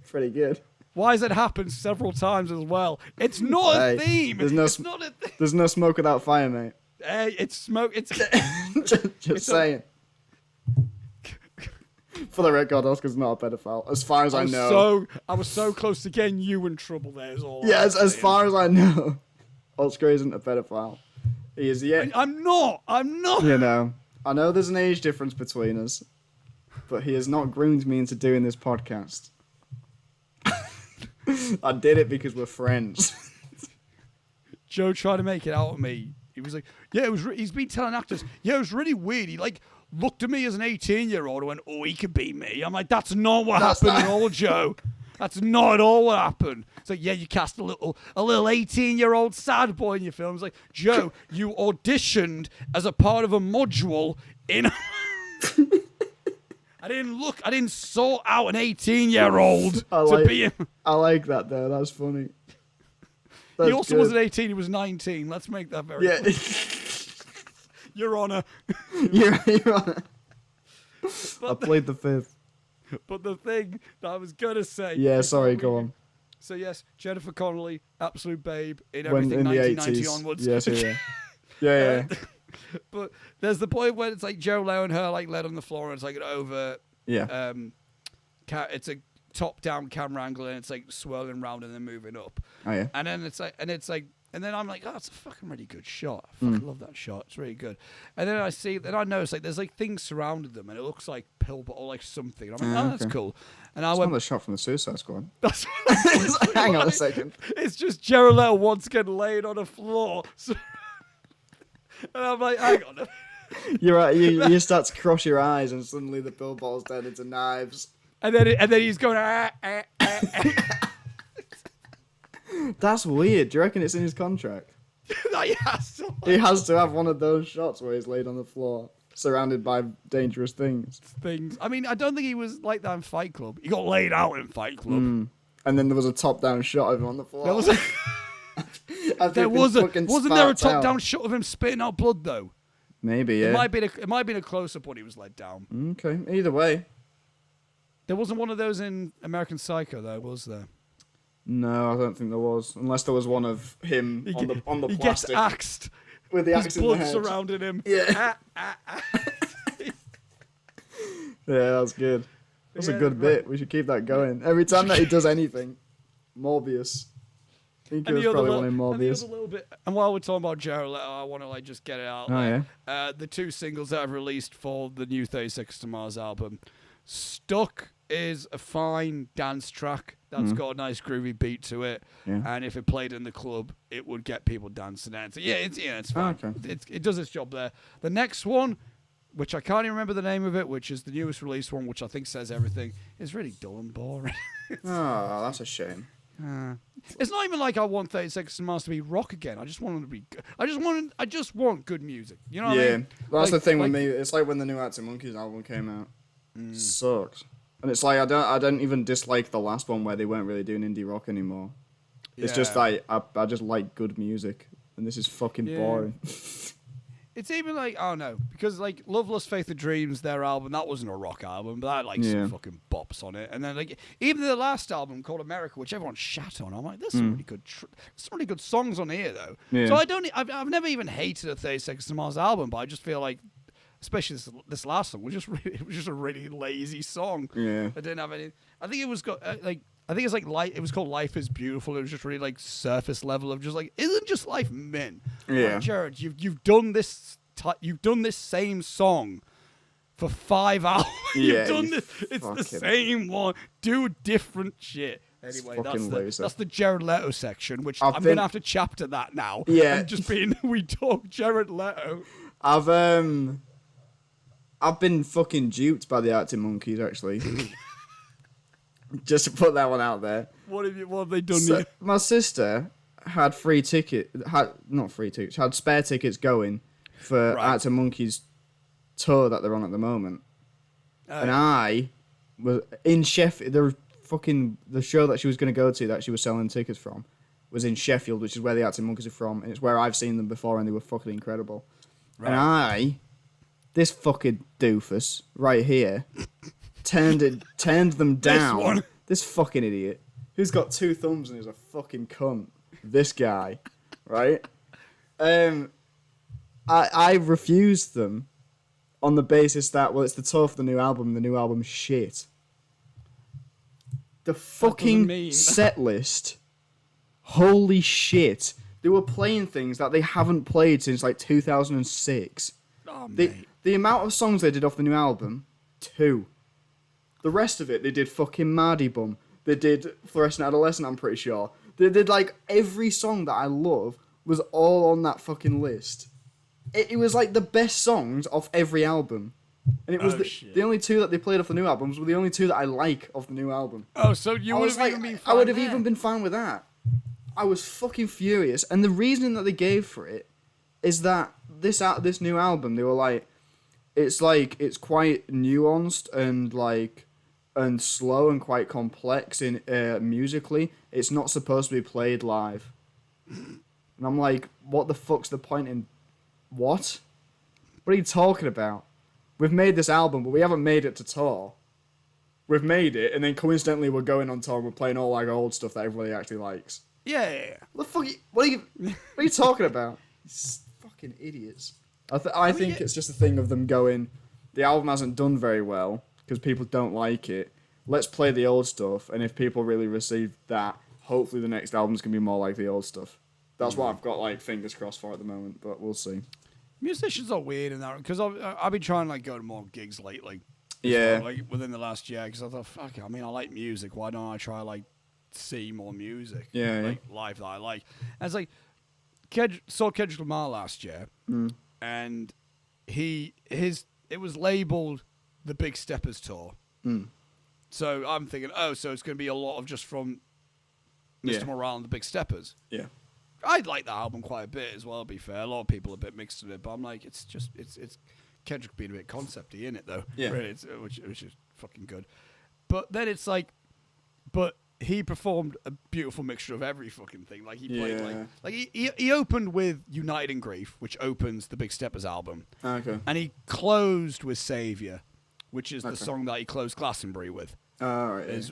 Pretty good. Why has it happened several times as well? It's not a theme. There's not a theme. There's no smoke without fire, mate. Hey, it's smoke. It's just saying. For the record, Oscar's not a pedophile, as far as I know. I was so close to getting you in trouble there. Is all. Yeah, as far as I know, Oscar isn't a pedophile. He is yet. I'm not. You know, I know there's an age difference between us, but he has not groomed me into doing this podcast. I did it because we're friends. Joe tried to make it out of me. He was like, yeah, it was. He's been telling actors, yeah, it was really weird. He looked at me as an 18-year-old and went, oh, he could be me. I'm like, that's not what happened at all, Joe. That's not at all what happened. It's like, yeah, you cast a little 18-year-old sad boy in your film. It's like, Joe, you auditioned as a part of a module in... I didn't sort out an 18-year-old to be him. I like that, though. That's funny. He also wasn't 18, he was 19. Let's make that very clear. Your Honor. Your Honor. I played the fifth. But the thing that I was going to say... Yeah, sorry, go on. So, yes, Jennifer Connelly, absolute babe in everything in 1990 the 80s. onwards. Yes, yeah. But there's the point where it's like Joe Leo and her like led on the floor, and it's like an over... Yeah. It's a top-down camera angle, and it's like swirling round and then moving up. Oh, yeah. And then and then I'm like, oh, it's a fucking really good shot. I fucking love that shot. It's really good. And then I notice like there's like things surrounded them, and it looks like pill or like something. And I'm like, that's cool. And I went, not the shot from the Suicide Squad. That's Hang on a second. It's just Jared Leto once again laid on a floor. So And I'm like, hang on. You're right. You start to cross your eyes, and suddenly the billboard's turned into knives. And then he's going. That's weird. Do you reckon it's in his contract? He has to. He has to have one of those shots where he's laid on the floor, surrounded by dangerous things. I mean, I don't think he was like that in Fight Club. He got laid out in Fight Club. And then there was a top-down shot of him on the floor. Wasn't there a top-down shot of him spitting out blood though? Maybe, yeah. It might have been a close-up when he was let down. Okay, either way. There wasn't one of those in American Psycho, though, was there? No, I don't think there was. Unless there was one of him on the he plastic. He gets axed. With the axe His in the blood head. surrounding him. Yeah. Yeah, that's good. That's a good bit. We should keep that going. Every time that he does anything, Morbius. I think he was probably one in Morbius. And while we're talking about Jared Leto, I want to just get it out there. Yeah. The 2 singles that I've released for the new 36 to Mars album. Stuck is a fine dance track that's got a nice groovy beat to it, and if it played in the club, it would get people dancing. And it's fine. Oh, okay. It does its job there. The next one, which I can't even remember the name of it, which is the newest release one, which I think says everything, is really dull and boring. Oh, that's a shame. It's not even like I want 36 to Mars to be rock again. I just want them to be good. I just want good music. You know what I mean? Well, that's the thing with me. It's like when the new Arctic Monkeys album came out. Sucks. And it's like I don't even dislike the last one where they weren't really doing indie rock anymore. It's just like I just like good music, and this is fucking boring. It's even like, I don't know, because like Love, Lost, Faith and Dreams, their album, that wasn't a rock album, but that had like some fucking bops on it. And then like even the last album called America, which everyone shat on, I'm like, there's some really good songs on here though. Yeah. So I've never even hated a 36 to Mars album, but I just feel like, especially this last song, it was just a really lazy song. Yeah, I didn't have any. I think it was got I think it's like it was called Life is Beautiful. It was just really like surface level of just like, isn't just life men? Yeah, like, Jared, you've done this same song for 5 hours. You've done this. It's the same one. Do different shit. Anyway, that's the Jared Leto section, which I'm gonna have to chapter that now. Yeah, and just being we talk Jared Leto. I've been fucking duped by the Arctic Monkeys, actually. Just to put that one out there. What have they done? So, my sister had had spare tickets going for Arctic Monkeys tour that they're on at the moment. And I was in Sheffield. The show that she was going to go to that she was selling tickets from was in Sheffield, which is where the Arctic Monkeys are from, and it's where I've seen them before, and they were fucking incredible. Right. And this fucking doofus right here turned them down. This fucking idiot who's got 2 thumbs and is a fucking cunt. This guy, right? I refused them on the basis that it's the tour for the new album. The new album's shit. The fucking set list. Holy shit! They were playing things that they haven't played since like 2006. Oh, the amount of songs they did off the new album, 2. The rest of it, they did fucking Mardy Bum. They did Fluorescent Adolescent, I'm pretty sure. They did like every song that I love was all on that fucking list. It was like the best songs off every album. And it was the only 2 that they played off the new albums were the only 2 that I like off the new album. Oh, so you would have even been fine. I would have even been fine with that. I was fucking furious. And the reason that they gave for it is that this new album, they were like, it's quite nuanced and slow and quite complex in musically. It's not supposed to be played live. And I'm like, what the fuck's the point in what? What are you talking about? We've made this album, but we haven't made it to tour. We've made it, and then coincidentally we're going on tour and we're playing all like old stuff that everybody actually likes. Yeah. What are you talking about? These fucking idiots. I think it's just a thing of them going, the album hasn't done very well because people don't like it. Let's play the old stuff, and if people really receive that, hopefully the next album's going to be more like the old stuff. That's what I've got like fingers crossed for at the moment, but we'll see. Musicians are weird in that, because I've been trying to like go to more gigs lately. Yeah. Like within the last year, because I thought, fuck it, I mean, I like music. Why don't I try like see more music? Yeah. Like live that I like. And it's like, saw Kendrick Lamar last year, and it was labeled the Big Steppers Tour. So I'm thinking, so it's going to be a lot of just from Mr. Morale and the Big Steppers. Yeah. I like that album quite a bit as well, to be fair. A lot of people are a bit mixed with it, but I'm like, it's Kendrick being a bit concepty in it, though. Yeah. Really, which is fucking good. But then it's like, but he performed a beautiful mixture of every fucking thing. Like, he played, he opened with United in Grief, which opens the Big Steppers album. Okay. And he closed with Saviour, which is the song that he closed Glastonbury with. Right.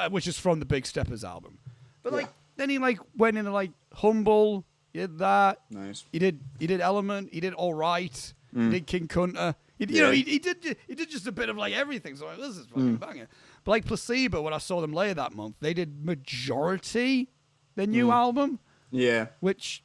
Which is from the Big Steppers album. But then he went into Humble. He did that. Nice. He did Element. He did All Right. He did King Kunta. He did just a bit of everything. So this is fucking banging. But Placebo, when I saw them later that month, they did Majority, their new album. Yeah. Which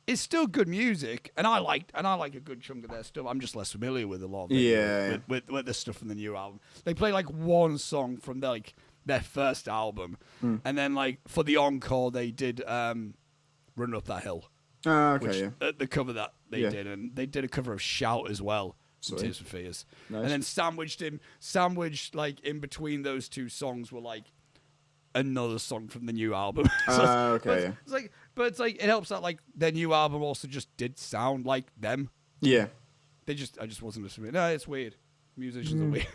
is still good music, and I like a good chunk of their stuff. I'm just less familiar with a lot of it. With the stuff from the new album. They play one song from their first album, and then for the encore they did Run Up That Hill. The cover that they did, and they did a cover of Shout as well. Tears for Fears. Nice. And then sandwiched in between those two songs were another song from the new album. But it helps that their new album also just did sound like them. Yeah. I just wasn't listening. No, it's weird. Musicians are weird.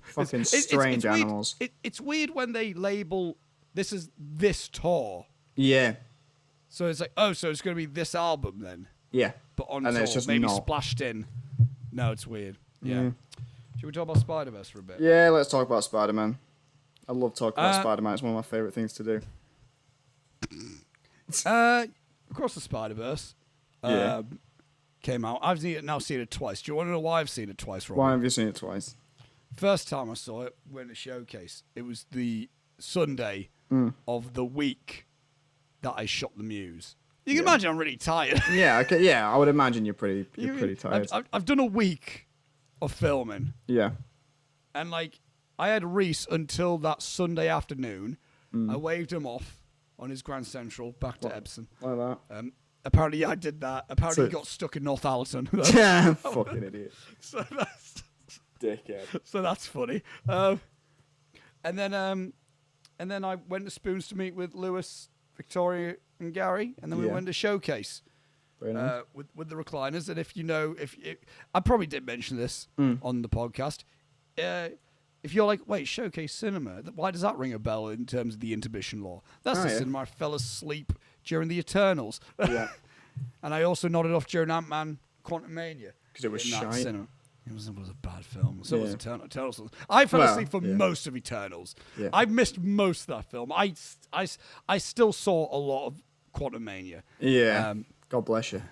Fucking strange animals. It's weird when they label this as this tour. Yeah. So it's so it's going to be this album then. Yeah. But on and tour, it's just maybe not. splashed in. No, it's weird. Yeah. Should we talk about Spider-Verse for a bit? Yeah, let's talk about Spider-Man. I love talking about Spider-Man. It's one of my favourite things to do. Across the Spider-Verse came out. I've now seen it twice. Do you want to know why I've seen it twice, Robbie? Why have you seen it twice? First time I saw it, we went to Showcase. It was the Sunday of the week that I shot the Muse. You can imagine I'm really tired. Yeah, okay, yeah. I would imagine you're pretty tired. I've done a week of filming. Yeah. And I had Reese until that Sunday afternoon. I waved him off on his Grand Central back to Epsom. Like that. Apparently, I did that. Apparently, he got stuck in Northallerton. Yeah, fucking idiot. So that's dickhead. So that's funny. And then I went to Spoons to meet with Lewis, Victoria, and Gary, and then we went to Showcase. Very nice. With the recliners. And I probably did mention this on the podcast. If you're wait, Showcase Cinema, why does that ring a bell in terms of the intermission law? That's the cinema I fell asleep during the Eternals. Yeah. And I also nodded off during Ant-Man Quantumania. Because it was shite. It was a bad film. So was Eternals. I fell asleep for most of Eternals. Yeah. I missed most of that film. I still saw a lot of Quantumania. Yeah. God bless you.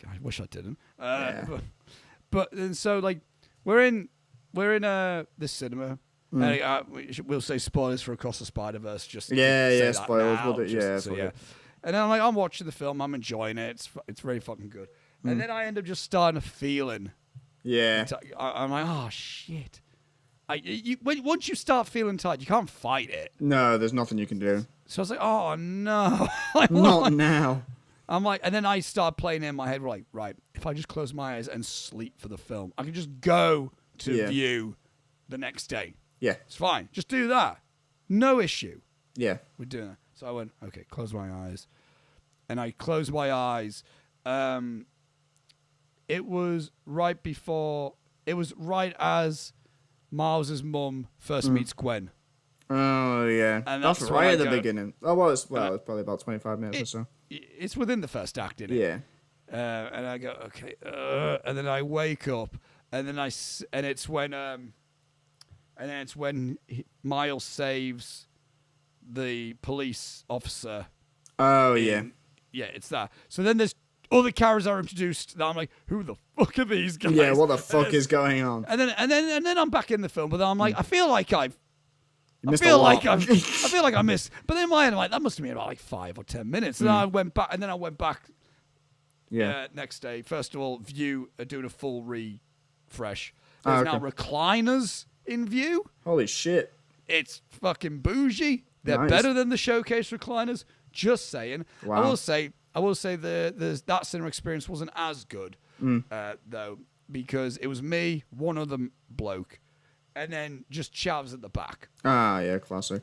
I wish I didn't. But and so we're in this cinema. We'll say spoilers for Across the Spider-Verse. Just spoilers. Now, would it? Yeah. And then I'm watching the film. I'm enjoying it. It's very fucking good. And then I end up just starting a feeling. Yeah. I'm like, oh shit. Once you start feeling tired, you can't fight it. No, there's nothing you can do. So I was like, oh no. Not now. I'm like, and then I start playing in my head, right, if I just close my eyes and sleep for the film, I can just go to view the next day. Yeah. It's fine. Just do that. No issue. Yeah. We're doing that. So I went, okay, close my eyes. And I closed my eyes. It was right as Miles's mum first meets Gwen. Oh, yeah. And that's right at the beginning. Oh, well, it's probably about 25 minutes or so. It's within the first act, isn't it? Yeah. And I go, okay. And then I wake up, and then it's when Miles saves the police officer. Oh, yeah. Yeah, it's that. So then there's other characters are introduced that I'm like, who the fuck are these guys? Yeah, what the fuck is going on? And then I'm back in the film, but then I'm like, I feel like I missed. But in my head, I'm like, that must have been about 5 or 10 minutes. And then I went back. Next day. First of all, View are doing a full refresh. There's now recliners in View. Holy shit! It's fucking bougie. They're better than the Showcase recliners. Just saying. Wow. I will say that cinema experience wasn't as good, though, because it was me, one other bloke, and then just chavs at the back. Ah, yeah, classic.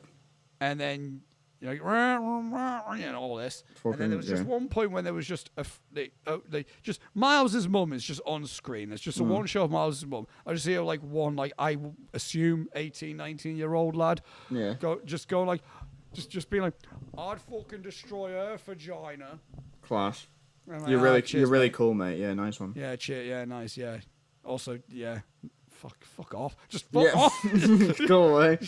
And then, all this. And then there was just one point when there was just just Miles's mum is just on screen. It's just a one shot of Miles's mum. I just see her one, I assume 18, 19-year-old lad. Yeah. Just being like, I'd fucking destroy her vagina. Class. Like, you're really mate. cool, mate. Yeah, nice one. Yeah, cheers. Yeah, nice. Yeah. Also, yeah. Fuck off. Just fuck off. Go away.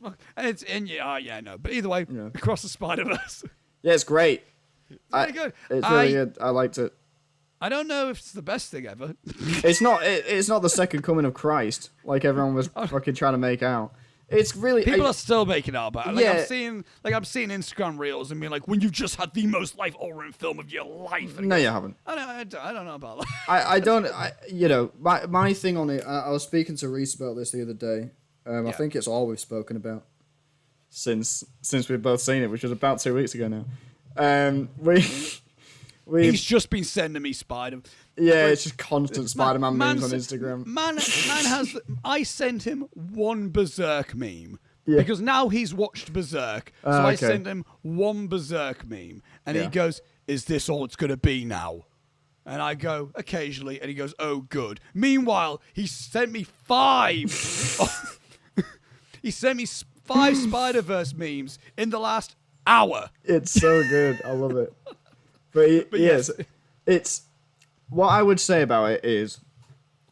No. But either way, Across the Spider-Verse. Yeah, it's great. It's really good. It's really good. I liked it. I don't know if it's the best thing ever. It's not. It's not the second coming of Christ, like everyone was fucking trying to make out. It's really people are still making out about it. Yeah. I'm seeing Instagram reels and being like, when you just had the most life-altering film of your life. No, you haven't. I don't know about that. I don't. My thing on it. I was speaking to Reese about this the other day. I think it's all we've spoken about since we've both seen it, which was about 2 weeks ago now. He's just been sending me Spider. Yeah, it's just constant Spider-Man memes on Instagram. Man has. I sent him one Berserk meme because now he's watched Berserk. So I sent him one Berserk meme, and he goes, "Is this all it's gonna be now?" And I go, "Occasionally," and he goes, "Oh, good." Meanwhile, he sent me 5. He sent me 5 Spider-Verse memes in the last hour. It's so good. I love it. But yes, it's what I would say about it is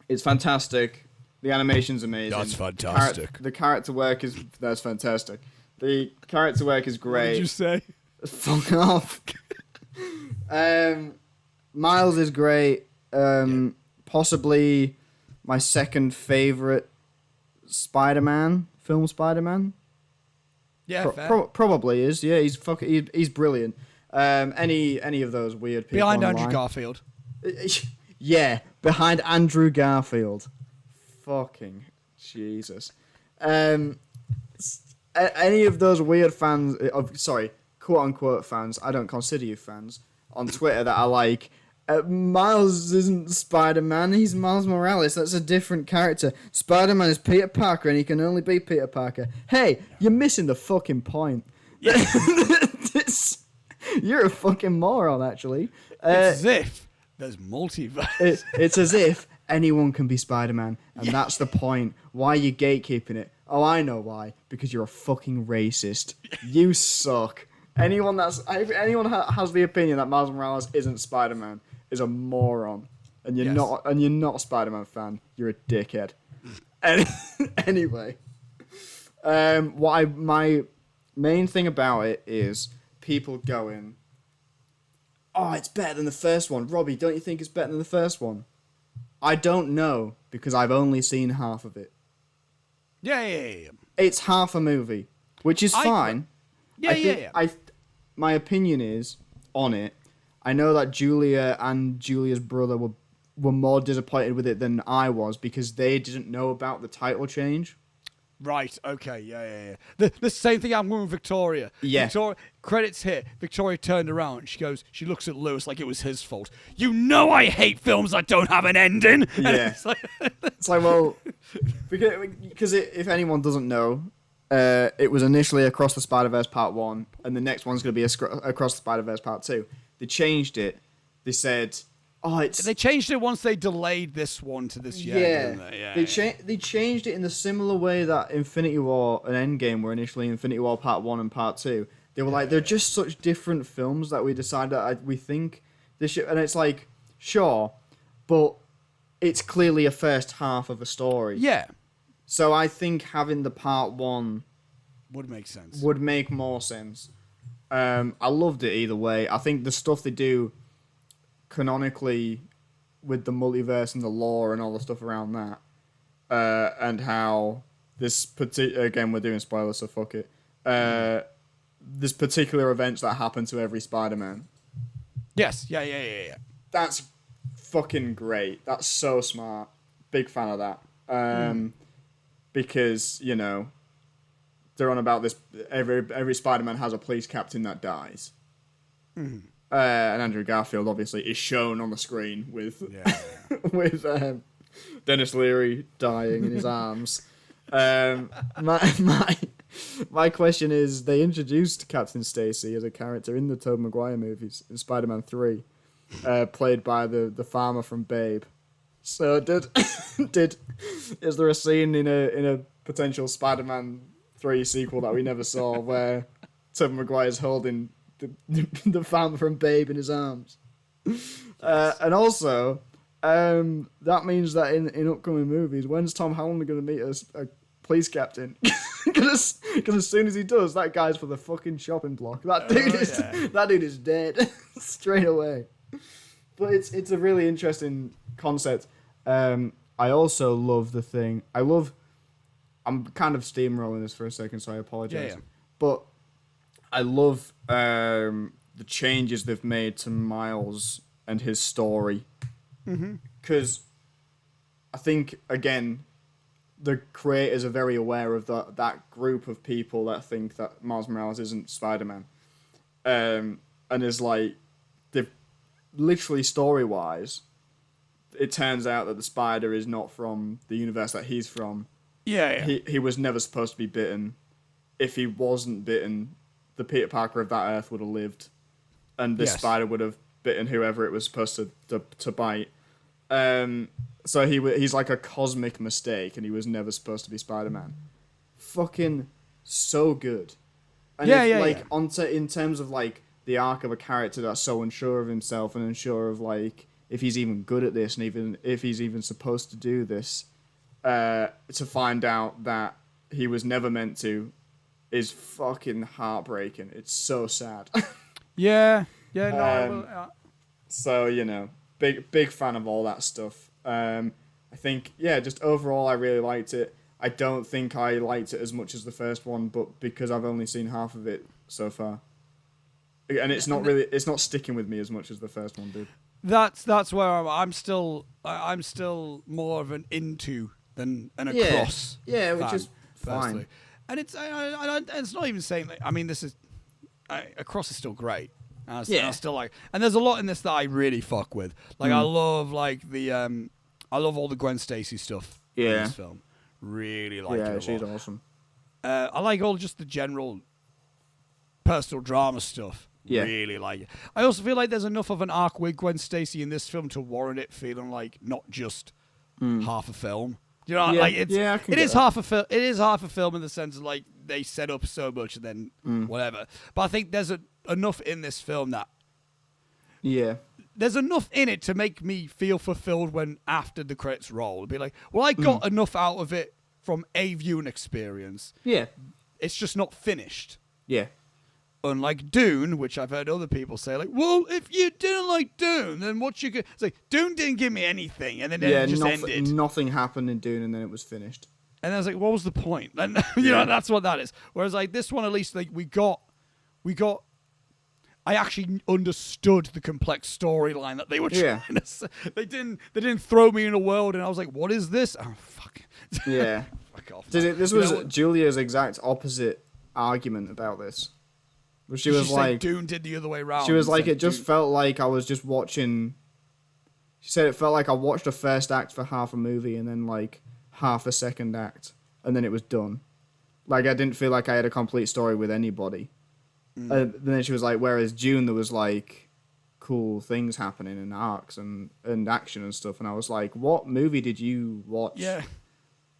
it's fantastic. The animation's amazing. That's fantastic. The character work that's fantastic. The character work is great. What did you say? Fuck off. Miles is great. Possibly my second favorite Spider-Man. Film Spider-Man? Yeah, probably is. Yeah, he's brilliant. Any of those weird people behind online. Andrew Garfield. Yeah, behind Andrew Garfield. Fucking Jesus. Any of those weird fans, quote unquote fans, I don't consider you fans, on Twitter that are like, Miles isn't Spider-Man, he's Miles Morales, that's a different character. Spider-Man is Peter Parker and he can only be Peter Parker. Hey, you're missing the fucking point. Yeah. You're a fucking moron, actually. It's as if there's multiverse. It's as if anyone can be Spider-Man, and that's the point. Why are you gatekeeping it? Oh, I know why. Because you're a fucking racist. You suck. Anyone has the opinion that Miles Morales isn't Spider-Man is a moron, and you're not a Spider-Man fan. You're a dickhead. Anyway, my main thing about it is people going, "Oh, it's better than the first one." Robbie, don't you think it's better than the first one? I don't know because I've only seen half of it. It's half a movie, which is fine. My opinion is on it. I know that Julia and Julia's brother were more disappointed with it than I was because they didn't know about the title change. Right, okay, yeah. The same thing happened with Victoria. Yeah. Victoria, credits hit. Victoria turned around and she looks at Lewis like it was his fault. You know I hate films that don't have an ending. Yeah. It's like, well, because if anyone doesn't know, it was initially Across the Spider-Verse Part 1, and the next one's going to be Across the Spider-Verse Part 2. They changed it. They said, They changed it once they delayed this one to this year, didn't they? Yeah, they changed it in the similar way that Infinity War and Endgame were initially Infinity War Part 1 and Part 2. They were like, they're just such different films that we decided that we think this should... And it's like, sure, but it's clearly a first half of a story. Yeah. So I think having the Part 1... would make sense. Would make more sense. I loved it either way. I think the stuff they do canonically with the multiverse and the lore and all the stuff around that, and how this again, we're doing spoilers, so fuck it. This particular events that happen to every Spider-Man. Yes, yeah. That's fucking great. That's so smart. Big fan of that. Because, you know, they're on about this. Every Spider-Man has a police captain that dies. And Andrew Garfield obviously is shown on the screen with with Dennis Leary dying in his arms. My question is, they introduced Captain Stacy as a character in the Tobey Maguire movies in Spider-Man 3, played by the farmer from Babe. So is there a scene in a potential Spider-Man 3 sequel that we never saw where Tobey Maguire's holding the farmer from Babe in his arms? And also, that means that in upcoming movies, when's Tom Holland going to meet a police captain? Because as soon as he does, that guy's for the fucking shopping block. That dude is dead straight away. But it's a really interesting concept. I also love the thing. I'm kind of steamrolling this for a second, so I apologize. Yeah. But I love the changes they've made to Miles and his story. Because I think, again, the creators are very aware of that group of people that think that Miles Morales isn't Spider-Man. And is like, they've literally story-wise, it turns out that the spider is not from the universe that he's from. Yeah. He was never supposed to be bitten. If he wasn't bitten, the Peter Parker of that Earth would have lived, and this spider would have bitten whoever it was supposed to bite. So he's like a cosmic mistake, and he was never supposed to be Spider-Man. Fucking so good. And in terms of like the arc of a character that's so unsure of himself and unsure of like if he's even good at this and even if he's even supposed to do this, to find out that he was never meant to is fucking heartbreaking. It's so sad. So, big fan of all that stuff. I think, just overall I really liked it. I don't think I liked it as much as the first one, but because I've only seen half of it so far. And it's not sticking with me as much as the first one did. That's where I'm still more of an into than an across. Yeah, which fan, is fine. Personally. And it's not even saying that. I mean, across is still great. And I still like, and there's a lot in this that I really fuck with. Like I love I love all the Gwen Stacy stuff in this film. Really like it a lot. She's awesome. I like all just the general personal drama stuff. Yeah. Really like it. I also feel like there's enough of an arc with Gwen Stacy in this film to warrant it feeling like not just half a film. You know, like it is half a film. It is half a film in the sense of like they set up so much and then whatever. But I think there's enough in this film that there's enough in it to make me feel fulfilled when after the credits roll. It'd be like, well, I got enough out of it from a viewing experience. Yeah, it's just not finished. Yeah. Unlike Dune, which I've heard other people say, like, well, if you didn't like Dune, then what you could... It's like, Dune didn't give me anything, and then it just ended. Nothing happened in Dune, and then it was finished. And I was like, what was the point? And, you know, that's what that is. Whereas, like, this one, at least, like, we got... I actually understood the complex storyline that they were trying to say. They didn't throw me in a world, and I was like, what is this? Oh, fuck. Yeah. Fuck off. This was Julia's exact opposite argument about this. She was like, Dune did the other way around. She was like, it just felt like I was just watching. She said it felt like I watched the first act for half a movie and then like half the second act, and then it was done. Like I didn't feel like I had a complete story with anybody. Then she was like, whereas Dune, there was like cool things happening and arcs and action and stuff, and I was like, what movie did you watch? Yeah.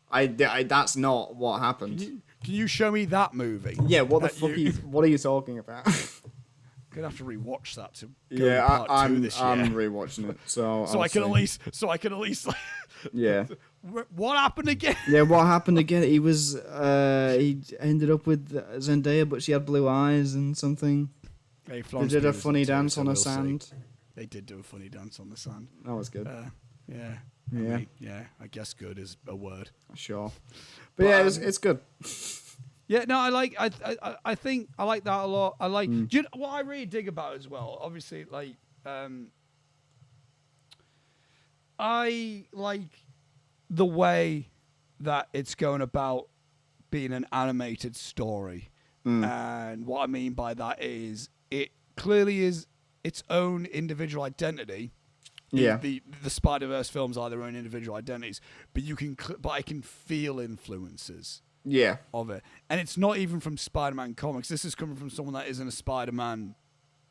I that's not what happened. Can you show me that movie? Yeah, what the fuck? What are you talking about? Gonna have to rewatch that to go to part 2 this year. I'm rewatching it, so I can at least. Like, yeah. What happened again? Yeah, what happened again? He was he ended up with Zendaya, but she had blue eyes and something. Hey, they did a funny dance on the sand. See. They did do a funny dance on the sand. That was good. Yeah. I guess good is a word. Sure. But yeah, it's good. Yeah, no, I think I like that a lot. I like do you know, what I really dig about it as well. Obviously, like I like the way that it's going about being an animated story. And what I mean by that is it clearly is its own individual identity. The Spider-Verse films are their own individual identities, but but I can feel influences. Of it, and it's not even from Spider-Man comics. This is coming from someone that isn't a Spider-Man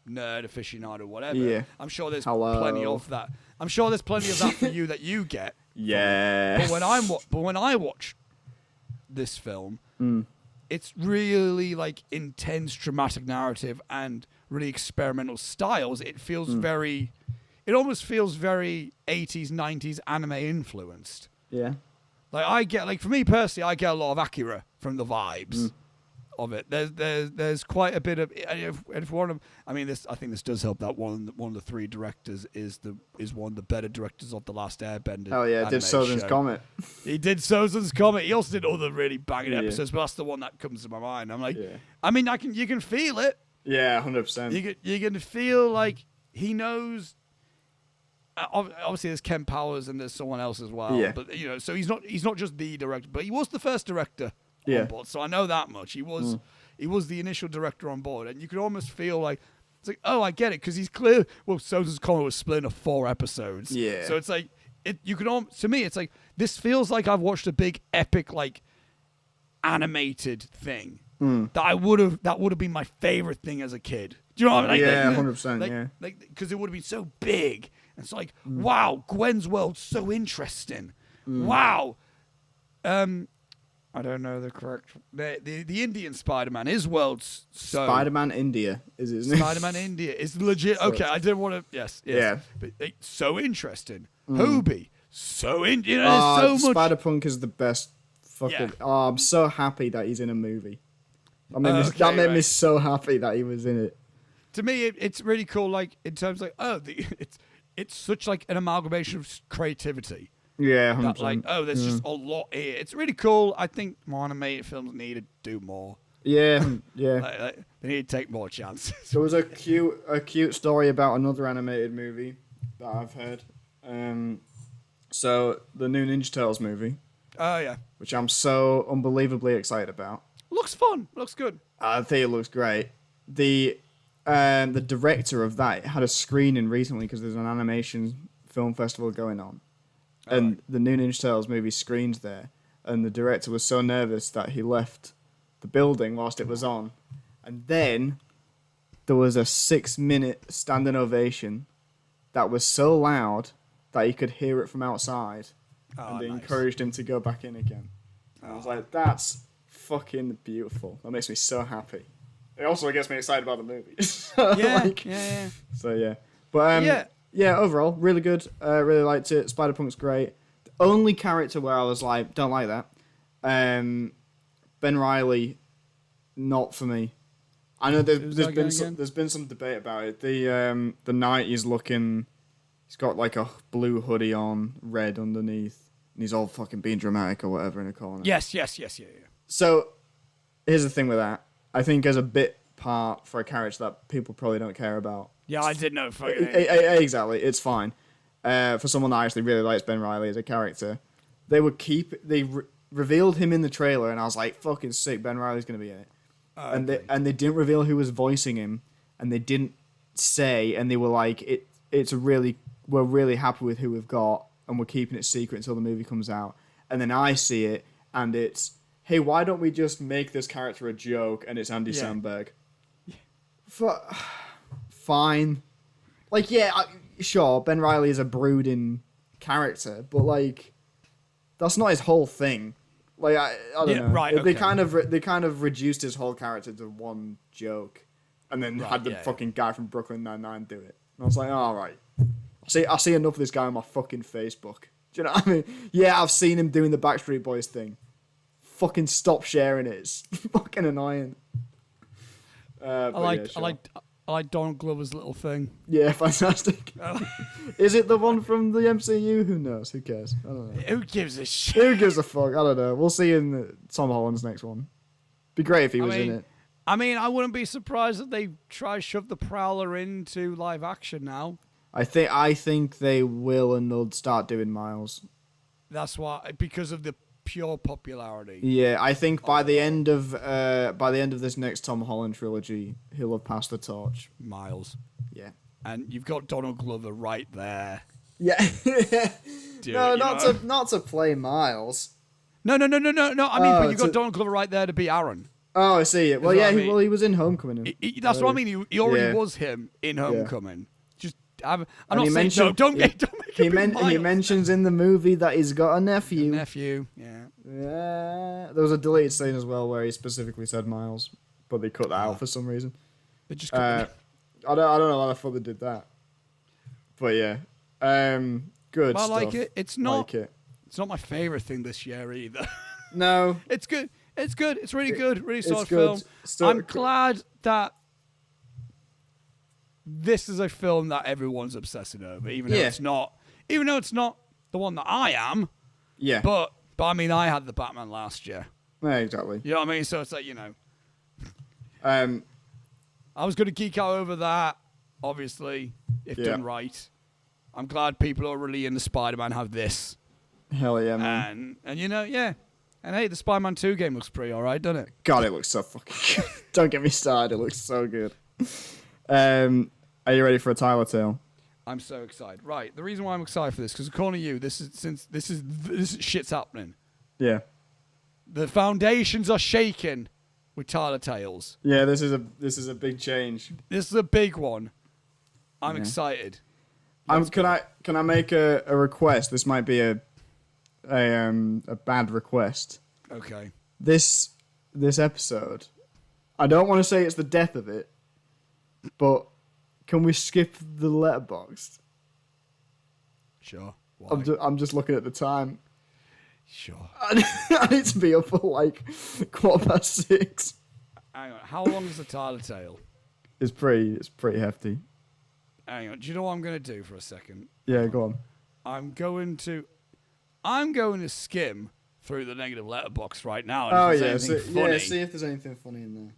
nerd, aficionado, whatever. Yeah. I'm sure there's plenty of that. I'm sure there's plenty of that for you that you get. Yeah. But when I watch this film, it's really like intense, dramatic narrative and really experimental styles. It feels it almost feels very 80s, 90s anime influenced. Yeah. Like for me personally, I get a lot of Akira from the vibes of it. There's quite a bit of, if one of, I mean, I think this does help that one of the three directors is one of the better directors of the Last Airbender. Oh yeah, did Sozin's Comet. He did Sozin's Comet. He also did other really banging episodes, but that's the one that comes to my mind. I'm like, I mean, you can feel it. Yeah, 100%. You can feel like he knows. Obviously, there's Ken Powers and there's someone else as well. Yeah. But so he's not just the director, but he was the first director on board. So I know that much. He was the initial director on board, and you could almost feel like it's like, oh, I get it, because he's clear. Well, Sozin's Comet was split into 4 episodes. Yeah. So it's like to me, it's like this feels like I've watched a big epic like animated thing that would have been my favorite thing as a kid. Do you know what I mean? Yeah, 100%. Yeah. Like because it would have been so big. It's like, wow, Gwen's world's so interesting. Wow. I don't know the correct. The Indian Spider-Man, his world's so. Spider-Man India is his name. Spider-Man India is legit. Okay, I didn't want to. Yes. Yeah. But it's so interesting. Hobie, so there's so much. Spider-Punk is the best fucking. Yeah. Oh, I'm so happy that he's in a movie. That made me so happy that he was in it. To me, it's really cool. Like in terms of it's such like an amalgamation of creativity. Yeah, 100%. That, like, there's just a lot here. It's really cool. I think more animated films need to do more. Yeah, yeah. Like, they need to take more chances. There was a cute story about another animated movie that I've heard. So the new Ninja Turtles movie. Oh yeah. Which I'm so unbelievably excited about. Looks fun. Looks good. I think it looks great. The director of that had a screening recently because there's an animation film festival going on. And the new Ninja Turtles movie screened there. And the director was so nervous that he left the building whilst it was on. And then there was a 6-minute standing ovation that was so loud that he could hear it from outside. And they encouraged him to go back in again. And I was like, that's fucking beautiful. That makes me so happy. It also gets me excited about the movie. Yeah. So yeah. But yeah, overall, really good. Really liked it. Spider-Punk's great. The only character where I was like, don't like that. Ben Reilly, not for me. I know there's been some debate about it. The knight is looking. He's got like a blue hoodie on, red underneath, and he's all fucking being dramatic or whatever in a corner. Yes, yeah. So here's the thing with that. I think as a bit part for a character that people probably don't care about. Yeah, I did know. Exactly, it's fine. For someone that actually really likes Ben Reilly as a character, they revealed him in the trailer, and I was like, "Fucking sick! Ben Reilly's gonna be in it." And they didn't reveal who was voicing him, and they didn't say, and they were like, we're really happy with who we've got, and we're keeping it secret until the movie comes out. And then I see it, and it's, hey, why don't we just make this character a joke, and it's Andy Samberg? Fine. Like, sure, Ben Reilly is a brooding character, but, like, that's not his whole thing. Like, I don't know. Right, They kind of reduced his whole character to one joke, and then had the fucking guy from Brooklyn Nine-Nine do it. And I was like, all right. I see enough of this guy on my fucking Facebook. Do you know what I mean? Yeah, I've seen him doing the Backstreet Boys thing. Fucking stop sharing it. It's fucking annoying. I like Donald Glover's little thing. Yeah, fantastic. Is it the one from the MCU? Who knows? Who cares? I don't know. Who gives a shit? Who gives a fuck? I don't know. We'll see in Tom Holland's next one. Be great if he was in it. I mean, I wouldn't be surprised if they try to shove the Prowler into live action now. I think they will, and they'll start doing Miles. That's why, because of the pure popularity. Yeah, I think by the end of this next Tom Holland trilogy, he'll have passed the torch. Miles. Yeah. and you've got Donald Glover right there. Yeah. No, not to play Miles. No. I mean, but you've got Donald Glover right there to be Aaron. Oh, I see it. Well, That's yeah, what I mean. he was in Homecoming. That's what I mean. He already was him in Homecoming. Just, I'm not saying don't make he mentions in the movie that he's got a nephew. Yeah. Yeah. There was a deleted scene as well where he specifically said Miles, but they cut that out for some reason. They just I don't know how the fuck they did that. But yeah. Good I stuff. like it. It's not. Like it. It's not my favorite thing this year either. No. It's good. It's good. It's really good. Really solid good. film. I'm glad that this is a film that everyone's obsessing over, even though it's not. Even though it's not the one that I am. Yeah. But I mean, I had the Batman last year. Yeah, exactly. You know what I mean? So it's like, I was going to geek out over that, obviously, if done right. I'm glad people who are really into Spider-Man have this. Hell yeah, man. And And hey, the Spider-Man 2 game looks pretty alright, doesn't it? God, it looks so fucking good. Don't get me started, it looks so good. Are you ready for a Tyler tale? I'm so excited. Right, the reason why I'm excited for this, because according to you, this is shit's happening. Yeah. The foundations are shaking with Tyler Tales. Yeah, this is a big change. This is a big one. I'm excited. Can I make a request? This might be a bad request. Okay. This episode, I don't want to say it's the death of it, but can we skip the letterboxd? Sure. Why? I'm just looking at the time. Sure. I need to be up for like 6:15. Hang on. How long is the Tyler Tale? It's pretty hefty. Hang on. Do you know what I'm going to do for a second? Yeah, go on. I'm going to skim through the negative letterbox right now. And see if there's anything funny in there.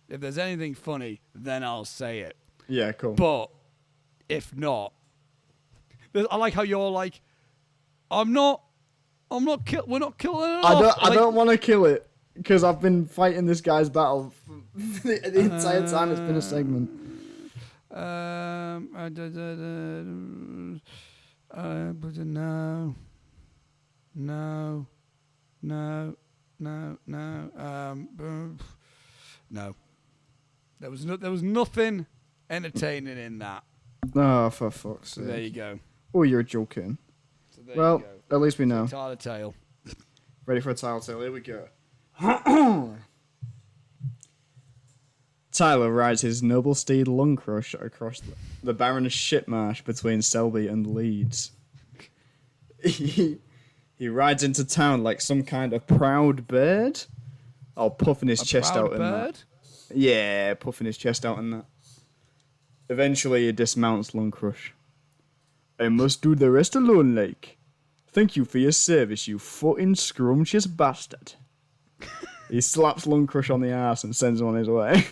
If there's anything funny, then I'll say it. Yeah, cool. But if not, I like how you're like, we're not killing it off. I don't want to kill it because I've been fighting this guy's battle the entire time. It's been a segment. But no. No. There was nothing entertaining in that. Oh, for fuck's sake. So there you go. Oh, you're joking. So there well, you go. At least we know. Tyler Tale. Ready for a Tyler tale? Here we go. Tyler rides his noble steed Lungcrush across the barren shitmarsh between Selby and Leeds. He rides into town like some kind of proud bird. Oh, puffing his chest out in that. Yeah, puffing his chest out in that. Eventually, he dismounts Lungcrush. I must do the rest alone, like. Thank you for your service, you fucking scrumptious bastard. He slaps Lungcrush on the ass and sends him on his way.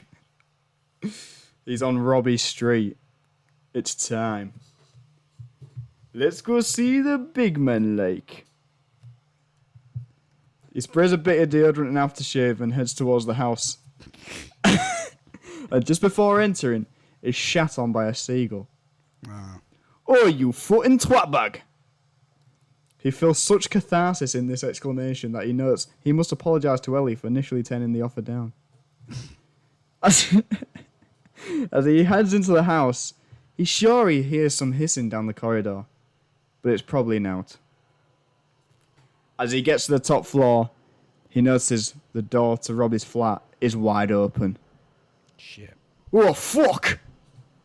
He's on Robbie Street. It's time. Let's go see the big man, like. He sprays a bit of deodorant and aftershave and heads towards the house. And just before entering, is shat on by a seagull. Oh, you fucking twatbag! He feels such catharsis in this exclamation that he notes he must apologise to Ellie for initially turning the offer down. As he heads into the house, he's sure he hears some hissing down the corridor, but it's probably not. As he gets to the top floor, he notices the door to Robbie's flat is wide open. Shit. Oh, fuck!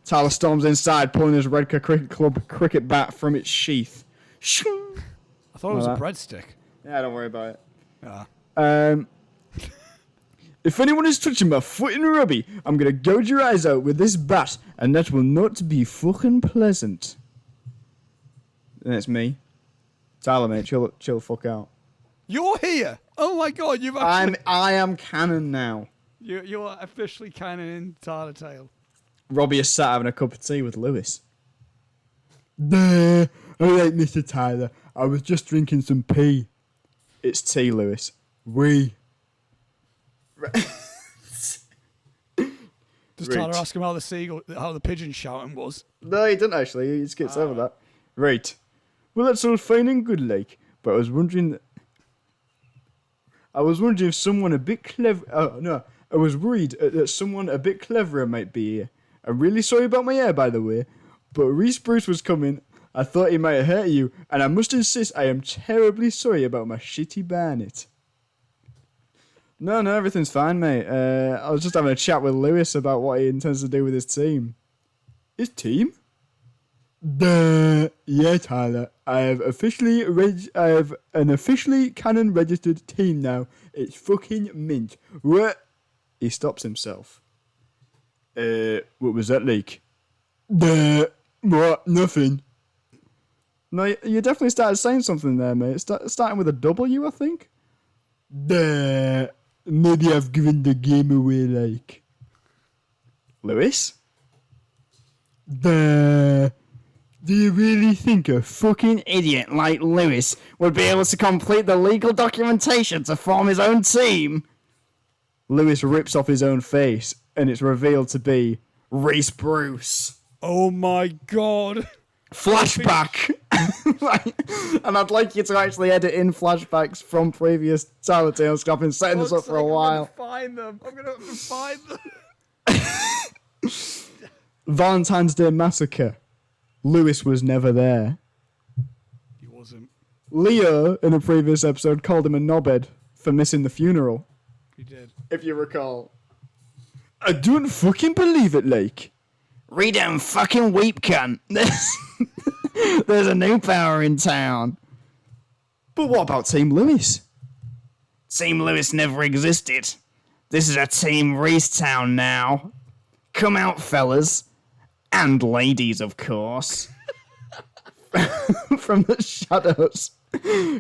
Tyler storms inside, pulling his Redcar Cricket Club cricket bat from its sheath. I thought it was a breadstick. Yeah, don't worry about it. Yeah. If anyone is touching my foot in Robbie, I'm gonna gouge your eyes out with this bat, and that will not be fucking pleasant. And it's me. Tyler, mate, chill fuck out. You're here! Oh my god, you've actually... I am canon now. You're officially canon in Tyler Tale. Robbie is sat having a cup of tea with Lewis. Nah, alright, Mr. Tyler. I was just drinking some pee. It's tea, Lewis. Does Tyler ask him how the pigeon shouting was? No, he didn't actually. He skips over that. Right. Well, that's all fine and good, like. But I was wondering if someone a bit clever. Oh no, I was worried that someone a bit cleverer might be here. I'm really sorry about my hair, by the way. But Reese Bruce was coming. I thought he might hurt you, and I must insist I am terribly sorry about my shitty Barnet. No, everything's fine, mate. I was just having a chat with Lewis about what he intends to do with his team. His team? Duh. Yeah, Tyler. I have an officially canon registered team now. It's fucking mint. What? He stops himself. What was that like? Duh. What? Nothing. No, you definitely started saying something there, mate. Starting with a W, I think. Duh. Maybe I've given the game away, like. Lewis? Duh. Do you really think a fucking idiot like Lewis would be able to complete the legal documentation to form his own team? Lewis rips off his own face, and it's revealed to be Reese Bruce. Oh my god. Flashback! And I'd like you to actually edit in flashbacks from previous Tyler Tales. I've been setting this up for a while. I'm going to have to find them. Valentine's Day Massacre. Lewis was never there. He wasn't. Leo, in a previous episode, called him a knobhead for missing the funeral. He did. If you recall. I don't fucking believe it, like. Read and fucking weep, cunt. There's a new power in town. But what about Team Lewis? Team Lewis never existed. This is a Team Reese town now. Come out, fellas. And ladies, of course. From the shadows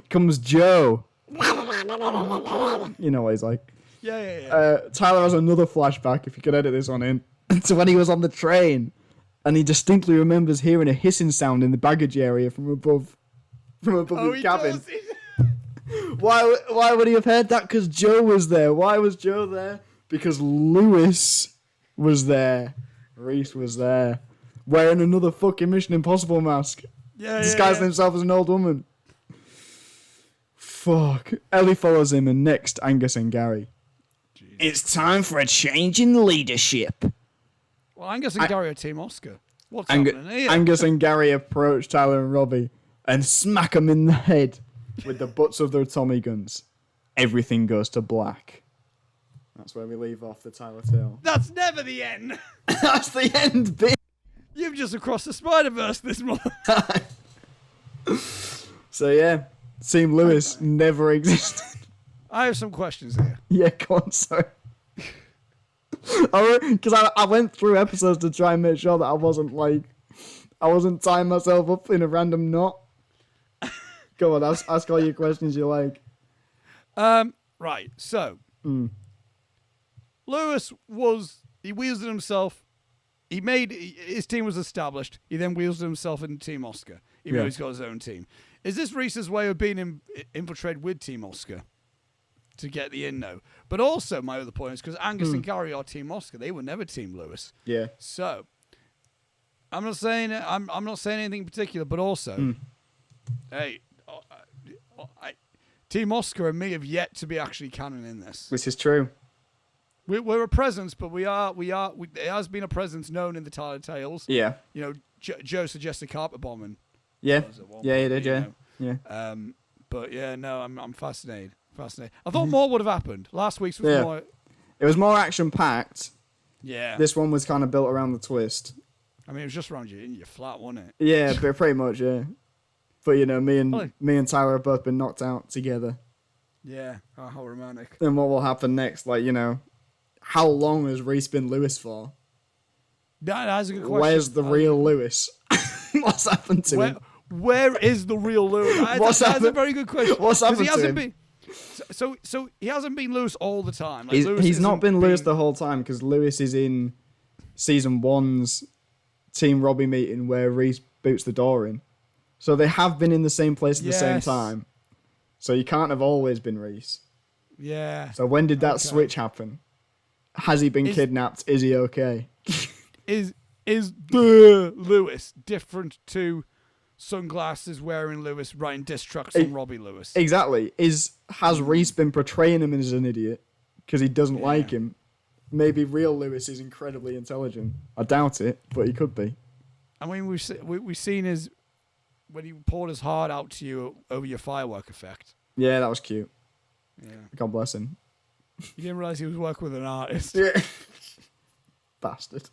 comes Joe. You know what he's like. Yeah. Tyler has another flashback, if you could edit this one in, to when he was on the train. And he distinctly remembers hearing a hissing sound in the baggage area from above his cabin. Why would he have heard that? Because Joe was there. Why was Joe there? Because Lewis was there. Reese was there. Wearing another fucking Mission Impossible mask. Disguising himself as an old woman. Fuck. Ellie follows him, and next, Angus and Gary. Jesus. It's time for a change in leadership. Well, Angus and Gary are Team Oscar. What's happening here? Angus and Gary approach Tyler and Robbie and smack them in the head with the butts of their Tommy guns. Everything goes to black. That's where we leave off the Tyler tale. That's never the end. That's the end, bitch. You've just crossed the Spider-Verse this month. So yeah, Team Lewis never existed. I have some questions here. Yeah, go on, sorry. Because I went through episodes to try and make sure that I wasn't tying myself up in a random knot. Go on, ask all your questions you like. Right, so Lewis he wielded himself. His team was established. He then wielded himself in Team Oscar, even though he's got his own team. Is this Reese's way of being infiltrated with Team Oscar to get the in though? But also, my other point is because Angus and Gary are Team Oscar, they were never Team Lewis. Yeah. So I'm not saying anything in particular, but also, hey, Team Oscar and me have yet to be actually canon in this. This is true. We're a presence, but there has been a presence known in the Tyler Tales. Yeah. You know, Joe suggested carpet bombing. Yeah. Yeah, he did. Yeah. Yeah. But yeah, no, I'm fascinated. I thought more would have happened. Last week's was more. It was more action packed. Yeah. This one was kind of built around the twist. I mean, it was just around you in your flat, wasn't it? Yeah, but pretty much, yeah. But you know, me and Tyler have both been knocked out together. Yeah. Oh, how romantic. And what will happen next? Like, you know, how long has Reese been Lewis for? That's a good question. Where's the real Lewis? What's happened to him? Where is the real Lewis? That's a very good question. What's happened to him? So he hasn't been Lewis all the time. Like, he's not been Lewis the whole time because Lewis is in season 1's Team Robbie meeting where Reese boots the door in. So they have been in the same place at the same time. So you can't have always been Reese. Yeah. So when did that switch happen? Has he been kidnapped? Is he okay? Is the Lewis different to sunglasses wearing Lewis writing diss tracks on Robbie Lewis? Exactly. Has Reese been portraying him as an idiot because he doesn't like him? Maybe real Lewis is incredibly intelligent. I doubt it, but he could be. I mean, we've seen his when he poured his heart out to you over your firework effect. Yeah, that was cute. Yeah. God bless him. You didn't realize he was working with an artist. Yeah. Bastard.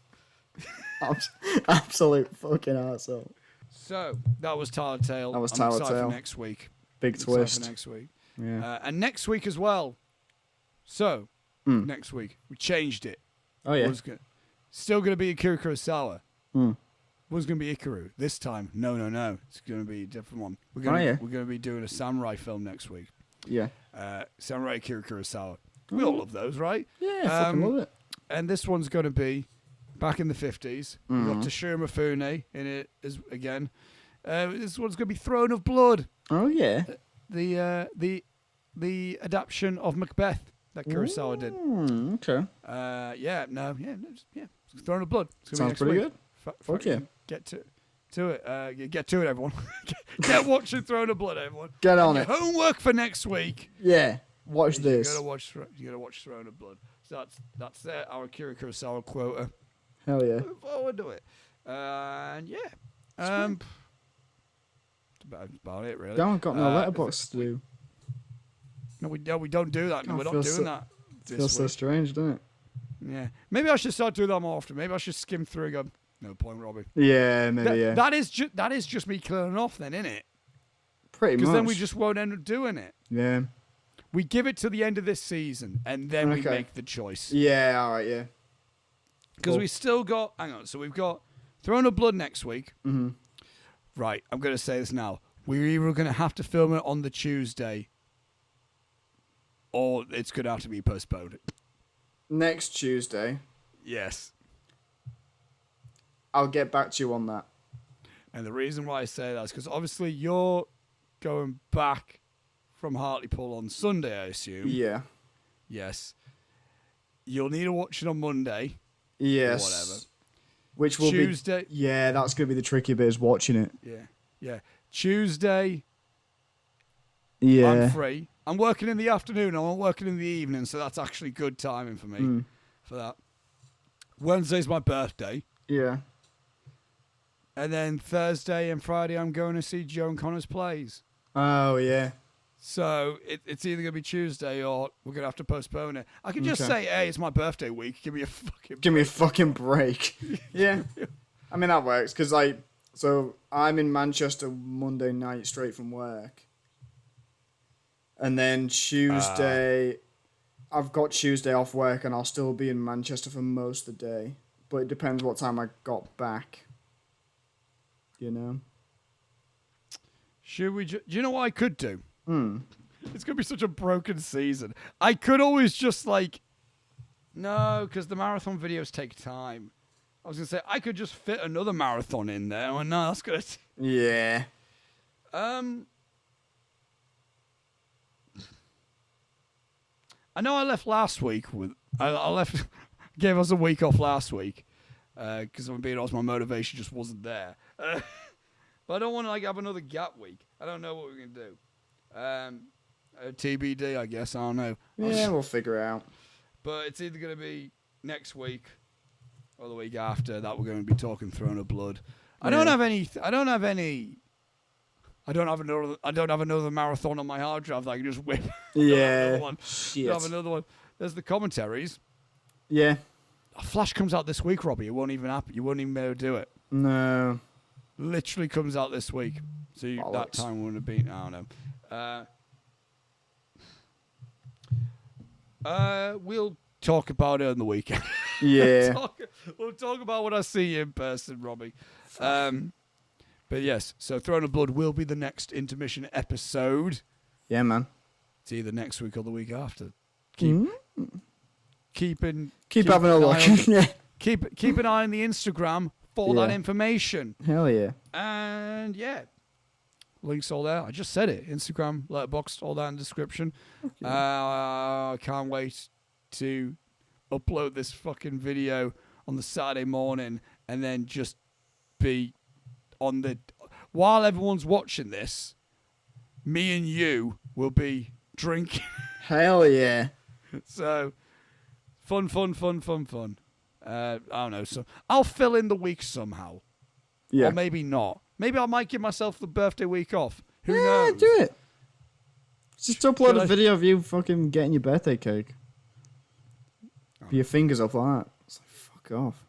Absolute fucking arsehole. So that was Tattletale. That was I'm excited Tattletale. for next week. Big twist. For next week. Yeah. And next week as well. So next week we changed it. Oh yeah. Still going to be Akira Kurosawa. Mm. Was going to be Ikaru this time. No. It's going to be a different one. We're going to be doing a samurai film next week. Yeah. Samurai Akira Kurosawa. We all love those, right? Yeah, fucking love it. And this one's going to be back in the 50s. We've got Toshiro Mifune in it again. This one's going to be Throne of Blood. Oh yeah. The adaptation of Macbeth that Kurosawa did. Okay. Throne of Blood. Sounds pretty good. Fuck yeah. Get to it. Get to it, everyone. Get watching Throne of Blood, everyone. Get on it. Homework for next week. Yeah. Watch this. You gotta watch Throne of Blood. So that's our Akira Kurosawa quota. Hell yeah. Look forward to it. And yeah. That's about it, really. Don't got no letterbox to do. No, we don't do that. No, we're not doing that. Feels so strange, doesn't it? Yeah. Maybe I should start doing that more often. Maybe I should skim through and go, no point, Robbie. Yeah, maybe, yeah. That is just me clearing off then, isn't it? Pretty much. Because then we just won't end up doing it. Yeah. We give it to the end of this season, and then we make the choice. Yeah, all right, yeah. Because we still got... Hang on. So we've got Throne of Blood next week. Mm-hmm. Right. I'm going to say this now. We're either going to have to film it on the Tuesday, or it's going to have to be postponed. Next Tuesday. Yes. I'll get back to you on that. And the reason why I say that is because obviously you're going back from Hartlepool on Sunday, I assume. Yeah. Yes. You'll need to watch it on Monday. Yes. Or whatever. Which will Tuesday. be... Yeah, that's going to be the tricky bit, is watching it. Yeah. Tuesday. Yeah. I'm free. I'm working in the afternoon. I'm working in the evening, so that's actually good timing for me for that. Wednesday's my birthday. Yeah. And then Thursday and Friday, I'm going to see Joan Connor's plays. Oh, yeah. So it's either going to be Tuesday or we're going to have to postpone it. I can just say, hey, it's my birthday week. Give me a fucking break. Yeah. I mean, that works because, so I'm in Manchester Monday night straight from work. And then Tuesday, I've got Tuesday off work and I'll still be in Manchester for most of the day. But it depends what time I got back. You know? Should we... Do you know what I could do? It's going to be such a broken season. I could always just no, because the marathon videos take time. I was going to say, I could just fit another marathon in there. Well, no, that's good. Yeah. I know I left last week with... I left... gave us a week off last week. Because I'm being honest, my motivation just wasn't there. But I don't want to have another gap week. I don't know what we're going to do. TBD, I guess. I don't know. Yeah, we'll figure it out. But it's either going to be next week or the week after that we're going to be talking Throne of Blood. I don't have another marathon on my hard drive that I can just whip. Yeah. I have another one. There's the commentaries. Yeah. Flash comes out this week, Robbie. It won't even happen. You won't even be able to do it. No. Literally comes out this week. So that time wouldn't have been... I don't know. We'll talk about it on the weekend. Yeah. we'll talk about when I see you in person, Robbie. But yes, so Throne of Blood will be the next intermission episode. Yeah, man. It's either next week or the week after. Keep having a look. Keep an eye on the Instagram for that information. Hell yeah. And yeah. Links all there. I just said it. Instagram, Letterboxd, all that in the description. I can't wait to upload this fucking video on the Saturday morning and then just be on the... While everyone's watching this, me and you will be drinking. Hell yeah. So, fun. I don't know. So I'll fill in the week somehow. Yeah. Or maybe not. Maybe I might give myself the birthday week off. Who Yeah, knows? do it. Just upload a video of you fucking getting your birthday cake. With your fingers up like that. It's like, fuck off.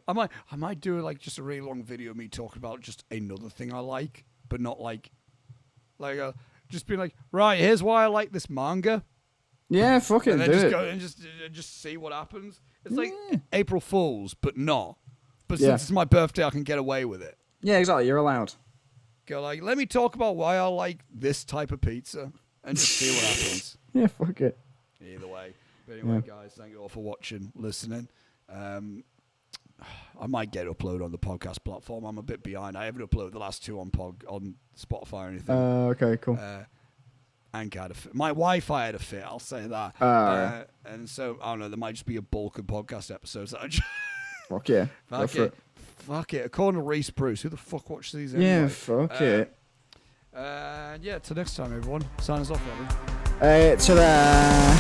I might do like just a really long video of me talking about just another thing I like, but not like just be like, right, here's why I like this manga. Yeah, fucking And then do just it. go and just see what happens. It's like April Fools, but not. But Yeah. since it's my birthday, I can get away with it. Yeah, exactly. You're allowed. Go like, let me talk about why I like this type of pizza, and just see what happens. Yeah, fuck it. Either way. But anyway, guys, thank you all for watching, listening. I might get upload on the podcast platform. I'm a bit behind. I haven't uploaded the last two on Spotify or anything. Okay, cool. Anchor had my Wi-Fi had a fit. I'll say that. And so I don't know. There might just be a bulk of podcast episodes. That I just Fuck yeah. Fuck it. According to Reese Bruce, who the fuck watches these anyway? Yeah, fuck it. Yeah, till next time, everyone. Sign us off, Robin. Ta-da.